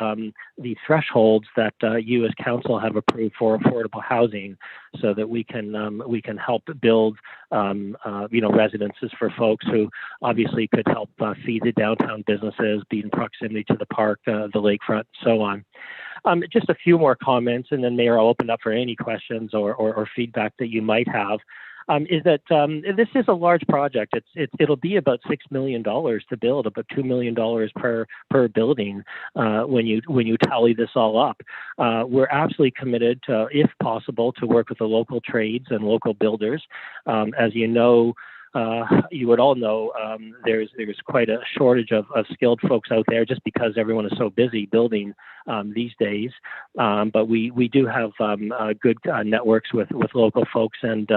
thresholds that you as council have approved for affordable housing, so that we can help build residences for folks who obviously could help feed the downtown businesses, be in proximity to the park, the lakefront, and so on. Just a few more comments, and then Mayor, I'll open up for any questions or feedback that you might have. Is that this is a large project. It'll be about $6 million to build, about $2 million per building when you tally this all up. We're absolutely committed to, if possible, to work with the local trades and local builders. As you know, you would all know there's quite a shortage of skilled folks out there, just because everyone is so busy building these days. But we do have good networks with local folks, and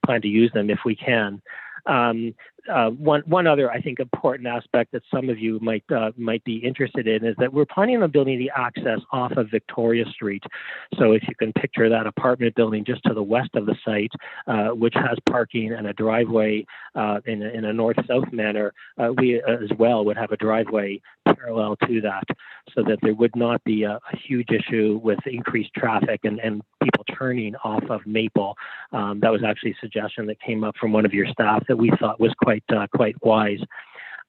plan to use them if we can. One other, I think, important aspect that some of you might be interested in is that we're planning on building the access off of Victoria Street. So if you can picture that apartment building just to the west of the site, which has parking and a driveway in a north-south manner, we as well would have a driveway parallel to that, so that there would not be a huge issue with increased traffic and people turning off of Maple. That was actually a suggestion that came up from one of your staff that we thought was quite wise.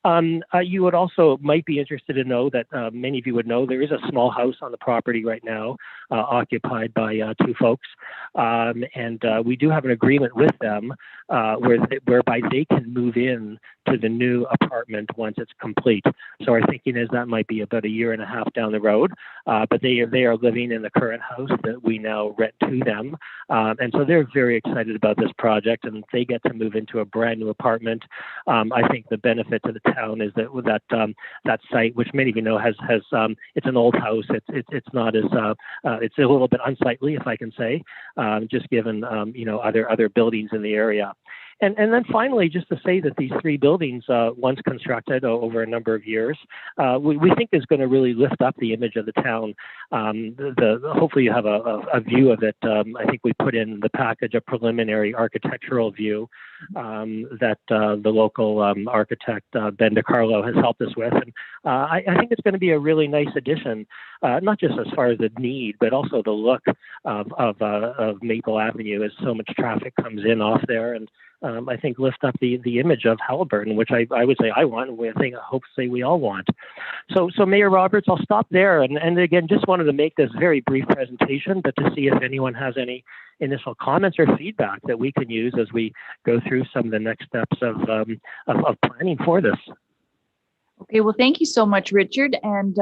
You would also might be interested to know that many of you would know there is a small house on the property right now occupied by 2 folks. And we do have an agreement with them whereby they can move in to the new apartment once it's complete. So our thinking is that might be about 1.5 years down the road, but they are living in the current house that we now rent to them. And so they're very excited about this project, and they get to move into a brand new apartment. I think the benefit to the town is that site, which many of you know, has it's an old house. It's not as it's a little bit unsightly, if I can say, just given other buildings in the area. And then finally, just to say that these 3 buildings, once constructed over a number of years, we think is going to really lift up the image of the town. Hopefully you have a view of it. I think we put in the package a preliminary architectural view that the local architect, Ben DiCarlo, has helped us with. And I think it's going to be a really nice addition, not just as far as the need, but also the look of Maple Avenue, as so much traffic comes in off there. And I think lift up the image of Halliburton, which I would say I want, and I hope to say we all want. So Mayor Roberts, I'll stop there. And again, just wanted to make this very brief presentation, but to see if anyone has any initial comments or feedback that we can use as we go through some of the next steps of planning for this. Okay, well, thank you so much, Richard. And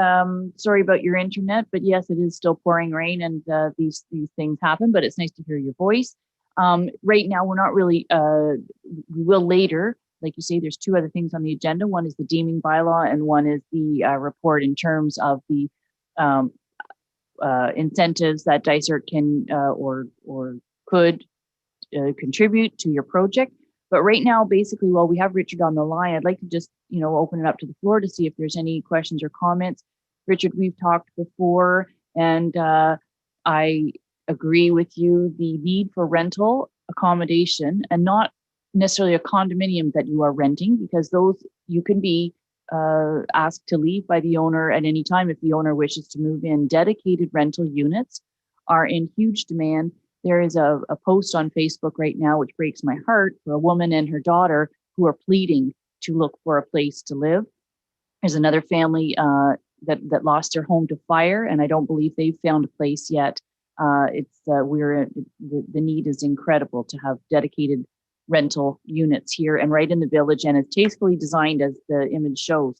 sorry about your internet, but yes, it is still pouring rain, and these things happen, but it's nice to hear your voice. Right now, we're not really, we will later. Like you say, there's 2 other things on the agenda. One is the deeming bylaw, and one is the report in terms of the incentives that Dysart can or could contribute to your project. But right now, basically, while we have Richard on the line, I'd like to just, open it up to the floor to see if there's any questions or comments. Richard, we've talked before, and I agree with you, the need for rental accommodation, and not necessarily a condominium that you are renting, because those you can be asked to leave by the owner at any time if the owner wishes to move in. Dedicated rental units are in huge demand. There is a post on Facebook right now, which breaks my heart, for a woman and her daughter who are pleading to look for a place to live. There's another family that lost their home to fire, and I don't believe they've found a place yet. The need is incredible to have dedicated rental units here and right in the village, and it's tastefully designed as the image shows.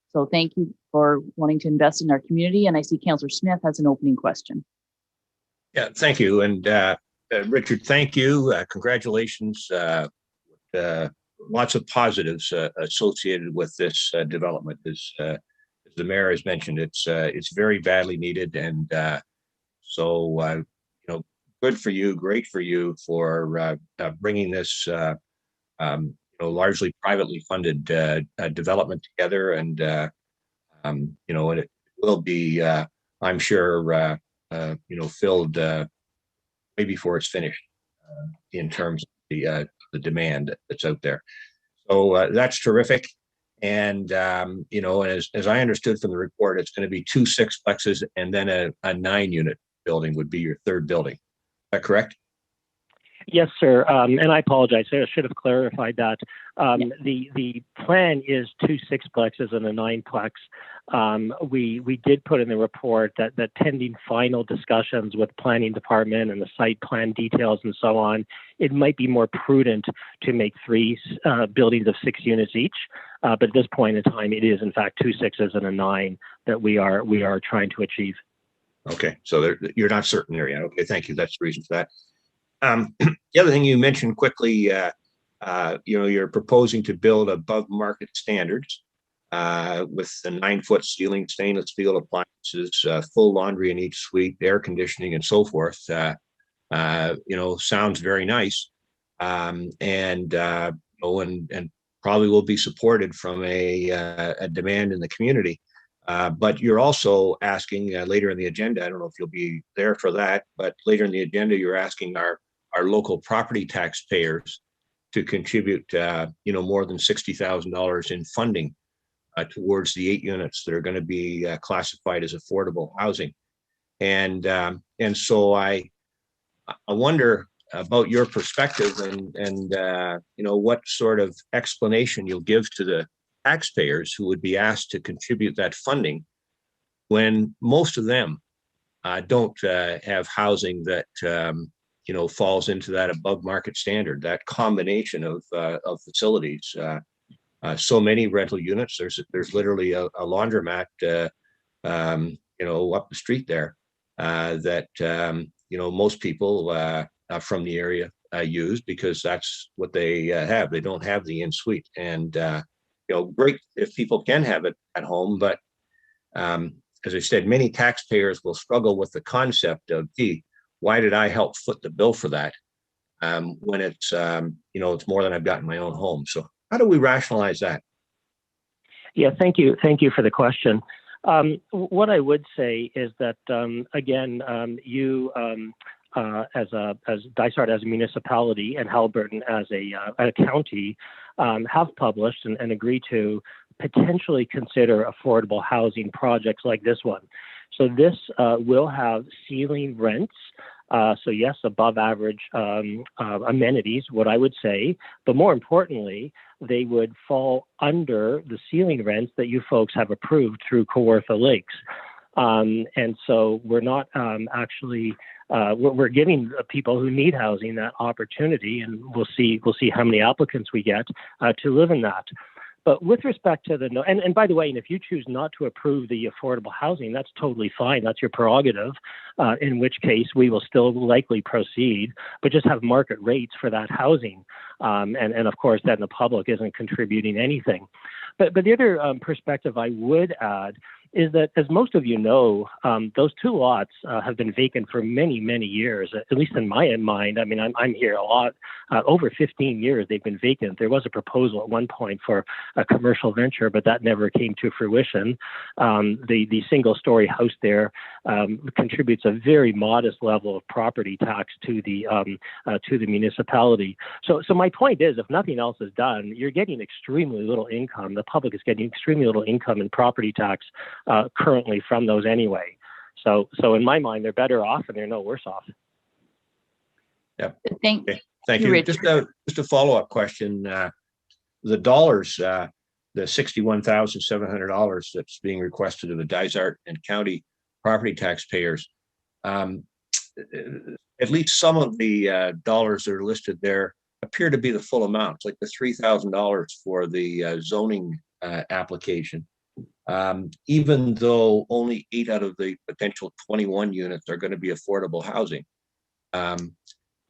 So thank you for wanting to invest in our community. And I see Councillor Smith has an opening question. Yeah, thank you. And Richard, thank you. Congratulations. Lots of positives associated with this development. As the mayor has mentioned, it's very badly needed, and so good for you, great for you for bringing this largely privately funded development together, and and it will be, I'm sure, filled way before it's finished in terms of the demand that's out there. So that's terrific. And, as I understood from the report, it's going to be 2 sixplexes and then a 9-unit building would be your third building. Is that correct? Yes, sir. And I apologize. I should have clarified that. The plan is 2 sixplexes and a 9plex. We did put in the report that pending final discussions with planning department and the site plan details and so on, it might be more prudent to make 3 buildings of 6 units each. But at this point in time, it is in fact 2 6s and a 9 that we are trying to achieve. Okay, so you're not certain there yet. Okay, thank you. That's the reason for that. The other thing you mentioned quickly, you're proposing to build above market standards with the 9-foot ceiling, stainless steel appliances, full laundry in each suite, air conditioning, and so forth. Sounds very nice, and probably will be supported from a demand in the community. But you're also asking later in the agenda, I don't know if you'll be there for that, but later in the agenda, you're asking our local property taxpayers to contribute, more than $60,000 in funding towards the 8 units that are going to be classified as affordable housing. And so I wonder about your perspective and what sort of explanation you'll give to the taxpayers who would be asked to contribute that funding when most of them don't have housing that falls into that above market standard, that combination of facilities. So many rental units. There's literally a laundromat up the street there that most people from the area use because that's what they have. They don't have the in-suite, and great if people can have it at home, but as I said, many taxpayers will struggle with the concept of, gee, why did I help foot the bill for that when it's it's more than I've got in my own home. So how do we rationalize that? Yeah, thank you for the question. What I would say is that again, you as Dysart as a municipality and Halliburton as a county have published and agreed to potentially consider affordable housing projects like this one. So this will have ceiling rents. So yes, above average amenities, what I would say, but more importantly, they would fall under the ceiling rents that you folks have approved through Kawartha Lakes. And so we're not actually, we're giving people who need housing that opportunity, and we'll see how many applicants we get to live in that. But with respect to the, and by the way, and if you choose not to approve the affordable housing, that's totally fine. That's your prerogative, in which case we will still likely proceed, but just have market rates for that housing. And of course, then the public isn't contributing anything. But the other perspective I would add is that, as most of you know, those two lots have been vacant for many, many years, at least in my mind. I mean, I'm here a lot, over 15 years they've been vacant. There was a proposal at one point for a commercial venture, but that never came to fruition. The single-story house there contributes a very modest level of property tax to the municipality. So my point is, if nothing else is done, you're getting extremely little income. The public is getting extremely little income in property tax currently from those anyway. So in my mind, they're better off and they're no worse off. Yeah. Thank Thank you, you. Richard. Just a follow-up question. The dollars, the $61,700 that's being requested of the Dysart and county property taxpayers. At least some of the dollars that are listed there appear to be the full amount, like the $3,000 for the zoning application. Even though only 8 out of the potential 21 units are going to be affordable housing.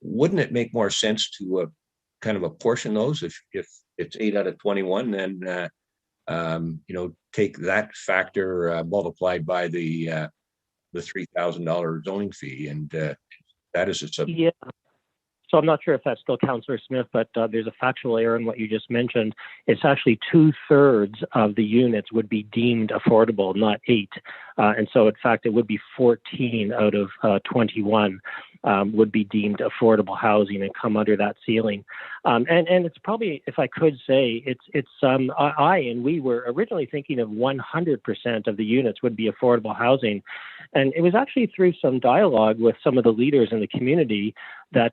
Wouldn't it make more sense to kind of apportion those if it's 8 out of 21, then take that factor multiplied by the $3,000 zoning fee, and that is a Yeah. So I'm not sure if that's still Councillor Smith, but there's a factual error in what you just mentioned. It's actually 2/3 of the units would be deemed affordable, not 8. And so in fact, it would be 14 out of 21 would be deemed affordable housing and come under that ceiling. And it's probably, if I could say, we were originally thinking of 100% of the units would be affordable housing. And it was actually through some dialogue with some of the leaders in the community that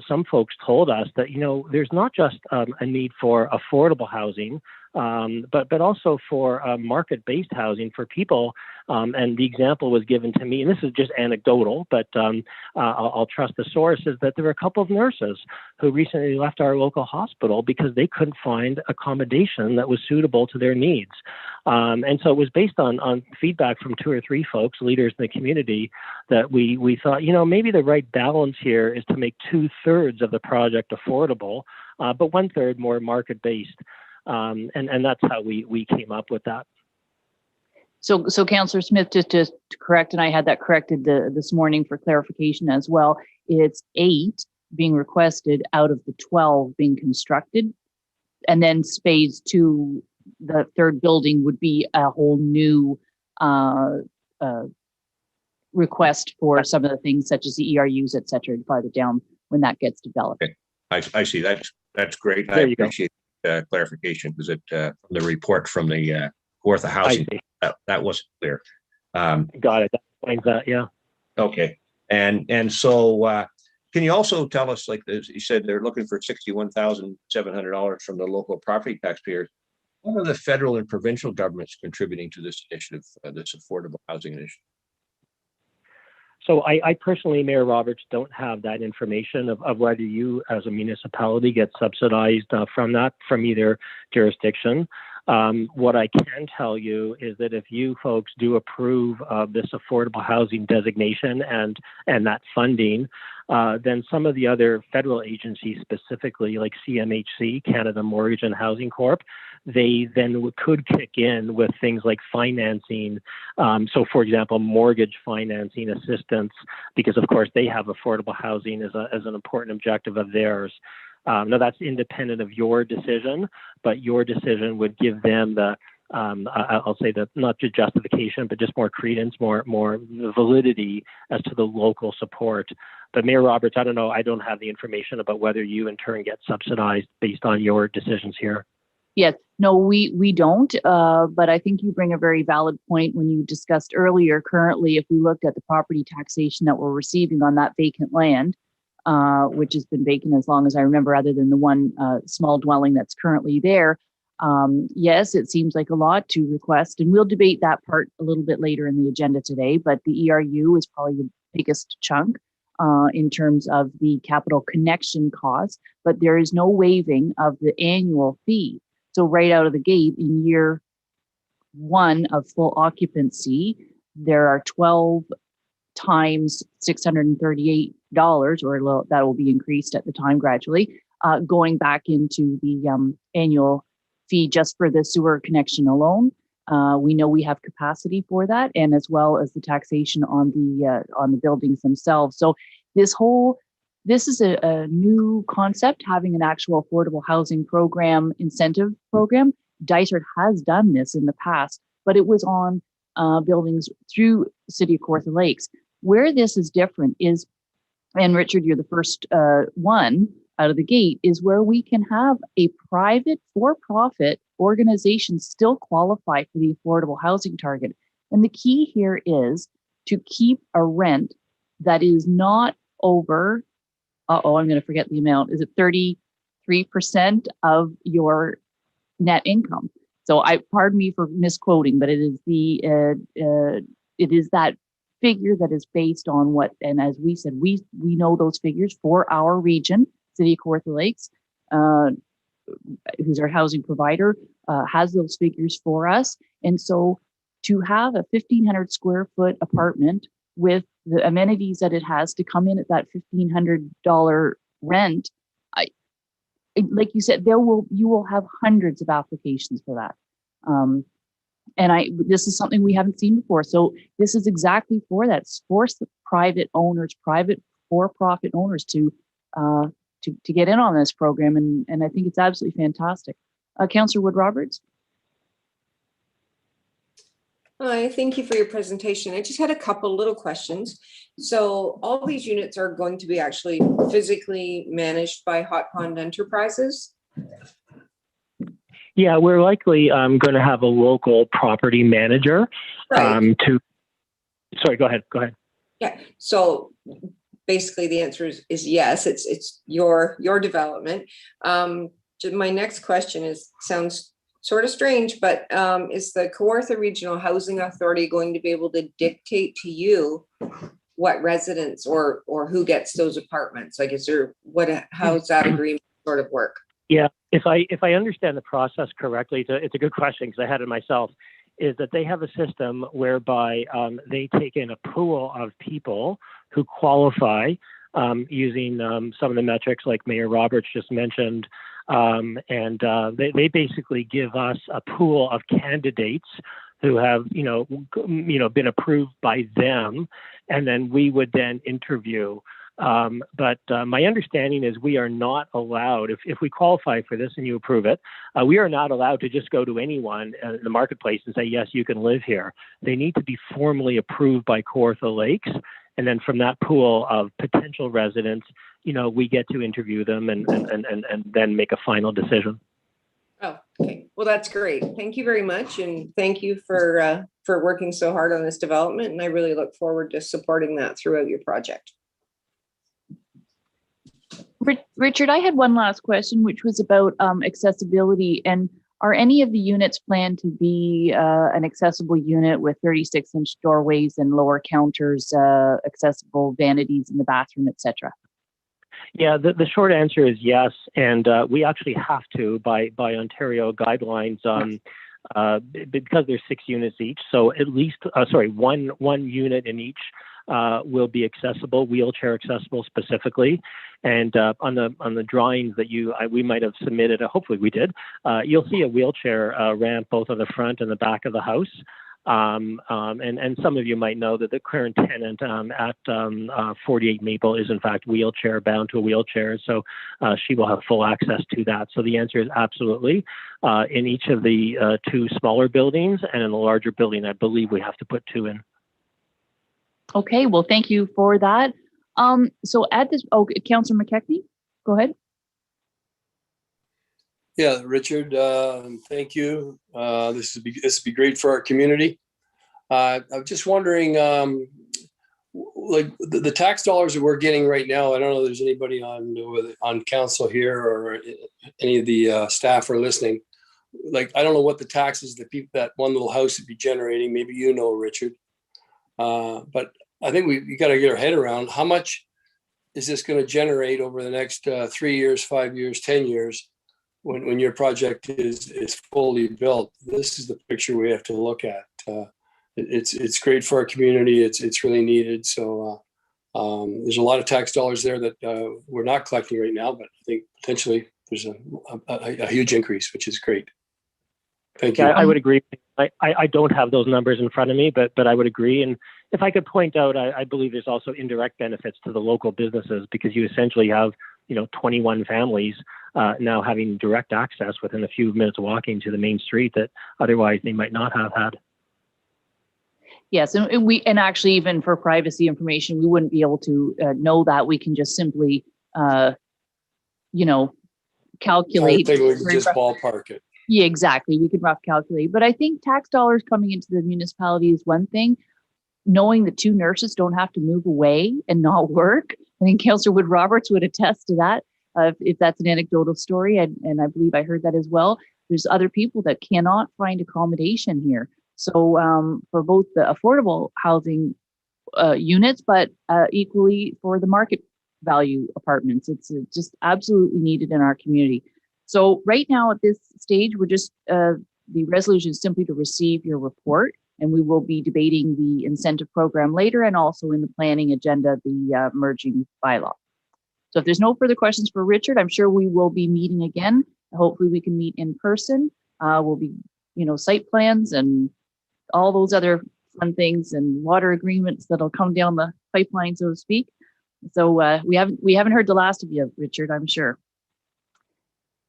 some folks told us that, there's not just a need for affordable housing, but also for market-based housing for people. And the example was given to me, and this is just anecdotal, but I'll trust the source, is that there were a couple of nurses who recently left our local hospital because they couldn't find accommodation that was suitable to their needs. And so it was based on feedback from 2 or 3 folks, leaders in the community, that we thought, maybe the right balance here is to make 2/3 of the project affordable, but 1/3 more market-based. And that's how we came up with that. So Councillor Smith, just to correct, and I had that corrected this morning for clarification as well, it's 8 being requested out of the 12 being constructed. And then phase 2, the third building, would be a whole new request for some of the things such as the ERUs, et cetera, farther down when that gets developed. Okay. I see. That's great. There I you go. appreciate clarification, because the report from the Kawartha Housing, that wasn't clear. Got it. That explains that, yeah. Okay. And so can you also tell us, like you said, they're looking for $61,700 from the local property taxpayers. What are the federal and provincial governments contributing to this initiative, this affordable housing initiative? So I personally, Mayor Roberts, don't have that information of whether you as a municipality get subsidized from either jurisdiction. What I can tell you is that if you folks do approve of this affordable housing designation and that funding, then some of the other federal agencies, specifically like CMHC, Canada Mortgage and Housing Corp., they then could kick in with things like financing. So for example, mortgage financing assistance, because of course they have affordable housing as an important objective of theirs. Now that's independent of your decision, but your decision would give them the, I'll say that not just justification, but just more credence, more validity as to the local support. But Mayor Roberts, I don't know, I don't have the information about whether you in turn get subsidized based on your decisions here. Yes, no, we don't, but I think you bring a very valid point when you discussed earlier. Currently, if we looked at the property taxation that we're receiving on that vacant land, which has been vacant as long as I remember, other than the one small dwelling that's currently there. Yes, it seems like a lot to request, and we'll debate that part a little bit later in the agenda today, but the ERU is probably the biggest chunk in terms of the capital connection cost, but there is no waiving of the annual fee. So right out of the gate in year 1 of full occupancy, there are 12 times $638, or that will be increased at the time gradually, going back into the annual fee just for the sewer connection alone. We know we have capacity for that, and as well as the taxation on the buildings themselves. So this is a new concept, having an actual affordable housing program, incentive program. Dysart has done this in the past, but it was on buildings through City of Kawartha Lakes. Where this is different is, and Richard, you're the first one out of the gate, is where we can have a private for-profit organization still qualify for the affordable housing target. And the key here is to keep a rent that is not over, I'm going to forget the amount. Is it 33% of your net income? So pardon me for misquoting, but it is that figure that is based on what, and as we said, we know those figures for our region, City of Kawartha Lakes, who's our housing provider, has those figures for us. And so to have a 1,500 square foot apartment with the amenities that it has to come in at that $1,500 rent, like you said, you will have hundreds of applications for that. And this is something we haven't seen before. So this is exactly for that. It's for private owners, private for-profit owners to get in on this program. And I think it's absolutely fantastic. Councillor Wood Roberts. Hi, thank you for your presentation. I just had a couple little questions. So all these units are going to be actually physically managed by Hot Pond Enterprises? Yeah, we're likely going to have a local property manager Right. Sorry, go ahead. Yeah, so basically the answer is yes, it's your development. My next question sounds sort of strange, but is the Kawartha Regional Housing Authority going to be able to dictate to you what residents or who gets those apartments? Like, how's that agreement sort of work? Yeah, if I understand the process correctly, it's a good question because I had it myself, is that they have a system whereby they take in a pool of people who qualify using some of the metrics like Mayor Roberts just mentioned. And they basically give us a pool of candidates who have, been approved by them, and then we would then interview. But my understanding is we are not allowed, if we qualify for this and you approve it, we are not allowed to just go to anyone in the marketplace and say, yes, you can live here. They need to be formally approved by Kawartha Lakes. And then from that pool of potential residents, we get to interview them and then make a final decision. Oh, okay. Well, that's great. Thank you very much. And thank you for working so hard on this development. And I really look forward to supporting that throughout your project. Richard, I had one last question, which was about accessibility. And are any of the units planned to be an accessible unit with 36-inch doorways and lower counters, accessible vanities in the bathroom, etc.? Yeah, the short answer is yes, and we actually have to by Ontario guidelines because there's 6 units each. So at least one unit in each will be accessible, wheelchair accessible specifically. And on the drawings that we might have submitted, hopefully we did, you'll see a wheelchair ramp both on the front and the back of the house. And some of you might know that the current tenant at 48 Maple is in fact wheelchair bound to a wheelchair. So she will have full access to that. So the answer is absolutely. In each of the 2 smaller buildings and in the larger building, I believe we have to put 2 in. Okay, well, thank you for that. So at this, Councillor Mckay, go ahead. Yeah, Richard, thank you. This would be great for our community. I'm just wondering, like the tax dollars that we're getting right now, I don't know if there's anybody on council here or any of the staff are listening. Like, I don't know what the taxes that one little house would be generating. Maybe you know, Richard. But I think we got to get our head around how much is this going to generate over the next 3 years, 5 years, 10 years when your project is fully built. This is the picture we have to look at. It's great for our community. It's really needed. So there's a lot of tax dollars there that we're not collecting right now, but I think potentially there's a huge increase, which is great. Thank Yeah, you. I would agree. I don't have those numbers in front of me, but I would agree. And if I could point out, I believe there's also indirect benefits to the local businesses because you essentially have, 21 families now having direct access within a few minutes walking to the main street that otherwise they might not have had. Yes, and actually even for privacy information, we wouldn't be able to know that. We can just simply, calculate. I think we can just ballpark it. Yeah, exactly. We could rough calculate. But I think tax dollars coming into the municipality is one thing. Knowing that 2 nurses don't have to move away and not work. I think Councillor Wood Roberts would attest to that, if that's an anecdotal story. And I believe I heard that as well. There's other people that cannot find accommodation here. So for both the affordable housing units, but equally for the market value apartments, it's just absolutely needed in our community. So right now at this stage, we're just, the resolution is simply to receive your report, and we will be debating the incentive program later and also in the planning agenda, the merging bylaw. So if there's no further questions for Richard, I'm sure we will be meeting again. Hopefully we can meet in person. We'll be, site plans and all those other fun things and water agreements that'll come down the pipeline, so to speak. So we haven't heard the last of you, Richard, I'm sure.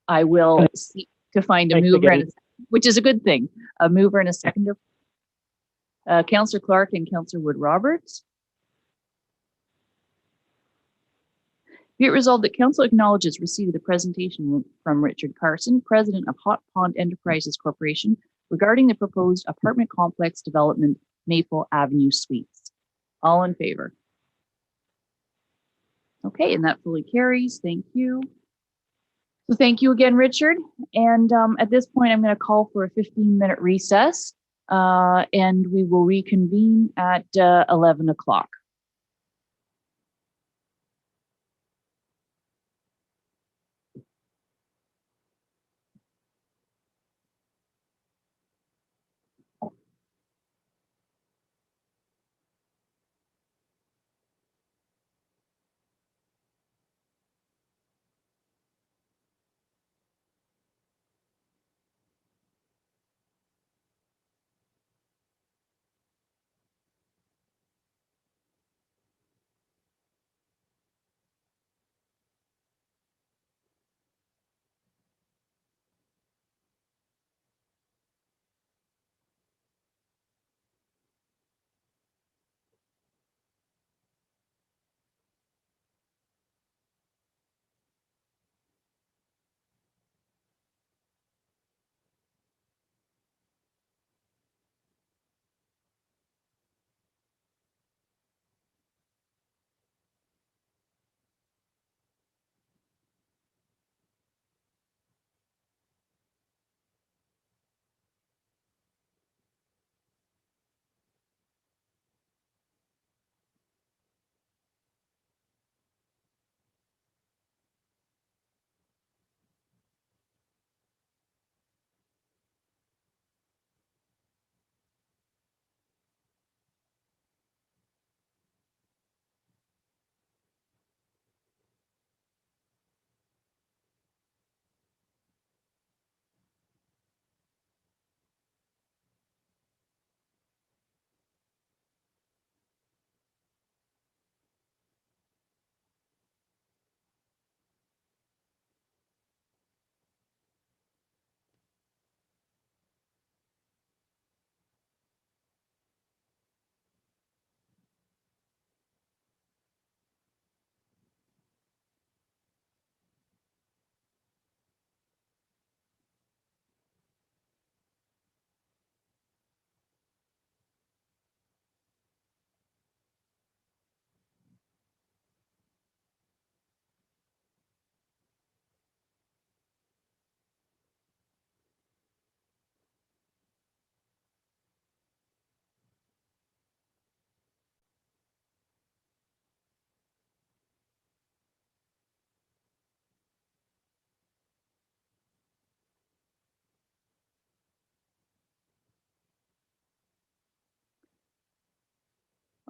I will seek to find a Thanks mover, again. which is a good thing, a mover and a seconder. Councillor Clark and Councillor Wood Roberts. Be it resolved that Council acknowledges receipt of the presentation from Richard Carson, President of Hot Pond Enterprises Corporation, regarding the proposed apartment complex development, Maple Avenue Suites. All in favor? Okay, and that fully carries. Thank you. So thank you again, Richard. And at this point, I'm going to call for a 15-minute recess, and we will reconvene at 11 o'clock.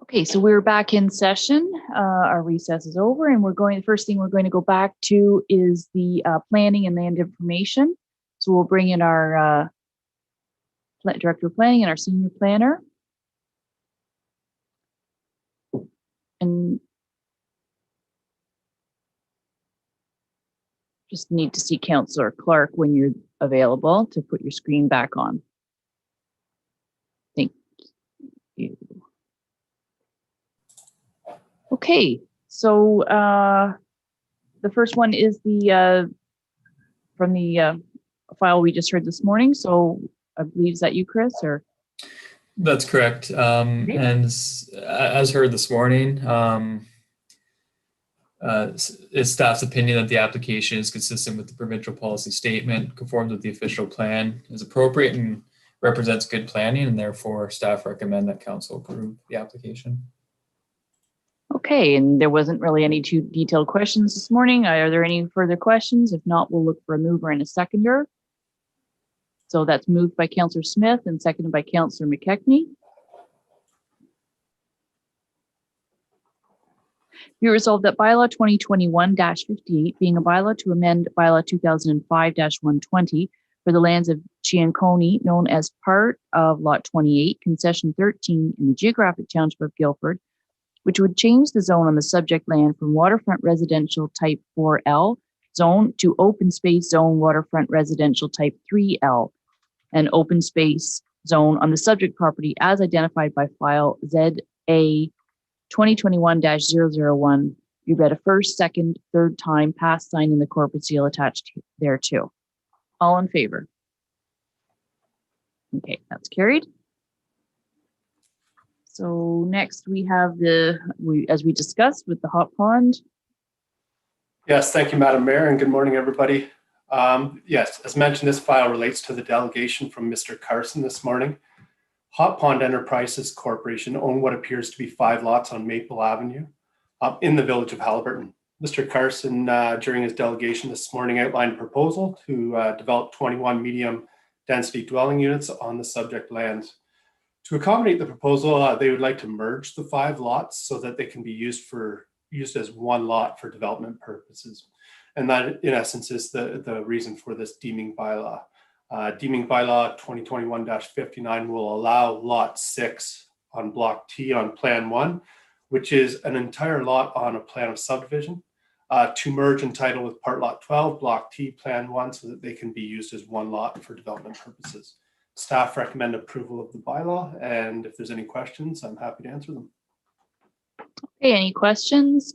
Okay, so we're back in session. Our recess is over, and the first thing we're going to go back to is the planning and land information. So we'll bring in our Director of Planning and our Senior Planner. And just need to see Councillor Clark when you're available to put your screen back on. Thank you. Okay, so the first one is the from the file we just heard this morning. So I believe, is that you, Chris, or? That's correct. And as heard this morning, it's staff's opinion that the application is consistent with the provincial policy statement, conforms with the official plan, is appropriate, and represents good planning, and therefore staff recommend that council approve the application. Okay, and there wasn't really any too detailed questions this morning. Are there any further questions? If not, we'll look for a mover and a seconder. So that's moved by Councillor Smith and seconded by Councillor Mckay. Be resolved that bylaw 2021-58, being a bylaw to amend bylaw 2005-120 for the lands of Chianconi, known as part of Lot 28, Concession 13 in the geographic township of Guildford, which would change the zone on the subject land from waterfront residential type 4L zone to open space zone waterfront residential type 3L, and open space zone on the subject property as identified by file ZA 2021-001. You read a first, second, third time, pass sign, in the corporate seal attached thereto. All in favor? Okay, that's carried. So next we have as we discussed with the hot pond. Yes, thank you, Madam Mayor, and good morning, everybody. Yes, as mentioned, this file relates to the delegation from Mr. Carson this morning. Hot Pond Enterprises Corporation own what appears to be 5 lots on Maple Avenue in the village of Halliburton. Mr. Carson, during his delegation this morning, outlined a proposal to develop 21 medium density dwelling units on the subject lands. To accommodate the proposal, they would like to merge the 5 lots so that they can be used as one lot for development purposes. And that, in essence, is the reason for this deeming bylaw. Deeming bylaw 2021-59 will allow lot 6 on block T on plan 1, which is an entire lot on a plan of subdivision, to merge and title with part lot 12, block T, plan 1, so that they can be used as one lot for development purposes. Staff recommend approval of the bylaw, and if there's any questions, I'm happy to answer them. Okay, any questions?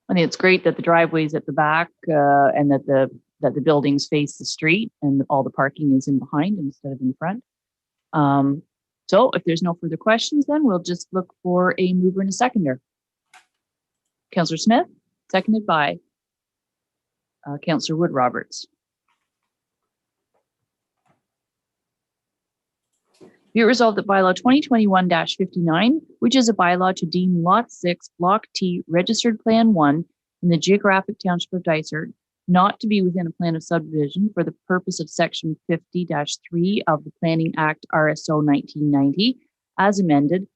I think it's great that the driveway's at the back and that the buildings face the street and all the parking is in behind instead of in front. So if there's no further questions, then we'll just look for a mover and a seconder. Councillor Smith, seconded by Councillor Wood Roberts. Be it resolved that bylaw 2021-59, which is a bylaw to deem lot 6, block T, registered plan 1 in the geographic township of Dysart, not to be within a plan of subdivision for the purpose of section 50-3 of the Planning Act RSO 1990, as amended,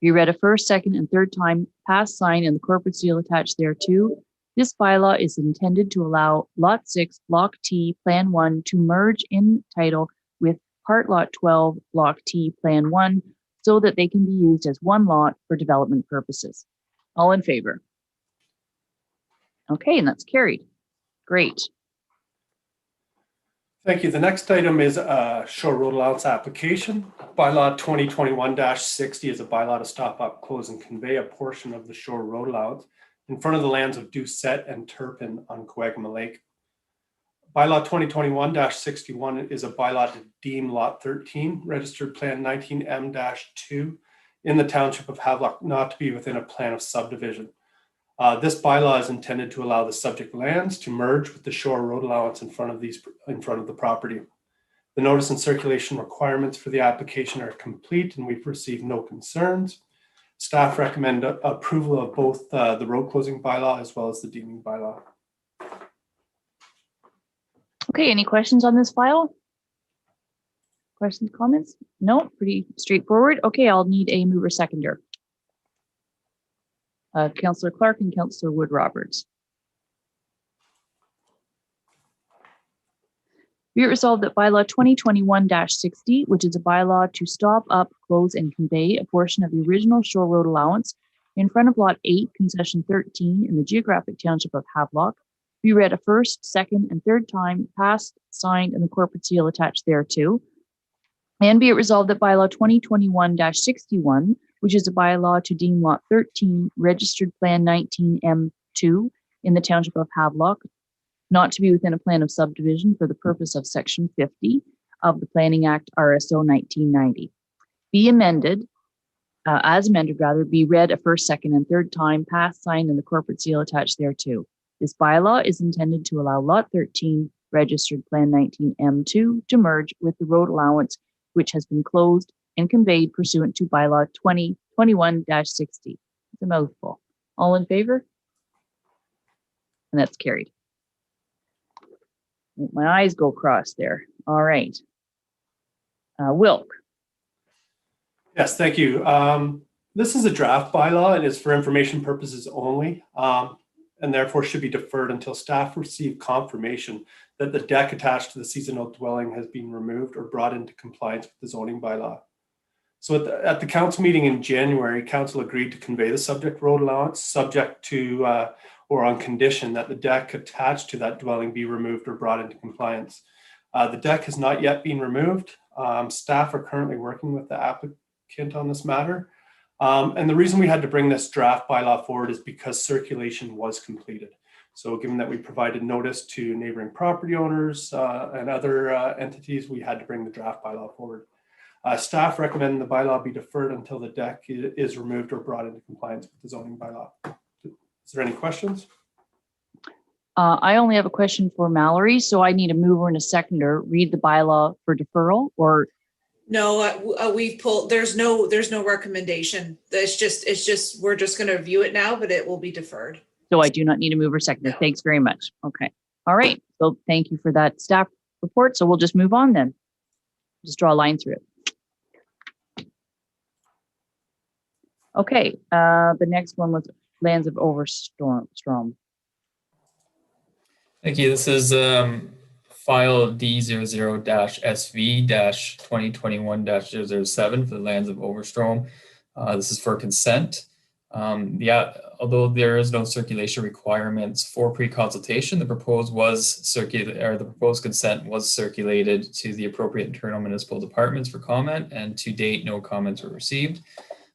be read a first, second, and third time, pass sign, and the corporate seal attached thereto. This bylaw is intended to allow lot 6, block T, plan 1 to merge in title with part lot 12, block T, plan 1, so that they can be used as one lot for development purposes. All in favor? Okay, and that's carried. Great. Thank you. The next item is a shore road allowance application. Bylaw 2021-60 is a bylaw to stop up, close, and convey a portion of the shore road allowance in front of the lands of Doucette and Turpin on Coagama Lake. Bylaw 2021-61 is a bylaw to deem lot 13, registered plan 19M-2 in the township of Havelock not to be within a plan of subdivision. This bylaw is intended to allow the subject lands to merge with the shore road allowance in front of the property. The notice and circulation requirements for the application are complete and we've received no concerns. Staff recommend approval of both the road closing bylaw as well as the deeming bylaw. Okay, any questions on this file? Questions, comments? No, pretty straightforward. Okay, I'll need a mover seconder. Councillor Clark and Councillor Wood Roberts. Be it resolved that bylaw 2021-60, which is a bylaw to stop, up, close, and convey a portion of the original shore road allowance in front of Lot 8, Concession 13 in the geographic township of Havelock, be read a first, second, and third time, passed, signed, and the corporate seal attached thereto. And be it resolved that bylaw 2021-61, which is a bylaw to deem Lot 13, Registered Plan 19M2 in the township of Havelock, not to be within a plan of subdivision for the purpose of Section 50 of the Planning Act RSO 1990. Be amended, as amended rather, be read a first, second, and third time, passed, signed, and the corporate seal attached thereto. This bylaw is intended to allow Lot 13, Registered Plan 19M2 to merge with the road allowance, which has been closed and conveyed pursuant to bylaw 2021-60. It's a mouthful. All in favor? And that's carried. Make my eyes go cross there. All right. Wilk. Yes, thank you. This is a draft bylaw and is for information purposes only, and therefore should be deferred until staff receive confirmation that the deck attached to the seasonal dwelling has been removed or brought into compliance with the zoning bylaw. So at the council meeting in January, council agreed to convey the subject road allowance subject to or on condition that the deck attached to that dwelling be removed or brought into compliance. The deck has not yet been removed. Staff are currently working with the applicant on this matter. And the reason we had to bring this draft bylaw forward is because circulation was completed. So given that we provided notice to neighboring property owners and other entities, we had to bring the draft bylaw forward. Staff recommend the bylaw be deferred until the deck is removed or brought into compliance with the zoning bylaw. Is there any questions? I only have a question for Mallory, so I need a mover and a seconder. Read the bylaw for deferral, or No, we've pulled, there's no recommendation. It's just, we're just going to review it now, but it will be deferred. so I do not need a mover seconder. No. Thanks very much. Okay. All right. So thank you for that staff report. So we'll just move on then. Just draw a line through it. Okay. The next one was Lands of Overstrom. Thank you. This is file D00-SV-2021-007 for the Lands of Overstrom. This is for consent. Although there is no circulation requirements for pre-consultation, the proposed consent was circulated to the appropriate internal municipal departments for comment, and to date, no comments were received.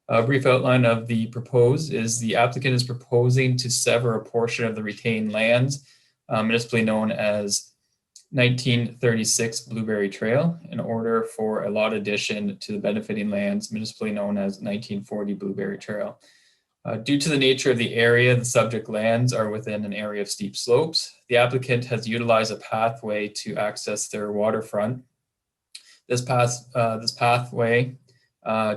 A brief outline of the proposed is the applicant is proposing to sever a portion of the retained lands, municipally known as 1936 Blueberry Trail, in order for a lot addition to the benefiting lands, municipally known as 1940 Blueberry Trail. Due to the nature of the area, the subject lands are within an area of steep slopes. The applicant has utilized a pathway to access their waterfront. This pathway,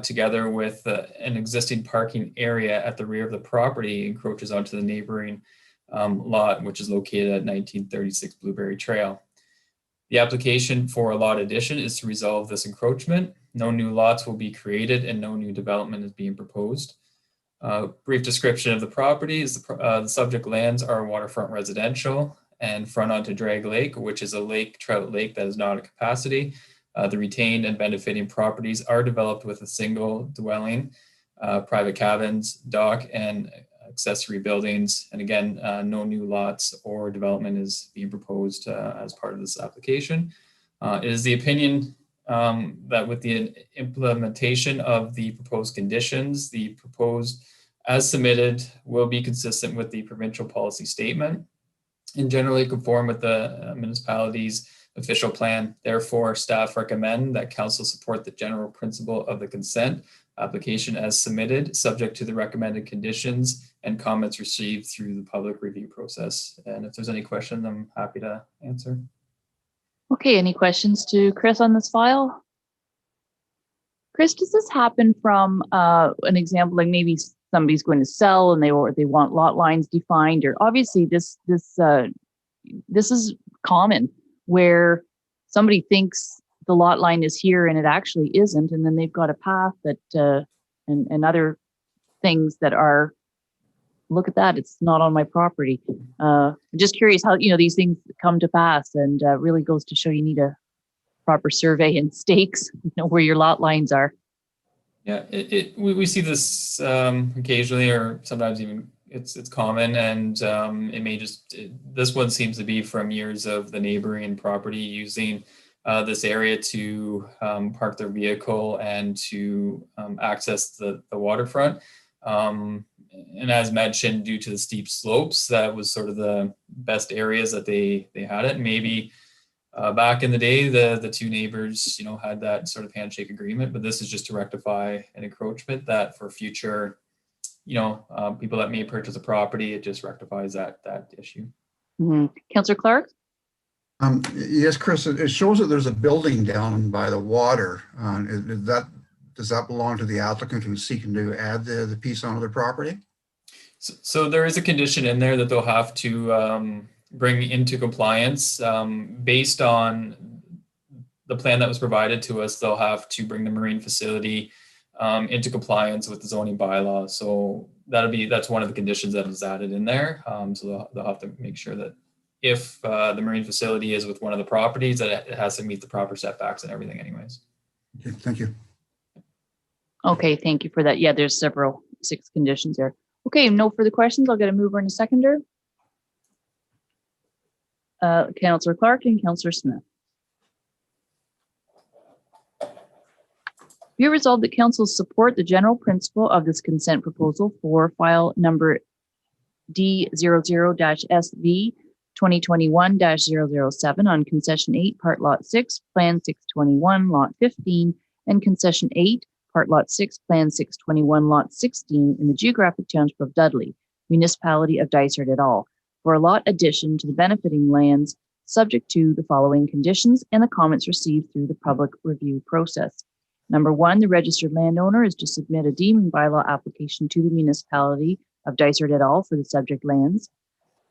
together with an existing parking area at the rear of the property, encroaches onto the neighboring lot, which is located at 1936 Blueberry Trail. The application for a lot addition is to resolve this encroachment. No new lots will be created and no new development is being proposed. Brief description of the property is the subject lands are waterfront residential and front onto Drag Lake, which is a trout lake that is not at capacity. The retained and benefiting properties are developed with a single dwelling, private cabins, dock, and accessory buildings. And again, no new lots or development is being proposed as part of this application. It is the opinion that with the implementation of the proposed conditions, the proposed as submitted will be consistent with the provincial policy statement and generally conform with the municipality's official plan. Therefore, staff recommend that council support the general principle of the consent application as submitted, subject to the recommended conditions and comments received through the public review process. And if there's any questions, I'm happy to answer. Okay, any questions to Chris on this file? Chris, does this happen from an example, like maybe somebody's going to sell and they want lot lines defined, or obviously this is common where somebody thinks the lot line is here and it actually isn't, and then they've got a path that and other things that are look at that, it's not on my property. I'm just curious how, these things come to pass, and really goes to show you need a proper survey and stakes, where your lot lines are. Yeah, we see this occasionally, or sometimes even it's common, and it may this one seems to be from years of the neighboring property using this area to park their vehicle and to access the waterfront. And as mentioned, due to the steep slopes, that was sort of the best areas that they had it. Maybe back in the day, the two neighbors, had that sort of handshake agreement, but this is just to rectify an encroachment that for future, people that may purchase a property, it just rectifies that issue. Councillor Clark? Yes, Chris, it shows that there's a building down by the water. Does that belong to the applicant who's seeking to add the piece onto their property? So there is a condition in there that they'll have to bring into compliance based on the plan that was provided to us. They'll have to bring the marine facility into compliance with the zoning bylaw. So that's one of the conditions that is added in there. So they'll have to make sure that if the marine facility is with one of the properties, that it has to meet the proper setbacks and everything anyways. Okay, thank you. Okay, thank you for that. Yeah, there's 6 conditions there. Okay, no further questions. I'll get a mover and a seconder. Councillor Clark and Councillor Smith. Be it resolved that council support the general principle of this consent proposal for file number D00-SV 2021-007 on concession 8, part lot 6, plan 621, lot 15, and concession 8, part lot 6, plan 621, lot 16 in the geographic township of Dudley, municipality of Dysart et al., for a lot addition to the benefiting lands, subject to the following conditions and the comments received through the public review process. Number 1, the registered landowner is to submit a deeming bylaw application to the municipality of Dysart et al. For the subject lands.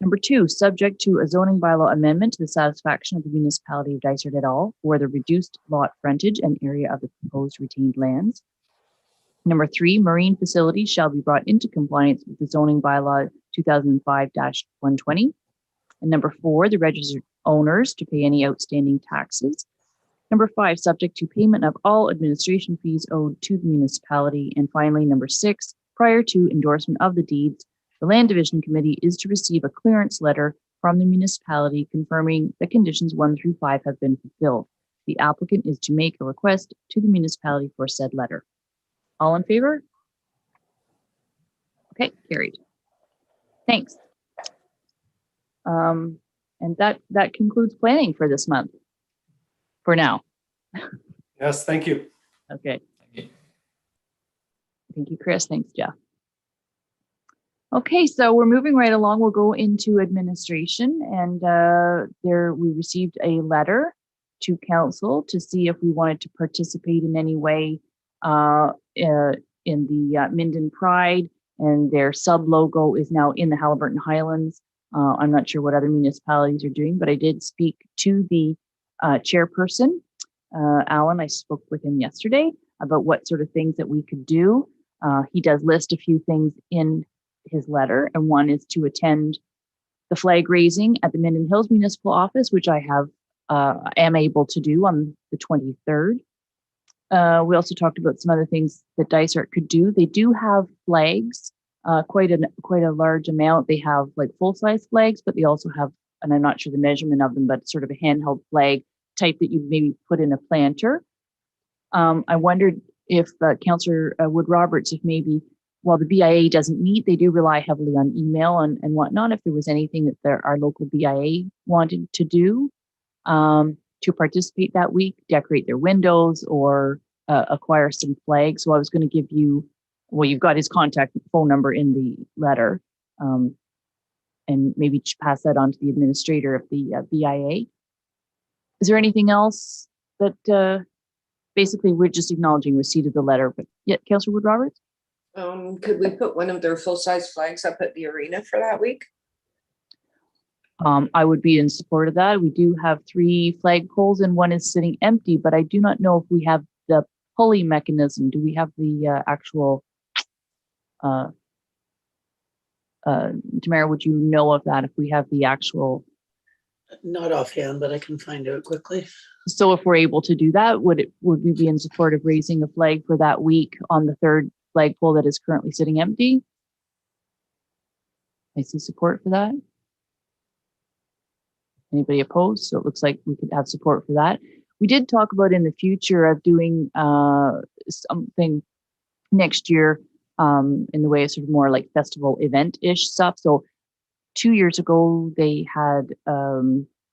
Number 2, subject to a zoning bylaw amendment to the satisfaction of the municipality of Dysart et al. For the reduced lot frontage and area of the proposed retained lands. Number 3, marine facilities shall be brought into compliance with the zoning bylaw 2005-120. And number 4, the registered owners to pay any outstanding taxes. Number 5, subject to payment of all administration fees owed to the municipality. And finally, number 6, prior to endorsement of the deeds, the Land Division Committee is to receive a clearance letter from the municipality confirming that conditions 1 through 5 have been fulfilled. The applicant is to make a request to the municipality for said letter. All in favor? Okay, carried. Thanks. And that concludes planning for this month. For now. Yes, thank you. Okay. Thank you, Chris. Thanks, Jeff. Okay, so we're moving right along. We'll go into administration, and we received a letter to council to see if we wanted to participate in any way in the Minden Pride, and their sub logo is now in the Halliburton Highlands. I'm not sure what other municipalities are doing, but I did speak to the chairperson, Alan. I spoke with him yesterday about what sort of things that we could do. He does list a few things in his letter, and one is to attend the flag raising at the Minden Hills Municipal Office, which I am able to do on the 23rd. We also talked about some other things that Dysart could do. They do have flags, quite a large amount. They have like full-size flags, but they also have, and I'm not sure the measurement of them, but sort of a handheld flag type that you maybe put in a planter. I wondered if Councillor Wood Roberts, if maybe while the BIA doesn't meet, they do rely heavily on email and whatnot, if there was anything that our local BIA wanted to do to participate that week, decorate their windows or acquire some flags. So I was going to give you, well, you've got his contact phone number in the letter, and maybe pass that on to the administrator of the BIA. Is there anything else that basically we're just acknowledging receipt of the letter? But yeah, Councillor Wood Roberts? Could we put one of their full-size flags up at the arena for that week? I would be in support of that. We do have 3 flag poles and one is sitting empty, but I do not know if we have the pulley mechanism. Do we have the actual Tamara, would you know of that if we have the actual? Not offhand, but I can find out quickly. So if we're able to do that, would we be in support of raising a flag for that week on the third flagpole that is currently sitting empty? I see support for that. Anybody opposed? So it looks like we could have support for that. We did talk about in the future of doing something next year in the way of sort of more like festival event-ish stuff. So 2 years ago, they had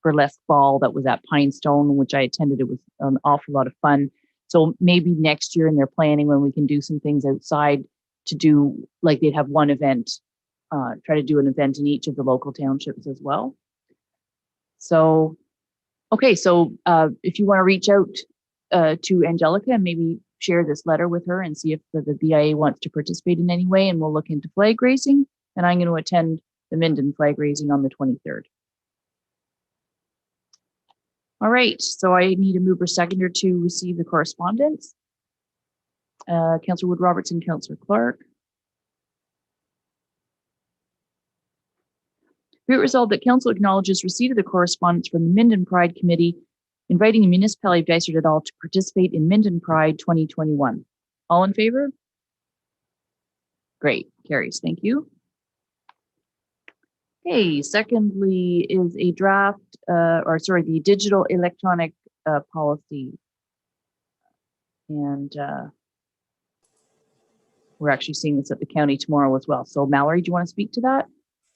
burlesque ball that was at Pine Stone, which I attended. It was an awful lot of fun. So maybe next year, and they're planning when we can do some things outside to do, like they'd have one event, try to do an event in each of the local townships as well. So, okay, so if you want to reach out to Angelica and maybe share this letter with her and see if the BIA wants to participate in any way, and we'll look into flag raising. And I'm going to attend the Minden flag raising on the 23rd. All right, so I need a mover seconder to receive the correspondence. Councillor Wood Robertson, Councillor Clark. Be it resolved that Council acknowledges receipt of the correspondence from the Minden Pride Committee inviting the municipality of Dysart et al. To participate in Minden Pride 2021. All in favor? Great, carries, thank you. Okay, secondly is a draft, the digital electronic policy. And we're actually seeing this at the county tomorrow as well. So Mallory, do you want to speak to that?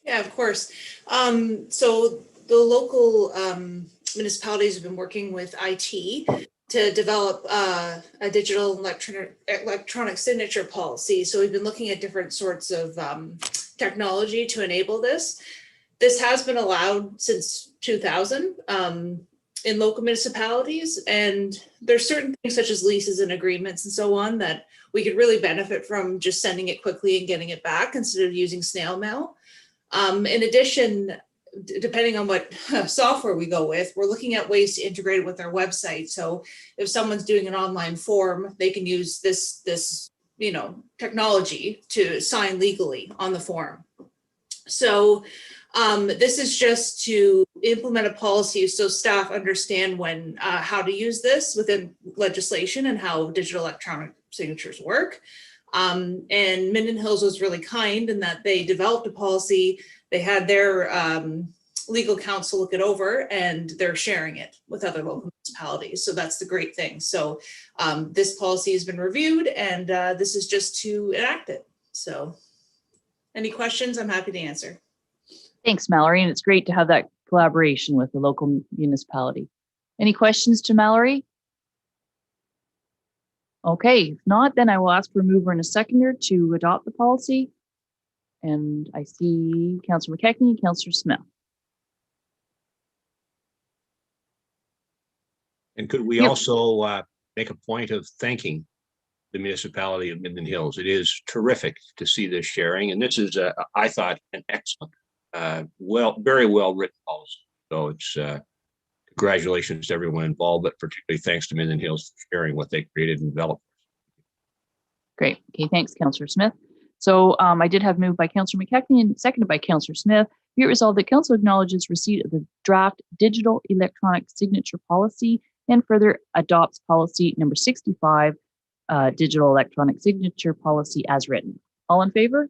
Yeah, of course. So the local municipalities have been working with IT to develop a digital electronic signature policy. So we've been looking at different sorts of technology to enable this. This has been allowed since 2000 in local municipalities, and there's certain things such as leases and agreements and so on that we could really benefit from just sending it quickly and getting it back instead of using snail mail. In addition, depending on what software we go with, we're looking at ways to integrate it with our website. So if someone's doing an online form, they can use this technology to sign legally on the form. So this is just to implement a policy so staff understand how to use this within legislation and how digital electronic signatures work. And Minden Hills was really kind in that they developed a policy. They had their legal counsel look it over, and they're sharing it with other local municipalities. So that's the great thing. So this policy has been reviewed, and this is just to enact it. So any questions, I'm happy to answer. Thanks, Mallory. And it's great to have that collaboration with the local municipality. Any questions to Mallory? Okay, if not, then I will ask for a mover and a seconder to adopt the policy. And I see Councillor Mckay and Councillor Smith. And could we also make a point of thanking the municipality of Minden Hills? It is terrific to see this sharing. And this is, I thought, an excellent, very well written policy. So it's congratulations to everyone involved, but particularly thanks to Minden Hills for sharing what they created and developed. Great. Okay, thanks, Councillor Smith. So I did have moved by Councillor Mckay and seconded by Councillor Smith. Be it resolved that Council acknowledges receipt of the draft digital electronic signature policy and further adopts policy number 65, digital electronic signature policy as written. All in favor?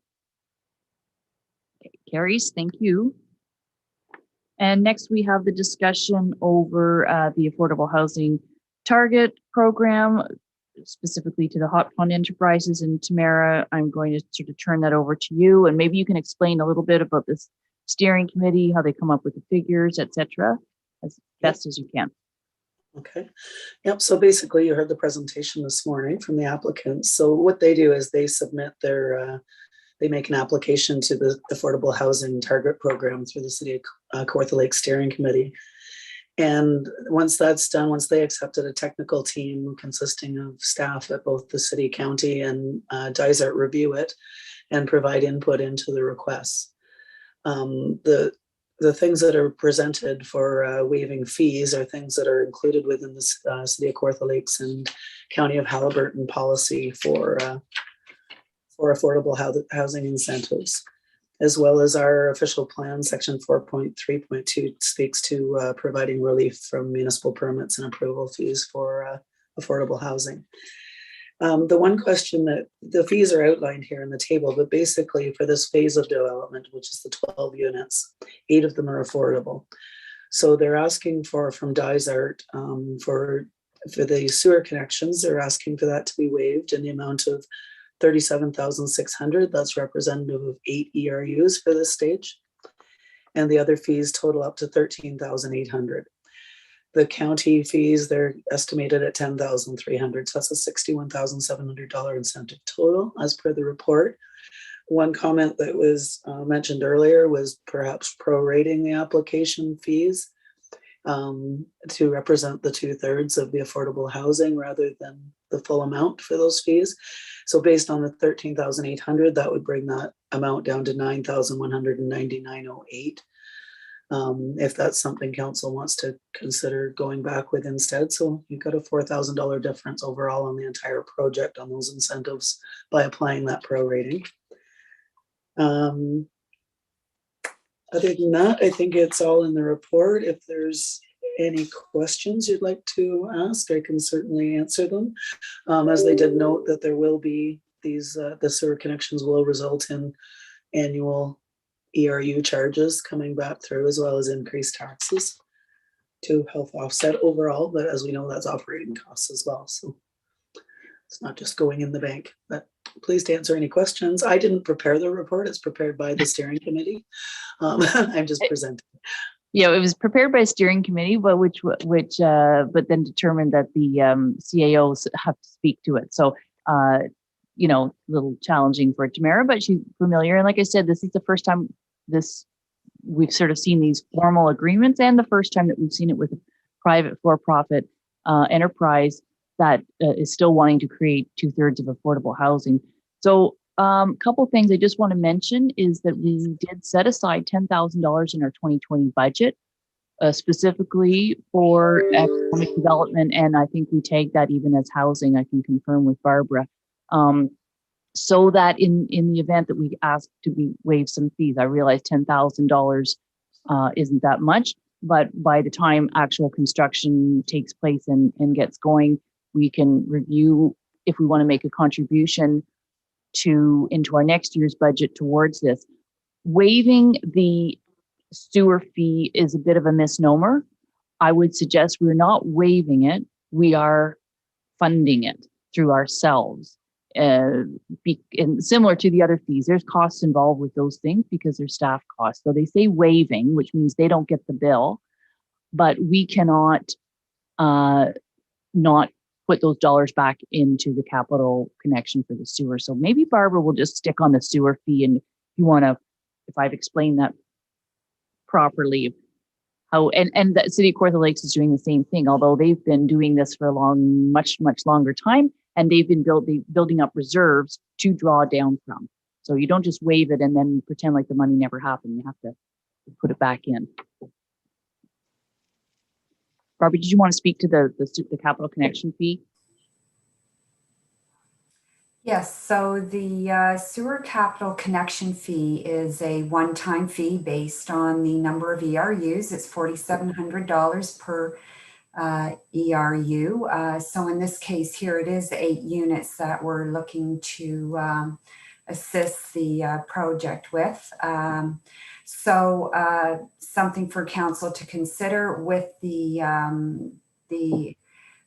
Okay, carries. Thank you. And next we have the discussion over the affordable housing target program, specifically to the Hot Pond Enterprises. And Tamara, I'm going to sort of turn that over to you, and maybe you can explain a little bit about this steering committee, how they come up with the figures, etc., as best as you can. Okay. Yep. So basically you heard the presentation this morning from the applicants. So what they do is they submit their, they make an application to the Affordable Housing Target Program through the City of Kawartha Lake Steering Committee. And once that's done, once they accepted, a technical team consisting of staff at both the city, county, and Dysart review it and provide input into the requests. The things that are presented for waiving fees are things that are included within the City of Kawartha Lakes and County of Halliburton policy for affordable housing incentives. as well as our official plan, section 4.3.2 speaks to providing relief from municipal permits and approval fees for affordable housing. The one question that the fees are outlined here in the table, but basically for this phase of development, which is the 12 units, 8 of them are affordable. So they're asking for, from Dysart, for the sewer connections, they're asking for that to be waived in the amount of 37,600. That's representative of 8 ERUs for this stage. And the other fees total up to 13,800. The county fees, they're estimated at 10,300. So that's a $61,700 incentive total as per the report. One comment that was mentioned earlier was perhaps prorating the application fees to represent the 2/3 of the affordable housing rather than the full amount for those fees. So based on the 13,800, that would bring that amount down to 9,199.08. If that's something council wants to consider going back with instead. So you've got a $4,000 difference overall on the entire project on those incentives by applying that prorating. Other than that, I think it's all in the report. If there's any questions you'd like to ask, I can certainly answer them. As they did note that there will be these, the sewer connections will result in annual ERU charges coming back through, as well as increased taxes to help offset overall. But as we know, that's operating costs as well. So it's not just going in the bank. But pleased to answer any questions. I didn't prepare the report. It's prepared by the steering committee. I'm just presenting. Yeah, it was prepared by a steering committee, but but then determined that the CAOs have to speak to it. So, you know, a little challenging for Tamara, but she's familiar. And like I said, this is the first time we've sort of seen these formal agreements, and the first time that we've seen it with a private for-profit enterprise that is still wanting to create 2/3 of affordable housing. So a couple things I just want to mention is that we did set aside $10,000 in our 2020 budget specifically for economic development. And I think we tagged that even as housing. I can confirm with Barbara. So that in the event that we ask to be waive some fees, I realize $10,000 isn't that much, but by the time actual construction takes place and gets going, we can review if we want to make a contribution into our next year's budget towards this. Waiving the sewer fee is a bit of a misnomer. I would suggest we're not waiving it, we are funding it through ourselves. And similar to the other fees, there's costs involved with those things because they're staff costs. So they say waiving, which means they don't get the bill, but we cannot not put those dollars back into the capital connection for the sewer. So maybe Barbara will just stick on the sewer fee, and if you want to, if I've explained that properly, how and the City of Kawartha Lakes is doing the same thing, although they've been doing this for a much longer time, and they've been building up reserves to draw down from. So you don't just waive it and then pretend like the money never happened. You have to put it back in. Barbie, did you want to speak to the capital connection fee? Yes, so the sewer capital connection fee is a one-time fee based on the number of ERUs. It's $4,700 per ERU. So in this case here, it is 8 units that we're looking to assist the project with. So something for council to consider with the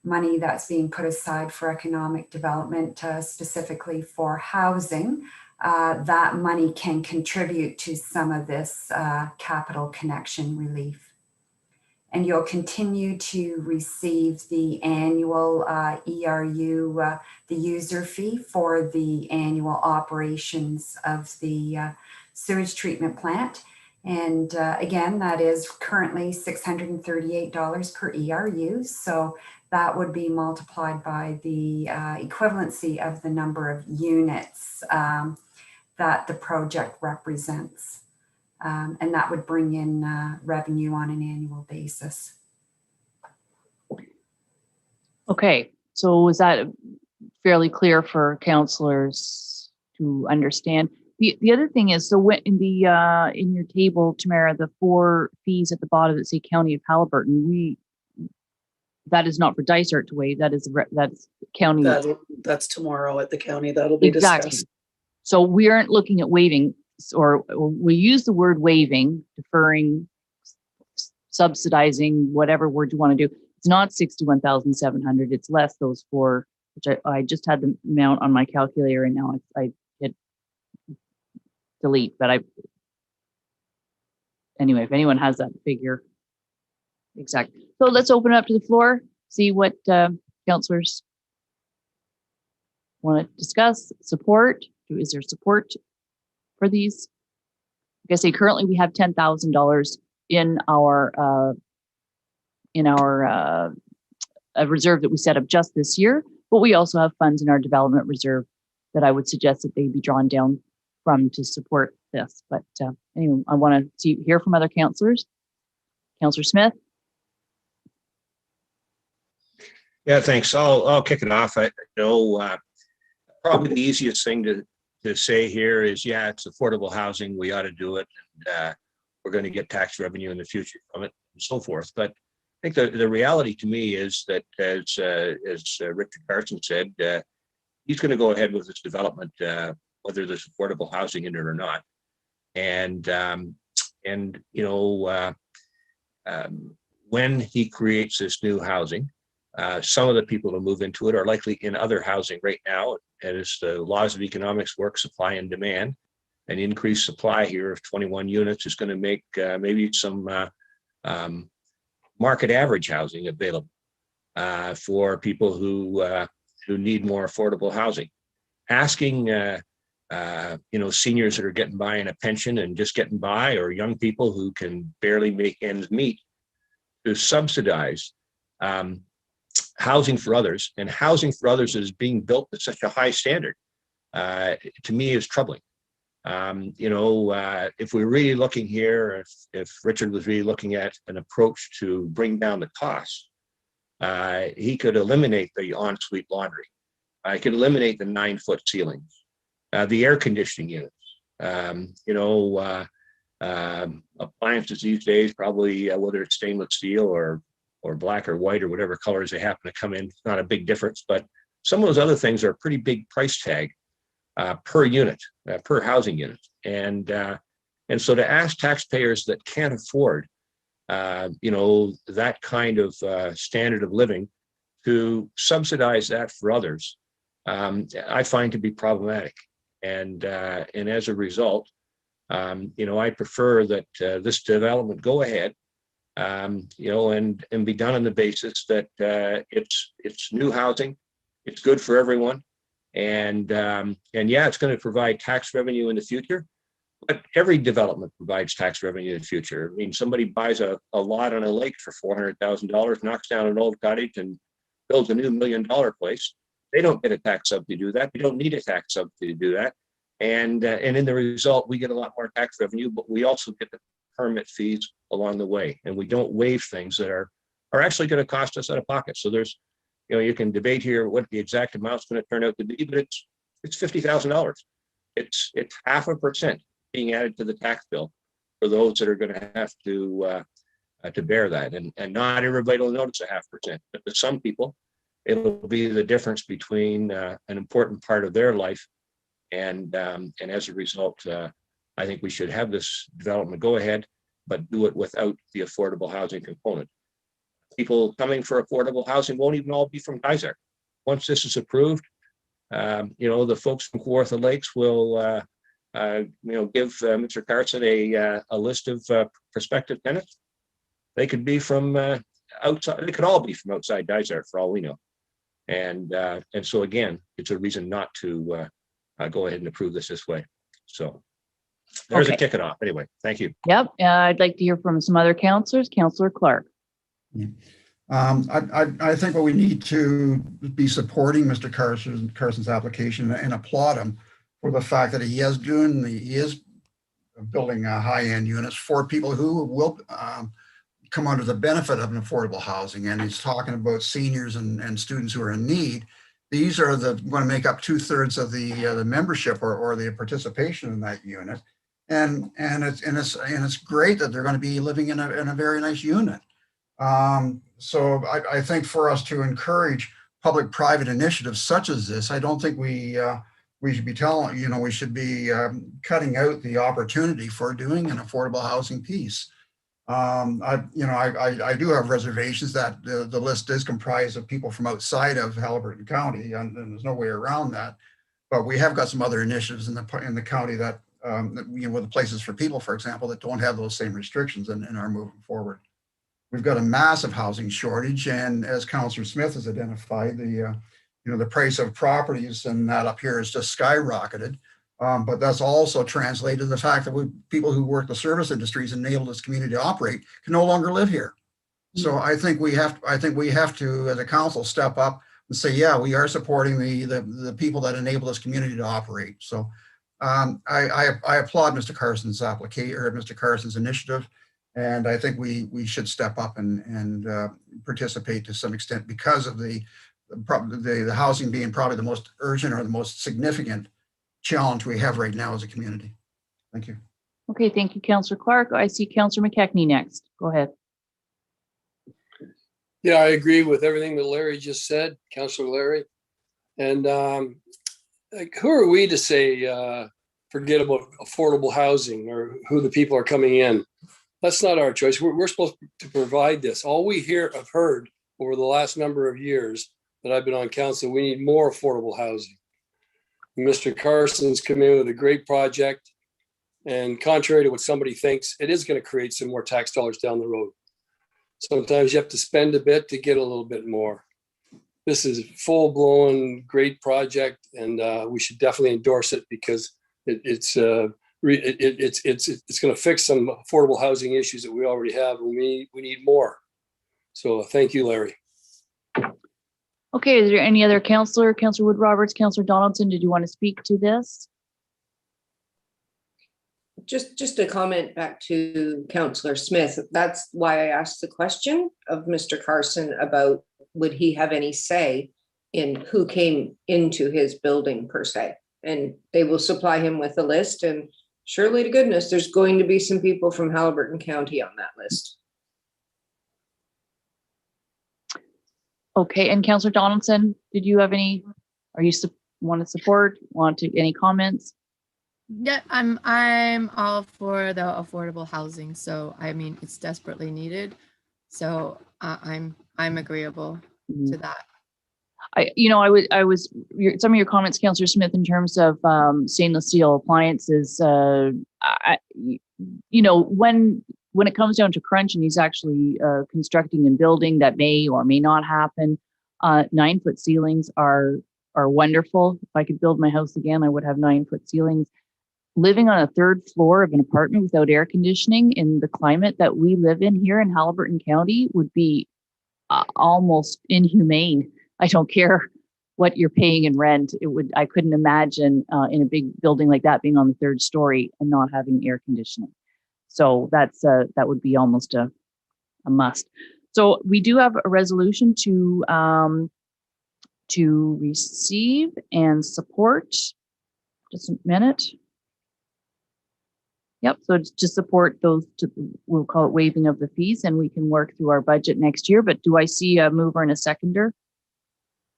money that's being put aside for economic development, specifically for housing. That money can contribute to some of this capital connection relief. And you'll continue to receive the annual ERU, the user fee for the annual operations of the sewage treatment plant. And again, that is currently $638 per ERU. So that would be multiplied by the equivalency of the number of units that the project represents. And that would bring in revenue on an annual basis. Okay, so was that fairly clear for councillors to understand? The other thing is, so when in the in your table, Tamara, the 4 fees at the bottom that say County of Halliburton, that is not for Dysart to waive. That's county. That's tomorrow at the county. That'll be Exactly. discussed. So we aren't looking at waiving, or we use the word waiving, deferring, subsidizing, whatever word you want to do. It's not 61,700. It's less those 4, which I just had the amount on my calculator and now I hit delete, but anyway, if anyone has that figure. Exactly. So let's open it up to the floor, see what councillors want to discuss, support. Is there support for these? Like I say, currently we have $10,000 in our reserve that we set up just this year, but we also have funds in our development reserve that I would suggest that they be drawn down from to support this. But anyway, I want to hear from other councillors. Councillor Smith. Yeah, thanks. I'll kick it off. I know probably the easiest thing to say here is, yeah, it's affordable housing. We ought to do it, and we're going to get tax revenue in the future from it, and so forth. But I think the reality to me is that, as Richard Carson said, he's going to go ahead with this development, whether there's affordable housing in it or not. And you know, when he creates this new housing, some of the people who move into it are likely in other housing right now. As the laws of economics work, supply and demand, an increased supply here of 21 units is going to make maybe some market average housing available for people who need more affordable housing. Asking you know, seniors that are getting by in a pension and just getting by, or young people who can barely make ends meet, to subsidize housing for others, and housing for others is being built at such a high standard, to me is troubling. You know, if we're really looking here, if Richard was really looking at an approach to bring down the costs, he could eliminate the ensuite laundry. I could eliminate the 9-foot ceilings, the air conditioning units. You know, appliances these days, probably whether it's stainless steel or black or white or whatever colors they happen to come in, it's not a big difference. But some of those other things are a pretty big price tag per unit, per housing unit. And so to ask taxpayers that can't afford, you know, that kind of standard of living to subsidize that for others, I find to be problematic. And as a result, you know, I prefer that this development go ahead, you know, and be done on the basis that it's new housing, it's good for everyone, and yeah, it's going to provide tax revenue in the future. But every development provides tax revenue in the future. I mean, somebody buys a lot on a lake for $400,000, knocks down an old cottage and builds a new $1 million place. They don't get a tax subsidy to do that. They don't need a tax subsidy to do that. And in the result, we get a lot more tax revenue, but we also get the permit fees along the way. And we don't waive things that are actually going to cost us out of pocket. So there's, you know, you can debate here what the exact amount's going to turn out to be, but it's $50,000. It's 0.5% being added to the tax bill for those that are going to have to bear that. And not everybody will notice 0.5%, but to some people, it'll be the difference between an important part of their life. And as a result, I think we should have this development go ahead, but do it without the affordable housing component. People coming for affordable housing won't even all be from Dysart. Once this is approved, you know, the folks from Kawartha Lakes will, you know, give Mr. Carson a list of prospective tenants. They could be from outside. They could all be from outside Dysart for all we know. And so again, it's a reason not to go ahead and approve this way. So there's a kick it off. Anyway, thank you. Yep. I'd like to hear from some other councillors. Councillor Clark. Yeah. I think what we need to be supporting Mr. Carson's application and applaud him for the fact that he is building high-end units for people who will come under the benefit of an affordable housing. And he's talking about seniors and students who are in need. these are going to make up 2/3 of the membership or the participation in that unit. And it's great that they're going to be living in a very nice unit. So I think for us to encourage public-private initiatives such as this, I don't think we should be we should be cutting out the opportunity for doing an affordable housing piece. I do have reservations that the list is comprised of people from outside of Halliburton County, and there's no way around that. But we have got some other initiatives in the county that with the Places for People, for example, that don't have those same restrictions and are moving forward. We've got a massive housing shortage, and as Councillor Smith has identified, the price of properties and that up here has just skyrocketed. But that's also translated to the fact that people who work the service industries and enable this community to operate can no longer live here. So I think we have to, as a council, step up and say, yeah, we are supporting the people that enable this community to operate. So I applaud Mr. Carson's application or Mr. Carson's initiative. And I think we should step up and participate to some extent because of the housing being probably the most urgent or the most significant challenge we have right now as a community. Thank you. Okay, thank you, Councillor Clark. I see Councillor McKechnie next. Go ahead. Yeah, I agree with everything that Larry just said, Councillor Larry. And who are we to say forget about affordable housing or who the people are coming in? That's not our choice. We're supposed to provide this. All we have heard over the last number of years that I've been on council, we need more affordable housing. Mr. Carson's come in with a great project, and contrary to what somebody thinks, it is going to create some more tax dollars down the road. Sometimes you have to spend a bit to get a little bit more. This is a full-blown great project, and we should definitely endorse it because it's going to fix some affordable housing issues that we already have, and we need more. So thank you, Larry. Okay, is there any other Councillor Wood Roberts, Councillor Donaldson, did you want to speak to this? Just a comment back to Councillor Smith. That's why I asked the question of Mr. Carson about would he have any say in who came into his building per se. And they will supply him with a list, and surely to goodness, there's going to be some people from Halliburton County on that list. Okay, and Councillor Donaldson, did you have any, want to support, any comments? Yeah, I'm all for the affordable housing. So I mean, it's desperately needed. So I'm agreeable to that. Some of your comments, Councillor Smith, in terms of stainless steel appliances. When it comes down to crunch, and he's actually constructing and building, that may or may not happen. 9-foot ceilings are wonderful. If I could build my house again, I would have 9-foot ceilings. Living on a 3rd floor of an apartment without air conditioning in the climate that we live in here in Halliburton County would be almost inhumane. I don't care what you're paying in rent. I couldn't imagine in a big building like that being on the 3rd story and not having air conditioning. So that would be almost a must. So we do have a resolution to receive and support. Just a minute. Yep, so it's to support those, we'll call it waiving of the fees, and we can work through our budget next year. But do I see a mover and a seconder?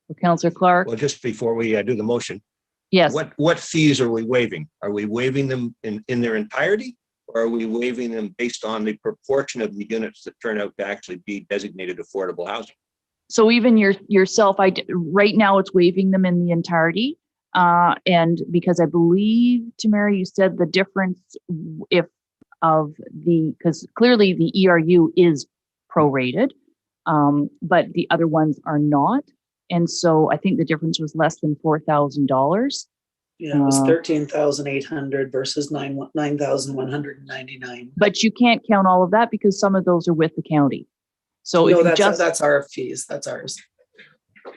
So Councillor Clark? Well, just before we do the motion. Yes. What fees are we waiving? Are we waiving them in their entirety? Or are we waiving them based on the proportion of the units that turn out to actually be designated affordable housing? So even yourself, right now it's waiving them in the entirety. And because I believe, Tamara, you said the difference because clearly the ERU is prorated, but the other ones are not. And so I think the difference was less than $4,000. Yeah, it was 13,800 versus 9,199. But you can't count all of that because some of those are with the county. So no, if that's our fees. That's ours.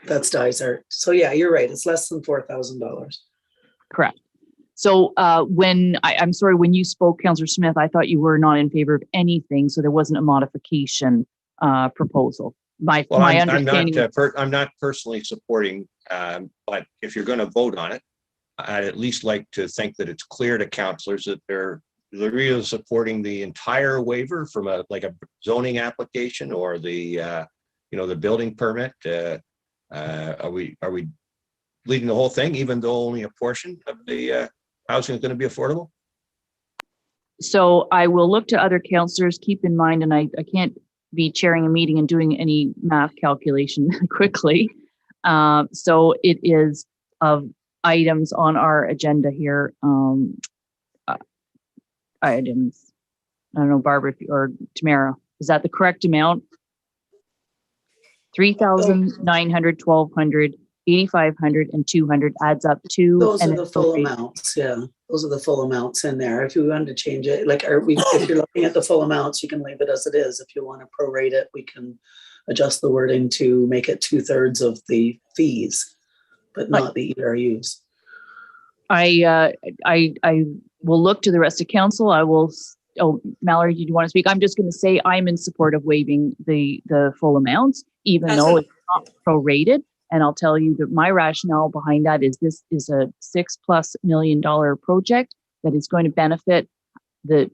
That's Dysart. So yeah, you're right. It's less than $4,000. Correct. So I'm sorry, when you spoke, Councillor Smith, I thought you were not in favor of anything. So there wasn't a modification proposal. My Well, I'm not, understanding. I'm not personally supporting, but if you're going to vote on it, I'd at least like to think that it's clear to councillors that they're really supporting the entire waiver from like a zoning application or the, the building permit. Are we leading the whole thing, even though only a portion of the housing is going to be affordable? So I will look to other councillors. Keep in mind, and I can't be chairing a meeting and doing any math calculation quickly. So it is of items on our agenda here. Items. I don't know, Barbara or Tamara, is that the correct amount? 3,900, 1,200, 8,500, and 200 adds up to. Those are the full amounts. Yeah, those are the full amounts in there. If you wanted to change it, like, if you're looking at the full amounts, you can leave it as it is. If you want to prorate it, we can adjust the wording to make it 2/3 of the fees, but not the ERUs. I will look to the rest of council. I will. Oh, Mallory, did you want to speak? I'm just going to say I'm in support of waiving the full amounts, even though it's not prorated. And I'll tell you that my rationale behind that is this is a $6+ million project that is going to benefit the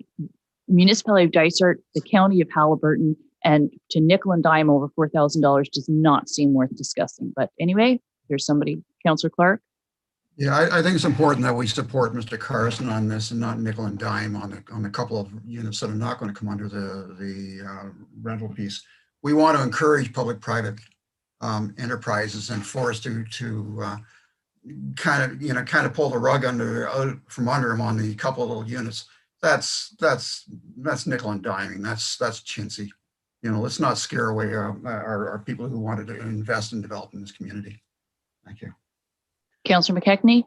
municipality of Dysart, the county of Halliburton, and to nickel and dime over $4,000 does not seem worth discussing. But anyway, there's somebody, Councillor Clark. Yeah, I think it's important that we support Mr. Carson on this and not nickel and dime on a couple of units that are not going to come under the rental piece. We want to encourage public-private enterprises and for us to kind of pull the rug from under them on the couple of little units. That's nickel and diming. That's chintzy. Let's not scare away our people who wanted to invest and develop in this community. Thank you. Councillor McKechnie.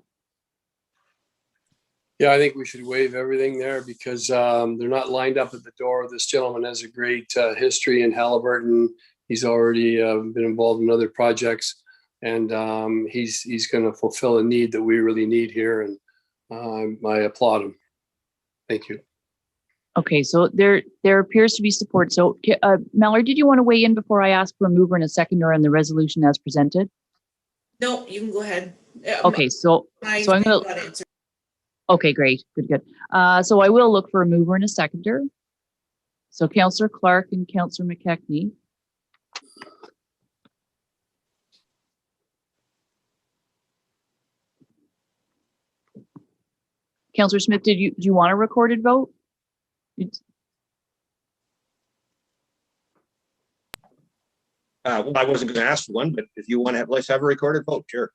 Yeah, I think we should waive everything there because they're not lined up at the door. This gentleman has a great history in Halliburton. He's already been involved in other projects, and he's going to fulfill a need that we really need here, and I applaud him. Thank you. Okay, so there appears to be support. So Mallory, did you want to weigh in before I ask for a mover and a seconder on the resolution as presented? No, you can go ahead. Okay, so I'm going to. Okay, great, good. So I will look for a mover and a seconder. So Councillor Clark and Councillor McKechnie. Councillor Smith, do you want a recorded vote? Well, I wasn't going to ask for one, but if you want to have, let's have a recorded vote, sure.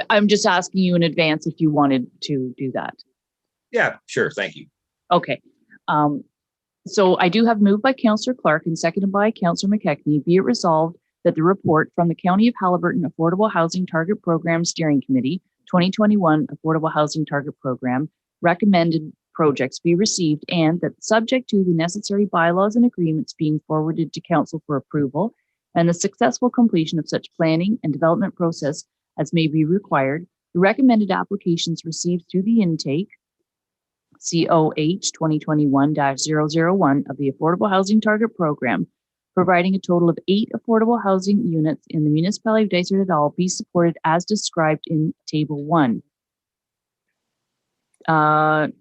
I'm just asking you in advance if you wanted to do that. Yeah, sure. Thank you. Okay. So I do have moved by Councillor Clark and seconded by Councillor McKechnie. Be it resolved that the report from the County of Halliburton Affordable Housing Target Program Steering Committee 2021 Affordable Housing Target Program recommended projects be received, and that subject to the necessary bylaws and agreements being forwarded to Council for approval and the successful completion of such planning and development process as may be required, the recommended applications received through the intake COH 2021-001 of the Affordable Housing Target Program, providing a total of 8 affordable housing units in the municipality of Dysart et al. Be supported as described in Table 1.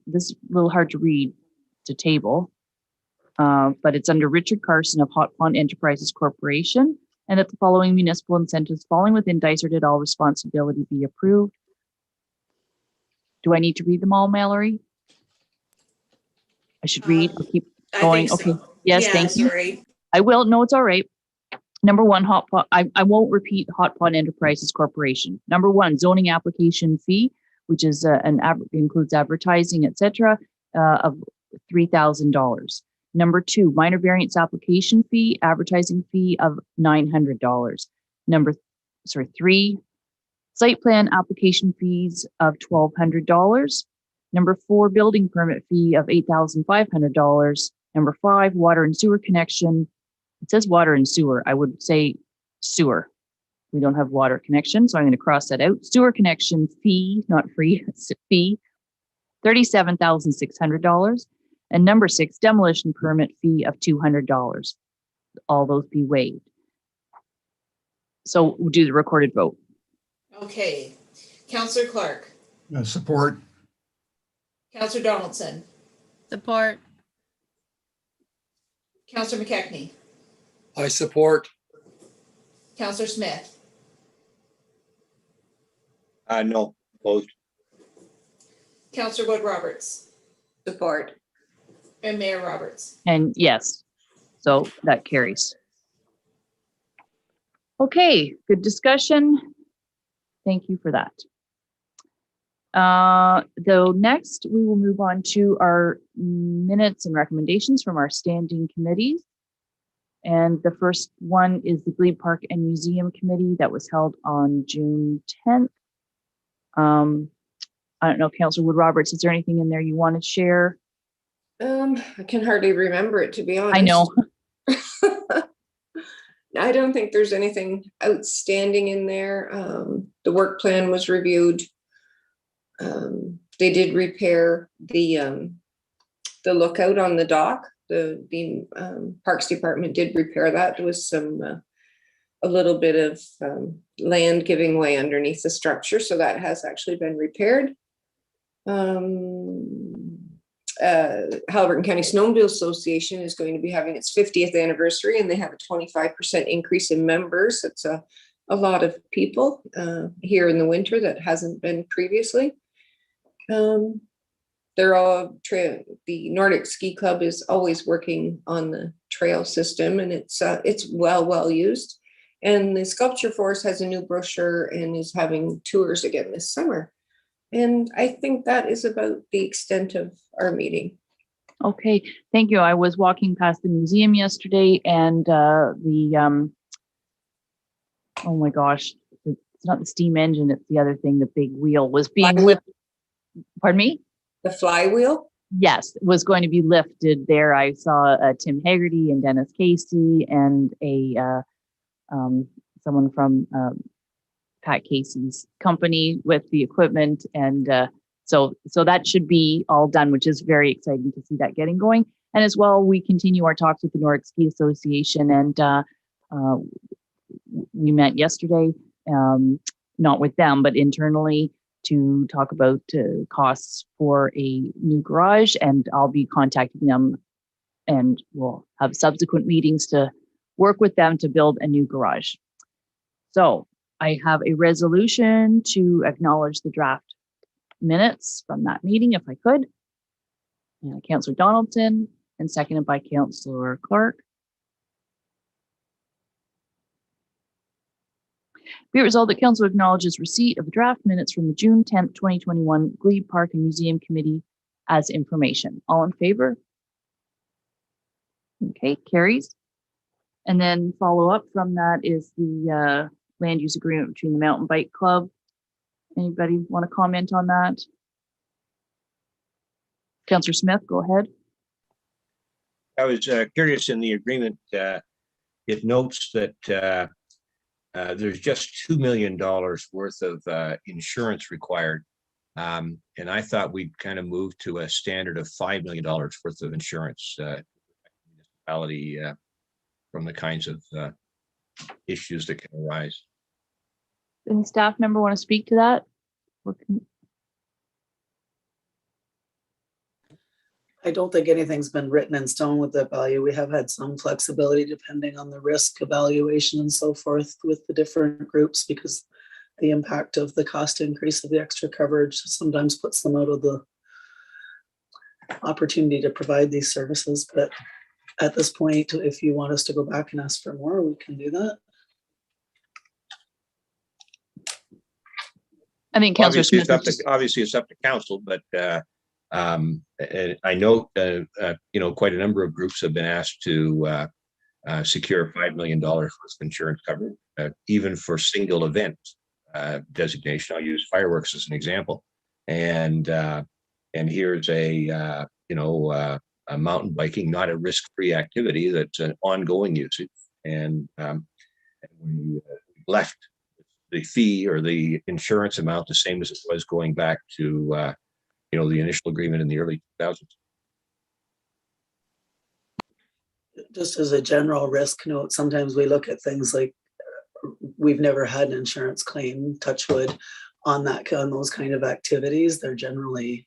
This is a little hard to read. It's a table, but it's under Richard Carson of Hot Pond Enterprises Corporation, and that the following municipal incentives falling within Dysart et al. Responsibility be approved. Do I need to read them all, Mallory? I should read. I'll keep going. I think Okay. so. Yes, Yeah, thank you. sorry. I will. No, it's all right. Number 1, Hot Pot. I won't repeat Hot Pot Enterprises Corporation. Number 1, zoning application fee, which is includes advertising, etc., of $3,000. Number 2, minor variance application fee, advertising fee of $900. Number 3, site plan application fees of $1,200. Number 4, building permit fee of $8,500. Number 5, water and sewer connection. It says water and sewer. I would say sewer. We don't have water connection, so I'm going to cross that out. Sewer connection fee, not free, it's a fee, $37,600. And number 6, demolition permit fee of $200. All those be waived. So we'll do the recorded vote. Okay. Counselor Clark, Support. Counselor Donaldson, Support. Counselor McKechnie, I support. Counselor Smith, No, opposed. Counselor Wood Roberts, Support. and Mayor Roberts. And yes, so that carries. Okay, good discussion. Thank you for that. Though next we will move on to our minutes and recommendations from our standing committees. And the first one is the Glebe Park and Museum Committee that was held on June 10th. I don't know, Councilor Wood Roberts, is there anything in there you want to share? I can hardly remember it, to be honest. I know. I don't think there's anything outstanding in there. The work plan was reviewed. They did repair the lookout on the dock. The Parks Department did repair that. There was a little bit of land giving way underneath the structure, so that has actually been repaired. Halliburton County Snowmobile Association is going to be having its 50th anniversary, and they have a 25% increase in members. It's a lot of people here in the winter that hasn't been previously. They're all the Nordic Ski Club is always working on the trail system, and it's well used. And the Sculpture Force has a new brochure and is having tours again this summer. And I think that is about the extent of our meeting. Okay, thank you. I was walking past the museum yesterday and oh my gosh, it's not the steam engine, it's the other thing, the big wheel was being lifted. Pardon me? The flywheel? Yes, it was going to be lifted there. I saw Tim Haggerty and Dennis Casey and someone from Pat Casey's company with the equipment. And so that should be all done, which is very exciting to see that getting going. And as well, we continue our talks with the Nordic Ski Association, and we met yesterday, not with them, but internally, to talk about costs for a new garage, and I'll be contacting them, and we'll have subsequent meetings to work with them to build a new garage. So I have a resolution to acknowledge the draft minutes from that meeting, if I could. Councillor Donaldson, and seconded by Councillor Clark. Be it resolved that Council acknowledges receipt of the draft minutes from the June 10th, 2021 Glebe Park and Museum Committee as information. All in favor? Okay, carries. And then follow up from that is the land use agreement between the Mountain Bike Club. Anybody want to comment on that? Councillor Smith, go ahead. I was curious in the agreement, it notes that there's just $2 million worth of insurance required. And I thought we'd kind of move to a standard of $5 million worth of insurance municipality from the kinds of issues that can arise. Any staff member want to speak to that? I don't think anything's been written in stone with the value. We have had some flexibility depending on the risk evaluation and so forth with the different groups, because the impact of the cost increase of the extra coverage sometimes puts them out of the opportunity to provide these services. But at this point, if you want us to go back and ask for more, we can do that. I think Councillor Obviously, Smith obviously it's up to council, but I know, quite a number of groups have been asked to secure $5 million worth of insurance coverage, even for single event designation. I'll use fireworks as an example. And here's a mountain biking, not a risk-free activity that's an ongoing usage. And we left the fee or the insurance amount the same as it was going back to the initial agreement in the early 2000s. Just as a general risk note, sometimes we look at things like we've never had an insurance claim, touch wood, on those kind of activities. They're generally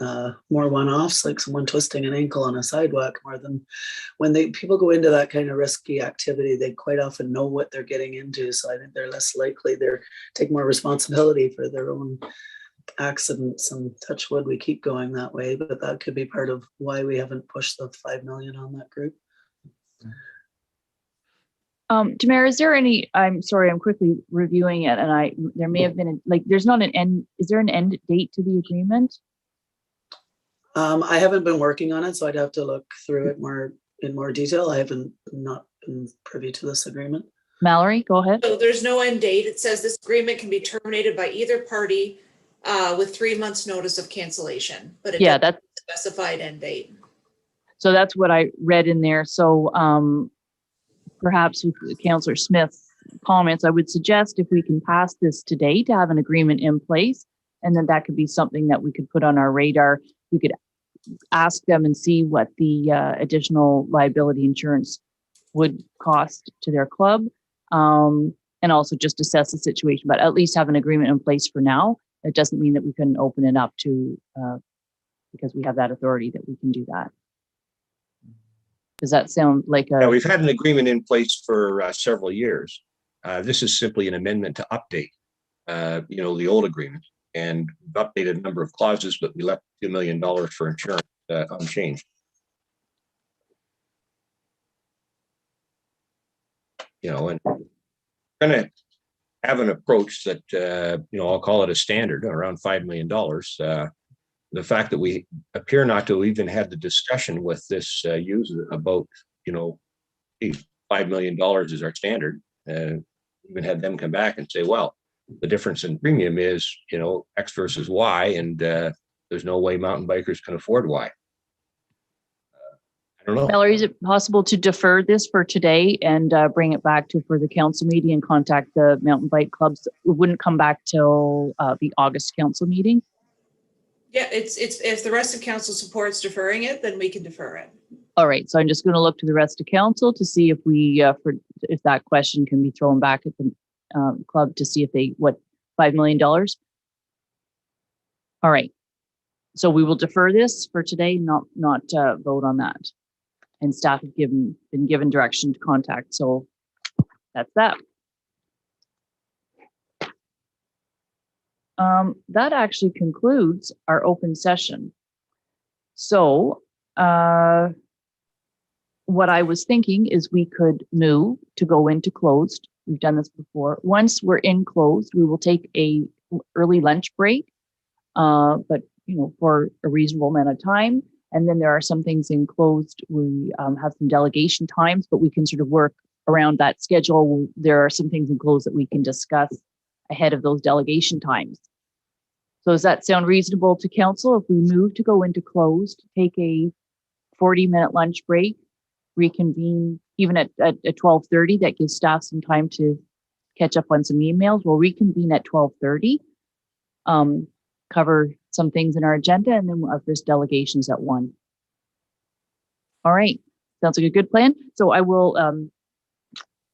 more one-offs, like someone twisting an ankle on a sidewalk, more than when people go into that kind of risky activity, they quite often know what they're getting into. So I think they're less likely, take more responsibility for their own accidents, and touch wood, we keep going that way, but that could be part of why we haven't pushed the 5 million on that group. Tamara, is there any, I'm sorry, I'm quickly reviewing it, and there may have been, there's not an end, is there an end date to the agreement? I haven't been working on it, so I'd have to look through it in more detail. I haven't not been privy to this agreement. Mallory, go ahead. So there's no end date. It says this agreement can be terminated by either party with 3 months notice of cancellation, but it doesn't specify an end date. So that's what I read in there. So perhaps with Councillor Smith's comments, I would suggest if we can pass this today to have an agreement in place, and then that could be something that we could put on our radar. We could ask them and see what the additional liability insurance would cost to their club, and also just assess the situation, but at least have an agreement in place for now. It doesn't mean that we couldn't open it up to, because we have that authority that we can do that. Does that sound like a... Yeah, we've had an agreement in place for several years. This is simply an amendment to update, the old agreement. And we've updated a number of clauses, but we left $2 million for insurance unchanged. And we're going to have an approach that, I'll call it a standard, around $5 million. The fact that we appear not to even had the discussion with this user about, hey, $5 million is our standard. Even had them come back and say, well, the difference in premium is, X versus Y, and there's no way mountain bikers can afford Y. I don't know. Mallory, is it possible to defer this for today and bring it back for the council meeting and contact the mountain bike clubs? It wouldn't come back till the August council meeting. Yeah, it's if the rest of council supports deferring it, then we can defer it. All right, so I'm just going to look to the rest of council to see if we, if that question can be thrown back at the club to see if what $5 million. All right, so we will defer this for today, not vote on that. And staff have been given direction to contact, so that's that. That actually concludes our open session. So what I was thinking is we could move to go into closed. We've done this before. Once we're in closed, we will take a early lunch break, but for a reasonable amount of time. And then there are some things in closed. We have some delegation times, but we can sort of work around that schedule. There are some things in closed that we can discuss ahead of those delegation times. So does that sound reasonable to council? If we move to go into closed, take a 40-minute lunch break, reconvene even at 12:30, that gives staff some time to catch up on some emails. We'll reconvene at 12:30, cover some things in our agenda, and then our first delegations at 1. All right, sounds like a good plan. So I will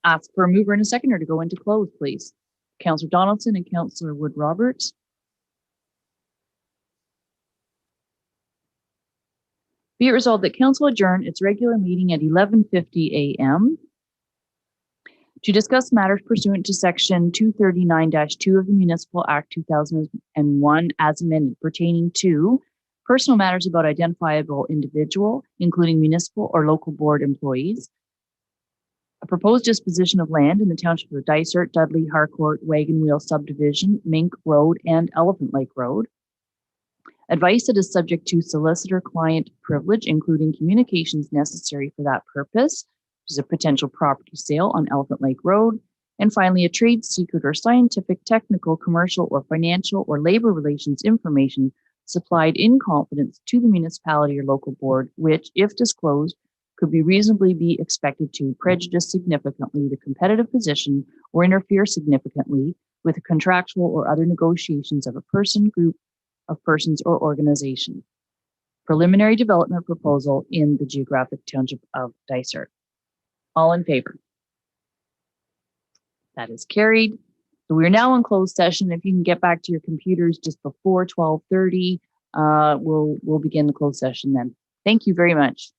ask for a mover and a seconder to go into close, please. Councillor Donaldson and Councillor Wood Roberts. Be it resolved that council adjourn its regular meeting at 11:50 a.m. to discuss matters pursuant to section 239-2 of the Municipal Act 2001 as amended pertaining to personal matters about identifiable individual, including municipal or local board employees, a proposed disposition of land in the township of Dysart, Dudley, Harcourt, Wagon Wheel Subdivision, Mink Road, and Elephant Lake Road. Advice that is subject to solicitor-client privilege, including communications necessary for that purpose, which is a potential property sale on Elephant Lake Road. And finally, a trade secret or scientific, technical, commercial, or financial or labor relations information supplied in confidence to the municipality or local board, which, if disclosed, could be reasonably be expected to prejudice significantly the competitive position or interfere significantly with the contractual or other negotiations of a person, group of persons, or organization. Preliminary development proposal in the geographic township of Dysart. All in favor? That is carried. So we're now in closed session. If you can get back to your computers just before 12:30, we'll begin the closed session then. Thank you very much.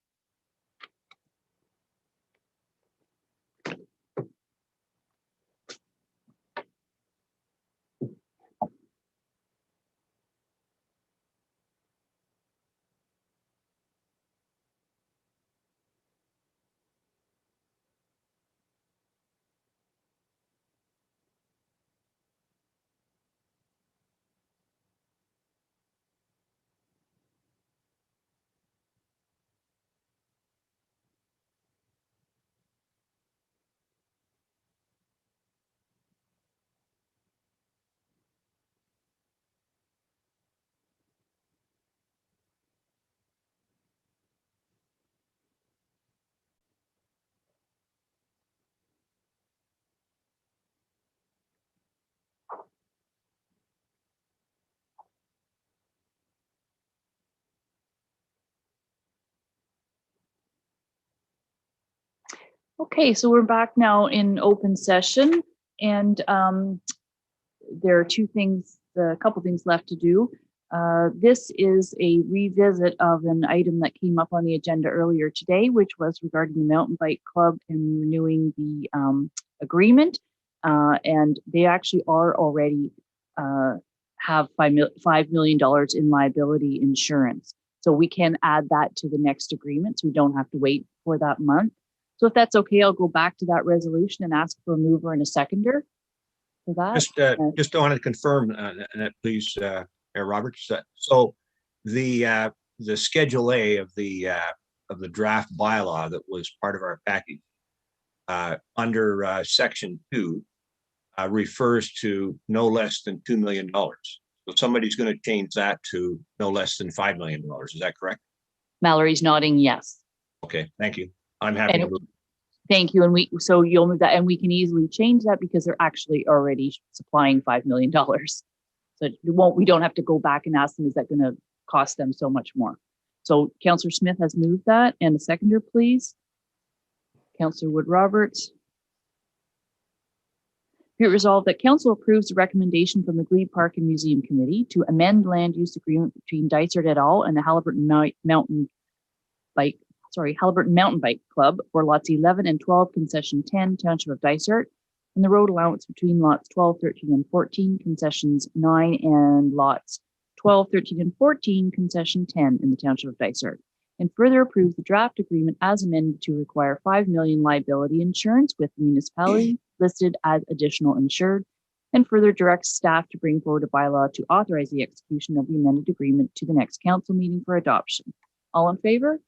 Okay, so we're back now in open session, and there are a couple things left to do. This is a revisit of an item that came up on the agenda earlier today, which was regarding the Mountain Bike Club and renewing the agreement. And they actually are already have $5 million in liability insurance. So we can add that to the next agreement, so we don't have to wait for that month. So if that's okay, I'll go back to that resolution and ask for a mover and a seconder for that. Just wanted to confirm that, please, Mayor Roberts. So the Schedule A of the draft bylaw that was part of our package under Section 2 refers to no less than $2 million. So somebody's going to change that to no less than $5 million. Is that correct? Mallory's nodding yes. Okay, thank you. I'm happy to move. Thank you. And so you'll move that, and we can easily change that because they're actually already supplying $5 million. So we don't have to go back and ask them, is that going to cost them so much more? So Councillor Smith has moved that, and a seconder, please. Councillor Wood Roberts. Be it resolved that Council approves the recommendation from the Glebe Park and Museum Committee to amend land use agreement between Dysart et al. And the Halliburton Mountain Bike Club for lots 11 and 12, concession 10, Township of Dysart, and the road allowance between lots 12, 13, and 14, concessions 9, and lots 12, 13, and 14, concession 10 in the Township of Dysart, and further approves the draft agreement as amended to require $5 million liability insurance with the municipality listed as additional insured, and further directs staff to bring forward a bylaw to authorize the execution of the amended agreement to the next council meeting for adoption. All in favor?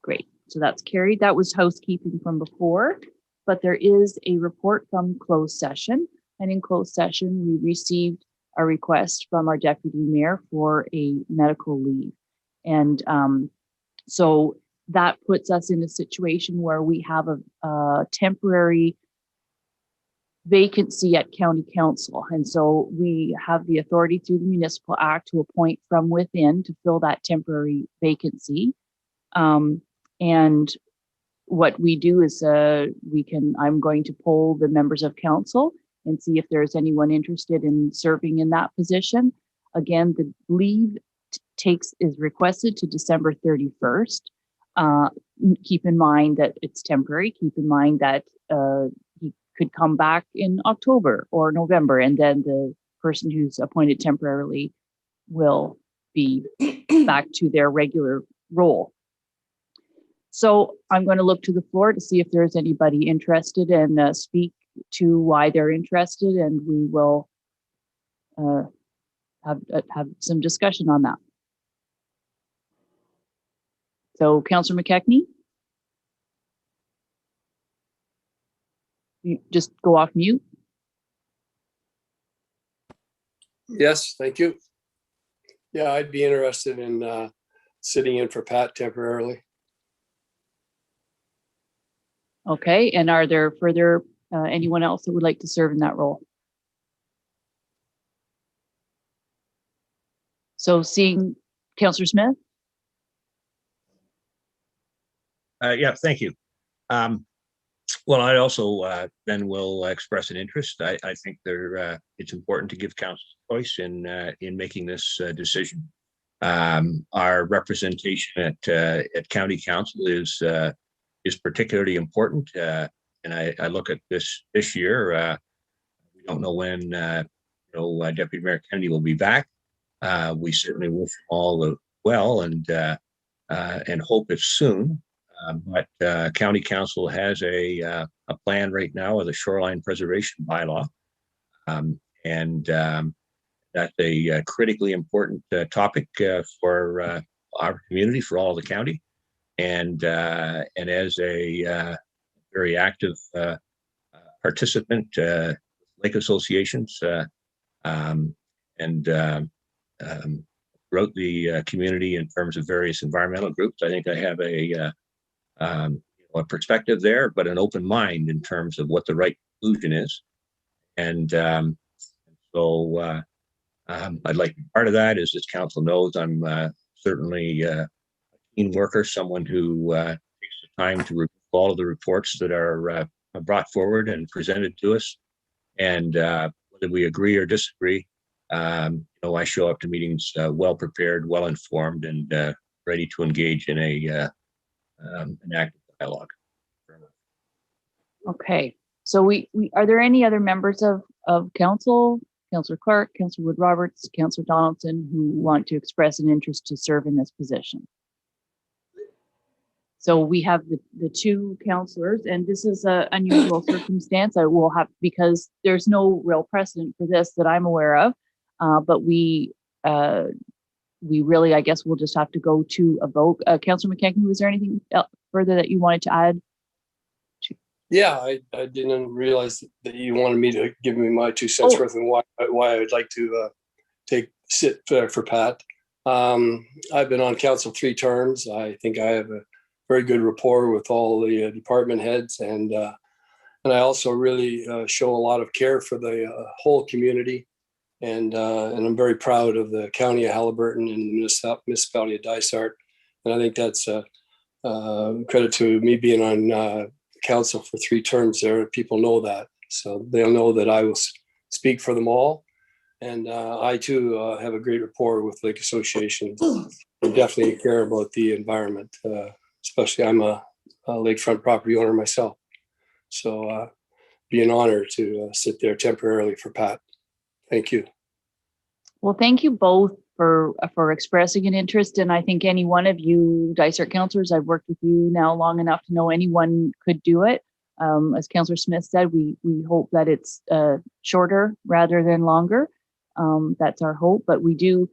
Great. So that's carried. That was housekeeping from before, but there is a report from closed session. And in closed session, we received a request from our deputy mayor for a medical leave. And so that puts us in a situation where we have a temporary vacancy at county council. And so we have the authority through the Municipal Act to appoint from within to fill that temporary vacancy. And what we do is I'm going to poll the members of council and see if there's anyone interested in serving in that position. Again, the leave is requested to December 31st. Keep in mind that it's temporary. Keep in mind that he could come back in October or November, and then the person who's appointed temporarily will be back to their regular role. So I'm going to look to the floor to see if there's anybody interested and speak to why they're interested, and we will have some discussion on that. So Councillor McKechnie, you just go off mute. Yes, thank you. Yeah, I'd be interested in sitting in for Pat temporarily. Okay, and are there further anyone else that would like to serve in that role? So seeing Councillor Smith. Yeah, thank you. Well, I also then will express an interest. I think it's important to give council choice in making this decision. Our representation at county council is particularly important, and I look at this year. We don't know when Deputy Mayor Kennedy will be back. We certainly wish all well and hope it's soon. But county council has a plan right now of the shoreline preservation bylaw, and that's a critically important topic for our community, for all of the county, and as a very active participant, lake associations, and throughout the community in terms of various environmental groups. I think I have a perspective there, but an open mind in terms of what the right conclusion is. And so I'd like to be part of that. As this council knows, I'm certainly a keen worker, someone who takes the time to review all of the reports that are brought forward and presented to us. And whether we agree or disagree, I show up to meetings well prepared, well informed, and ready to engage in an active dialogue. Okay, so we are there any other members of council, Councillor Clark, Councillor Wood Roberts, Councillor Donaldson, who want to express an interest to serve in this position? So we have the two councillors, and this is an unusual circumstance. I will have, because there's no real precedent for this that I'm aware of, but we really, I guess, we'll just have to go to a vote. Councillor Mckay, was there anything else further that you wanted to add? Yeah, I didn't realize that you wanted me to give me my 2 cents worth and why I would like to sit for Pat. I've been on council 3 terms. I think I have a very good rapport with all the department heads, and I also really show a lot of care for the whole community. And I'm very proud of the county of Halliburton and the municipality of Dysart. And I think that's credit to me being on council for 3 terms there. People know that. So they'll know that I will speak for them all. And I too have a great rapport with lake associations and definitely care about the environment. Especially I'm a lakefront property owner myself. So be an honor to sit there temporarily for Pat. Thank you. Well, thank you both for expressing an interest. And I think any one of you Dysart councillors, I've worked with you now long enough to know anyone could do it. As Councillor Smith said, we hope that it's shorter rather than longer. That's our hope, but we do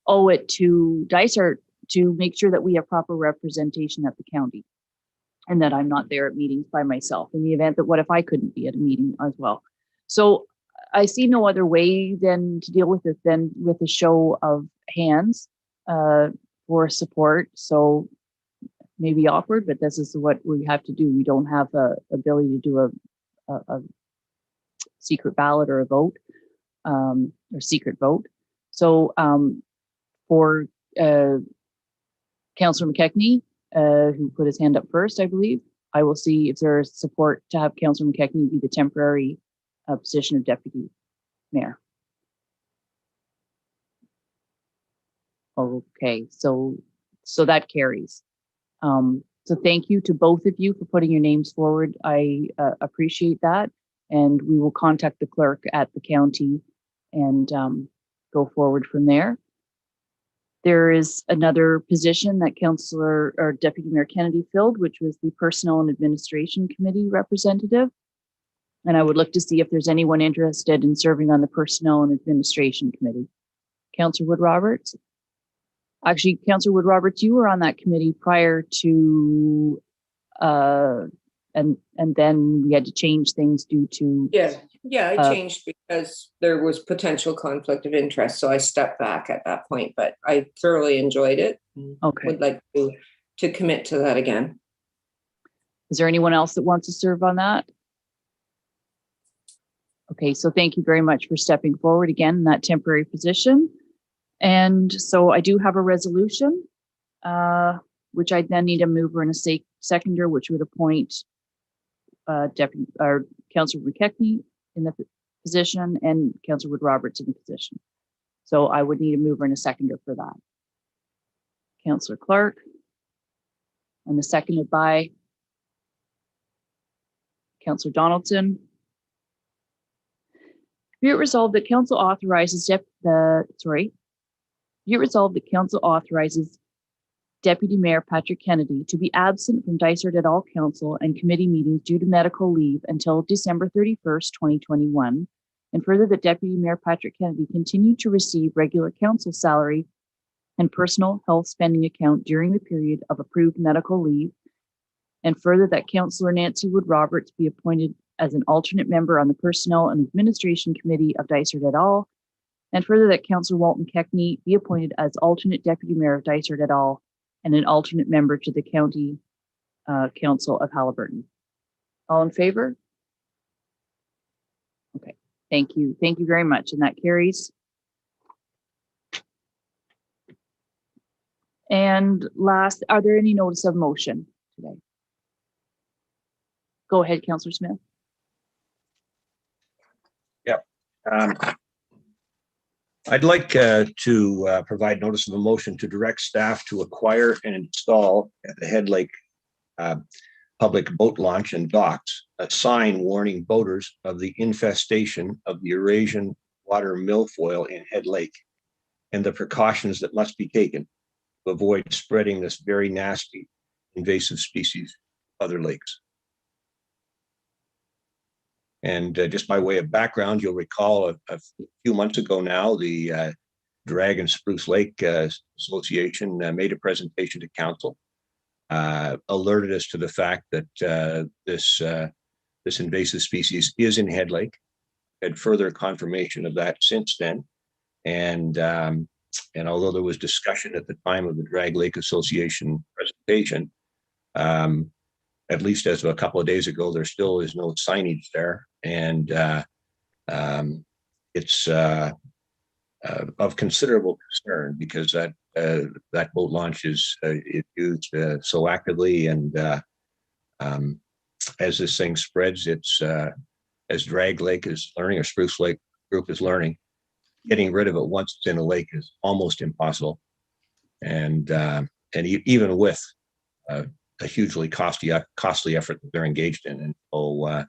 owe it to Dysart to make sure that we have proper representation at the county, and that I'm not there at meetings by myself in the event that what if I couldn't be at a meeting as well. So I see no other way than to deal with it than with a show of hands for support. So maybe awkward, but this is what we have to do. We don't have the ability to do a secret ballot or a vote or secret vote. So for Councillor McKechnie, who put his hand up first, I believe, I will see if there is support to have Councillor McKechnie be the temporary position of deputy mayor. Okay, so that carries. So thank you to both of you for putting your names forward. I appreciate that, and we will contact the clerk at the county and go forward from there. There is another position that Councillor or Deputy Mayor Kennedy filled, which was the Personnel and Administration Committee representative. And I would look to see if there's anyone interested in serving on the Personnel and Administration Committee. Councillor Wood Roberts. Actually, Councillor Wood Roberts, you were on that committee prior to, and then we had to change things due to. Yeah, I changed because there was potential conflict of interest, so I stepped back at that point. But I thoroughly enjoyed it. Okay. Would like to commit to that again. Is there anyone else that wants to serve on that? Okay, so thank you very much for stepping forward again in that temporary position. And so I do have a resolution, which I then need a mover and a seconder, which would appoint Deputy or Councillor Mckay in the position and Councillor Wood Roberts in the position. So I would need a mover and a seconder for that. Councillor Clark, and the seconded by Councillor Donaldson. Be it resolved that council authorizes Deputy Mayor Patrick Kennedy to be absent from Dysart et al. Council and committee meetings due to medical leave until December 31st, 2021. And further that Deputy Mayor Patrick Kennedy continue to receive regular council salary and personal health spending account during the period of approved medical leave. And further that Councillor Nancy Wood Roberts be appointed as an alternate member on the Personnel and Administration Committee of Dysart et al. And further that Councillor Walton Keckney be appointed as alternate Deputy Mayor of Dysart et al. And an alternate member to the County Council of Halliburton. All in favor? Okay, thank you. Thank you very much. And that carries. And last, are there any notice of motion today? Go ahead, Councillor Smith. I'd like to provide notice of a motion to direct staff to acquire and install at the Head Lake public boat launch and docks a sign warning boaters of the infestation of the Eurasian water milfoil in Head Lake and the precautions that must be taken to avoid spreading this very nasty invasive species to other lakes. And just by way of background, you'll recall a few months ago now, the Dragon Spruce Lake Association made a presentation to council, alerted us to the fact that this invasive species is in Head Lake. Had further confirmation of that since then, and although there was discussion at the time of the Drag Lake Association presentation, at least as of a couple of days ago, there still is no signage there. And it's of considerable concern because that boat launch is used so actively. And as this thing spreads, it's as Drag Lake is learning, or Spruce Lake Group is learning, getting rid of it once it's in a lake is almost impossible. And even with a hugely costly effort that they're engaged in. And so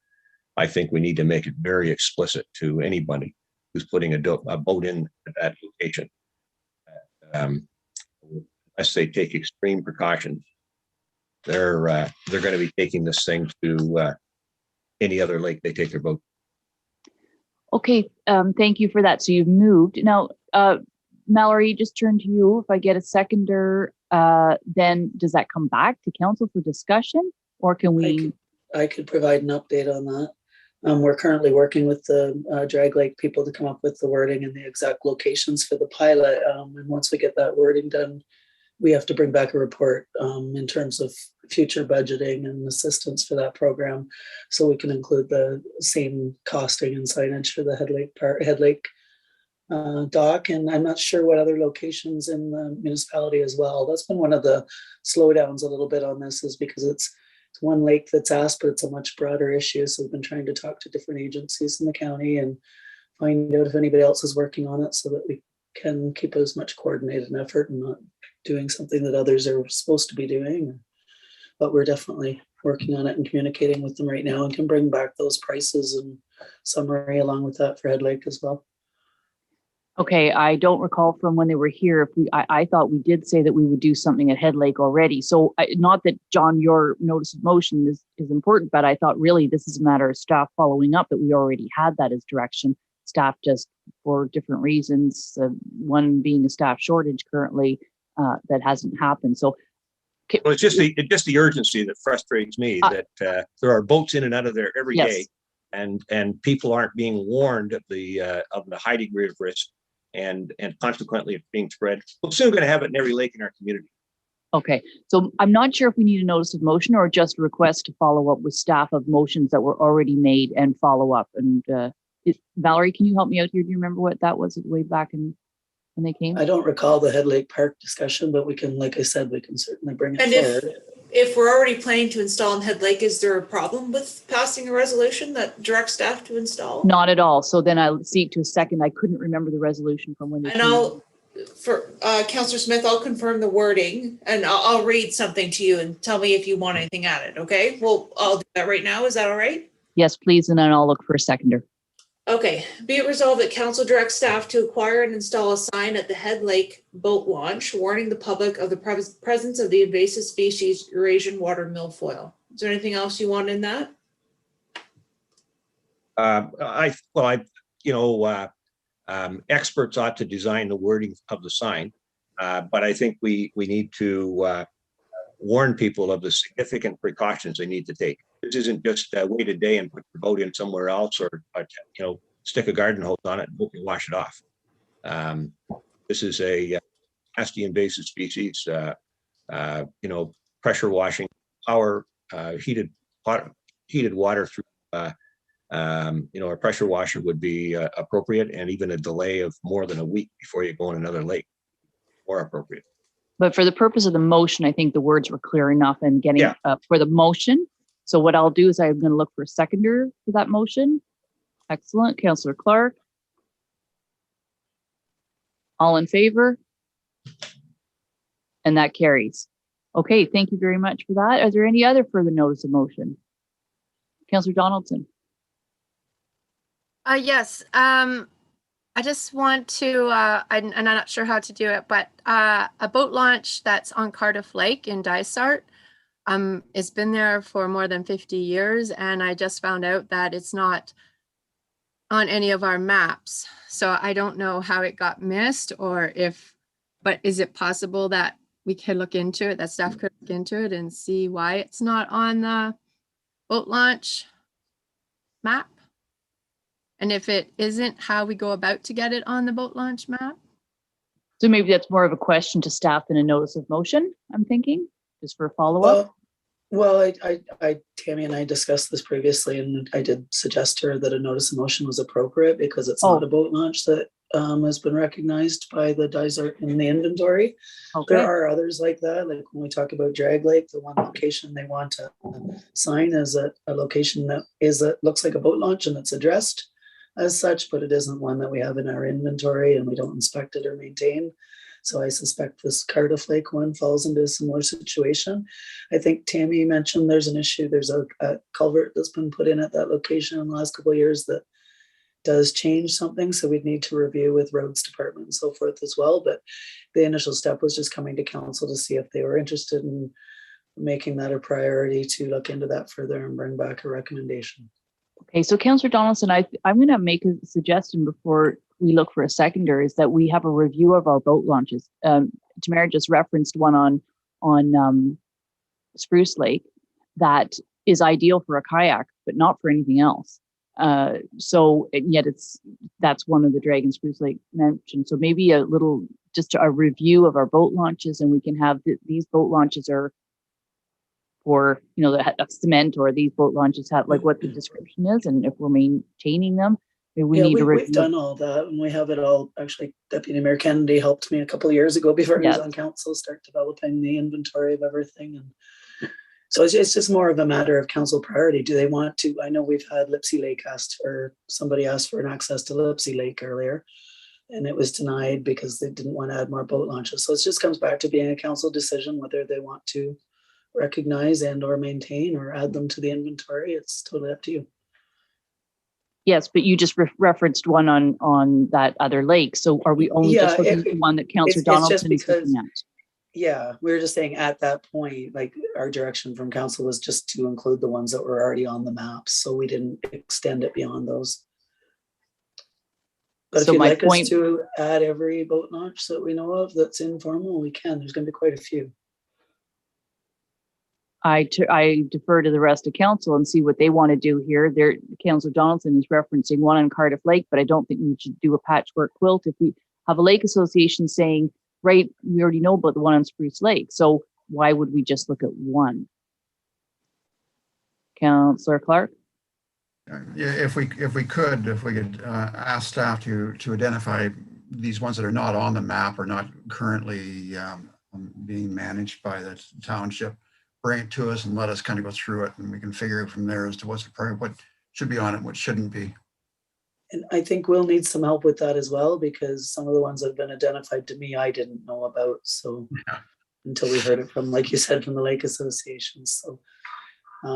I think we need to make it very explicit to anybody who's putting a boat in that location. Unless they take extreme precautions, they're going to be taking this thing to any other lake they take their boat. Okay, thank you for that. So you've moved. Now, Mallory, just turn to you. If I get a seconder, then does that come back to council for discussion, or can we? I could provide an update on that. We're currently working with the Drag Lake people to come up with the wording and the exact locations for the pilot. And once we get that wording done, we have to bring back a report in terms of future budgeting and assistance for that program, so we can include the same costing and signage for the Head Lake dock. And I'm not sure what other locations in the municipality as well. That's been one of the slowdowns a little bit on this, is because it's one lake that's asked, but it's a much broader issue. So we've been trying to talk to different agencies in the county and find out if anybody else is working on it, so that we can keep as much coordinated effort and not doing something that others are supposed to be doing. But we're definitely working on it and communicating with them right now, and can bring back those prices and summary along with that for Head Lake as well. Okay, I don't recall from when they were here if I thought we did say that we would do something at Head Lake already. So not that, John, your notice of motion is important, but I thought really this is a matter of staff following up, that we already had that as direction. Staff just for different reasons, one being a staff shortage currently, that hasn't happened. So well, it's just the urgency that frustrates me, that there are boats in and out of there every day, and people aren't being warned of the high degree of risk. And consequently, it's being spread. We're soon going to have it in every lake in our community. Okay, so I'm not sure if we need a notice of motion or just a request to follow up with staff of motions that were already made and follow up. And Valerie, can you help me out here? Do you remember what that was way back when they came? I don't recall the Head Lake Park discussion, but we can, like I said, we can certainly bring it And forward. if we're already planning to install in Head Lake, is there a problem with passing a resolution that directs staff to install? Not at all. So then I'll seek to a second. I couldn't remember the resolution from when. And I'll, for Councillor Smith, I'll confirm the wording and I'll read something to you and tell me if you want anything added, okay? Well, I'll do that right now. Is that all right? Yes, please. And then I'll look for a seconder. Okay, be it resolved that council directs staff to acquire and install a sign at the Head Lake boat launch warning the public of the presence of the invasive species Eurasian water milfoil. Is there anything else you want in that? Experts ought to design the wording of the sign, but I think we need to warn people of the significant precautions they need to take. This isn't just wait a day and put your boat in somewhere else, or stick a garden hose on it and hope you wash it off. This is a nasty invasive species. Pressure washing our heated water through a pressure washer would be appropriate, and even a delay of more than a week before you go in another lake, more appropriate. But for the purpose of the motion, I think the words were clear enough and getting for the motion. So what I'll do is I'm going to look for a seconder for that motion. Excellent. Councillor Clark. All in favor? And that carries. Okay, thank you very much for that. Are there any other further notice of motion? Councillor Donaldson. Yes. I just want to, and I'm not sure how to do it, but a boat launch that's on Cardiff Lake in Dysart. It's been there for more than 50 years, and I just found out that it's not on any of our maps. So I don't know how it got missed, or but is it possible that we could look into it, that staff could look into it and see why it's not on the boat launch map? And if it isn't, how we go about to get it on the boat launch map? So maybe that's more of a question to staff than a notice of motion, I'm thinking, just for a follow-up. Well, Tammy and I discussed this previously, and I did suggest to her that a notice of motion was appropriate because it's not a boat launch that has been recognized by the Dysart in the inventory. Okay. There are others like that. Like when we talk about Drag Lake, the one location they want to sign is a location that looks like a boat launch and it's addressed as such, but it isn't one that we have in our inventory and we don't inspect it or maintain. So I suspect this Cardiff Lake one falls into a similar situation. I think Tammy mentioned there's an issue. There's a culvert that's been put in at that location in the last couple of years that does change something. So we'd need to review with roads department and so forth as well. But the initial step was just coming to council to see if they were interested in making that a priority to look into that further and bring back a recommendation. Okay, so Councillor Donaldson, I'm going to make a suggestion before we look for a seconder, is that we have a review of our boat launches. Tamara just referenced one on Spruce Lake that is ideal for a kayak, but not for anything else. So and yet that's one of the Dragon Spruce Lake mentioned. So maybe just a review of our boat launches, and we can have these boat launches are for, the cement, or these boat launches have like what the description is, and if we're maintaining them. We've done all that, and we have it all. Actually, Deputy Mayor Kennedy helped me a couple of years ago before he was on council start developing the inventory of everything. And so it's just more of a matter of council priority. Do they want to? I know we've had Lipsey Lake somebody asked for an access to Lipsey Lake earlier, and it was denied because they didn't want to add more boat launches. So it just comes back to being a council decision whether they want to recognize and or maintain or add them to the inventory. It's totally up to you. Yes, but you just referenced one on that other lake. So are we only just looking at the one that Councillor Donaldson is looking at? Yeah, we were just saying at that point, like our direction from council was just to include the ones that were already on the maps. So we didn't extend it beyond those. But if you'd like us to add every boat launch that we know of that's informal, we can. There's going to be quite a few. I defer to the rest of council and see what they want to do here. Councillor Donaldson is referencing one on Cardiff Lake, but I don't think we should do a patchwork quilt. If we have a lake association saying, right, we already know about the one on Spruce Lake, so why would we just look at one? Councillor Clark? Yeah, if we could ask staff to identify these ones that are not on the map or not currently being managed by the township, bring it to us and let us kind of go through it, and we can figure it from there as to what's what should be on it, what shouldn't be. And I think we'll need some help with that as well, because some of the ones that have been identified to me, I didn't know about. So Yeah. until we heard it from, like you said, from the Lake Association. So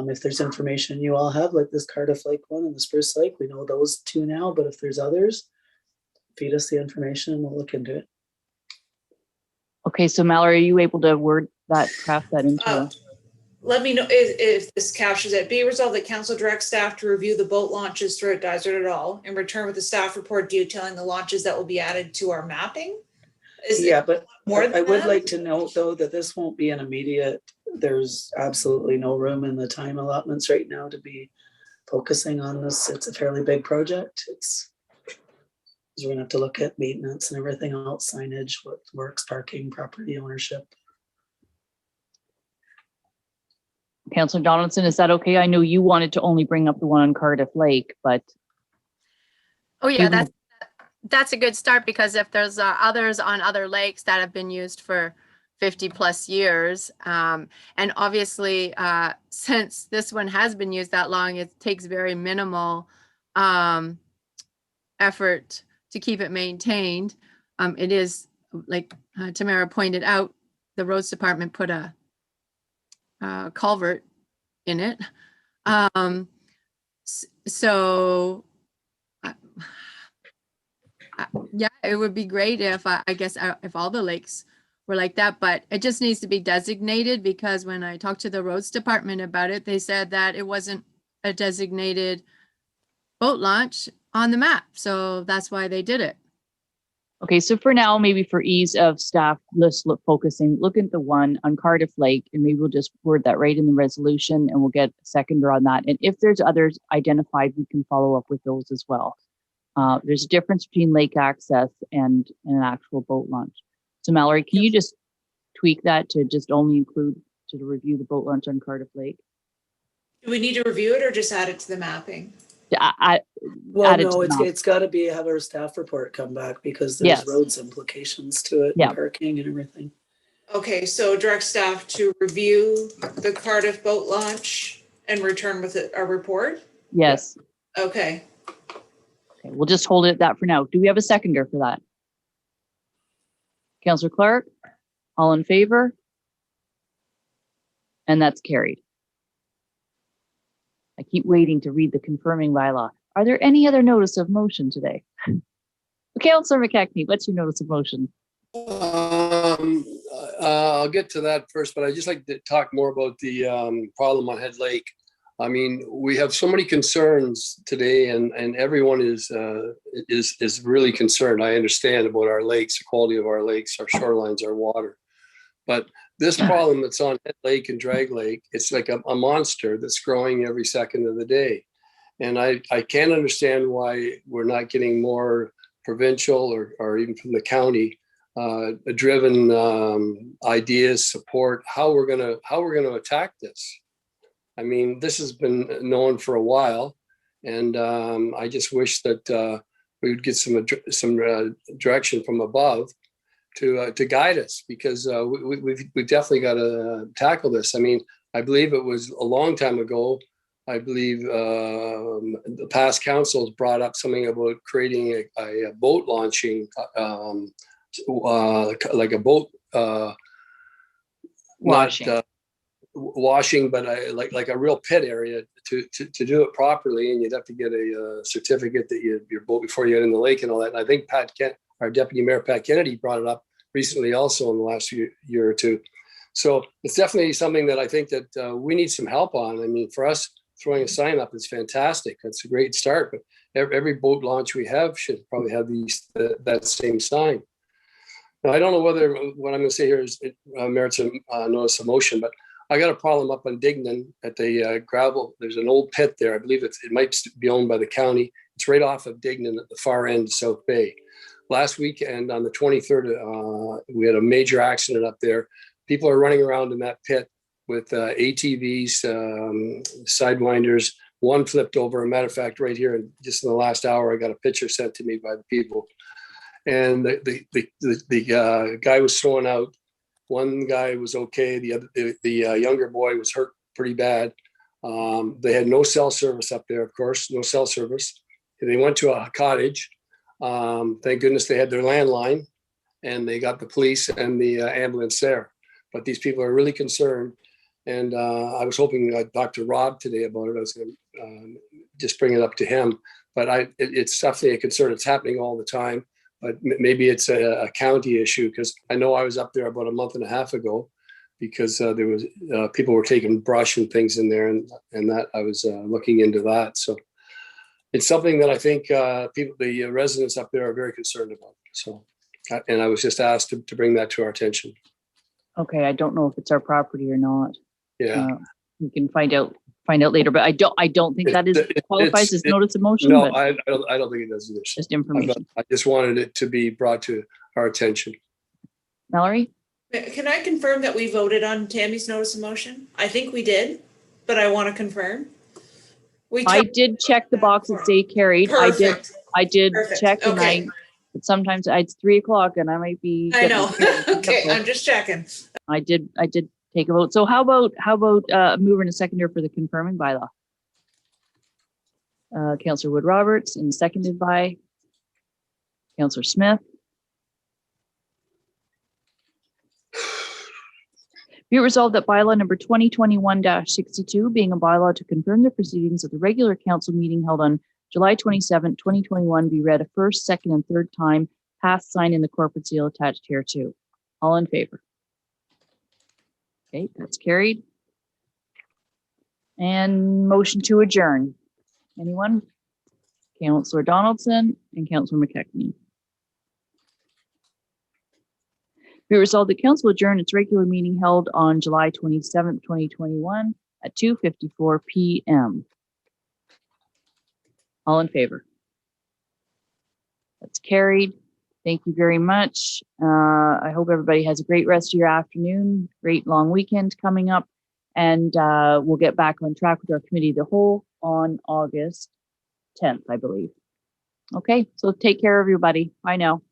if there's information you all have, like this Cardiff Lake one and the Spruce Lake, we know those two now, but if there's others, feed us the information and we'll look into it. Okay, so Mallory, are you able to craft that into? Let me know if this captures it. Be resolved that council directs staff to review the boat launches throughout Dysart et al. and return with a staff report detailing the launches that will be added to our mapping. Yeah, but more I would than like to note though that this won't be an immediate, there's absolutely no room in the time allotments right now to be focusing on this. It's a fairly big project. We're gonna have to look at maintenance and everything else, signage, what works, parking, property ownership. Councillor Donaldson, is that okay? I know you wanted to only bring up the one on Cardiff Lake, but. Oh yeah, that's a good start, because if there's others on other lakes that have been used for 50+ years, and obviously since this one has been used that long, it takes very minimal effort to keep it maintained. It is, like Tamara pointed out, the roads department put a culvert in it. So yeah, it would be great if I guess if all the lakes were like that, but it just needs to be designated, because when I talked to the roads department about it, they said that it wasn't a designated boat launch on the map. So that's why they did it. Okay, so for now, maybe for ease of staff, let's look at the one on Cardiff Lake, and maybe we'll just word that right in the resolution, and we'll get a seconder on that. And if there's others identified, we can follow up with those as well. There's a difference between lake access and an actual boat launch. So Mallory, can you just tweak that to just only include to review the boat launch on Cardiff Lake? Do we need to review it or just add it to the mapping? Well, no, it's got to be have our staff report come back, because there's roads implications to it, and parking and everything. Okay, so direct staff to review the Cardiff boat launch and return with a report? Yes. Okay. Okay, we'll just hold it at that for now. Do we have a seconder for that? Councillor Clark, all in favor? And that's carried. I keep waiting to read the confirming bylaw. Are there any other notice of motion today? Councillor McKechnie, what's your notice of motion? I'll get to that first, but I'd just like to talk more about the problem on Head Lake. I mean, we have so many concerns today, and everyone is really concerned. I understand about our lakes, the quality of our lakes, our shorelines, our water. But this problem that's on Head Lake and Drag Lake, it's like a monster that's growing every second of the day. And I can't understand why we're not getting more provincial or even from the county driven ideas, support, how we're gonna attack this. I mean, this has been known for a while, and I just wish that we would get some direction from above to guide us, because we've definitely got to tackle this. I mean, I believe it was a long time ago. I believe the past councils brought up something about creating a boat launching, like a boat washing. Washing, but like a real pit area to do it properly, and you'd have to get a certificate that your boat before you get in the lake and all that. And I think our Deputy Mayor Pat Kennedy brought it up recently also in the last year or two. So it's definitely something that I think that we need some help on. I mean, for us, throwing a sign up is fantastic. That's a great start, but every boat launch we have should probably have that same sign. Now, I don't know whether what I'm going to say here is it merits a notice of motion, but I got a problem up on Dignan at the gravel. There's an old pit there. I believe it might be owned by the county. It's right off of Dignan at the far end of South Bay. Last weekend on the 23rd, we had a major accident up there. People are running around in that pit with ATVs, sidewinders. One flipped over. A matter of fact, right here, just in the last hour, I got a picture sent to me by the people. And the guy was throwing out One guy was okay. The younger boy was hurt pretty bad. They had no cell service up there, of course, no cell service. They went to a cottage. Thank goodness they had their landline, and they got the police and the ambulance there. But these people are really concerned. And I was hoping I'd talk to Rob today about it. I was going to just bring it up to him. But it's definitely a concern. It's happening all the time. But maybe it's a county issue, because I know I was up there about a month and a half ago, because there was people were taking brush and things in there, and that I was looking into that. So it's something that I think the residents up there are very concerned about. So, and I was just asked to bring that to our attention. Okay, I don't know if it's our property or not. Yeah. We can find out later, but I don't think that qualifies as notice of motion. No, but I don't think it does either. just information. I just wanted it to be brought to our attention. Mallory? Can I confirm that we voted on Tammy's notice of motion? I think we did, but I want to confirm. I did check the box and say carried. Perfect. I did Perfect. check, and Okay. but sometimes it's 3 o'clock and I might be. I know. getting- Okay, I'm just checking. I did take a vote. So how about mover and a seconder for the confirming bylaw? Councillor Wood Roberts, and seconded by Councillor Smith. Be it resolved that bylaw number 2021-62, being a bylaw to confirm the proceedings of the regular council meeting held on July 27, 2021, be read a first, second, and third time, passed, signed, and the corporate seal attached hereto. All in favor? Okay, that's carried. And motion to adjourn. Anyone? Councillor Donaldson and Councillor Mckay. Be it resolved that council adjourn its regular meeting held on July 27th, 2021 at 2:54 p.m. All in favor? That's carried. Thank you very much. I hope everybody has a great rest of your afternoon, great long weekend coming up, and we'll get back on track with our committee of the whole on August 10th, I believe. Okay, so take care, everybody. Bye now.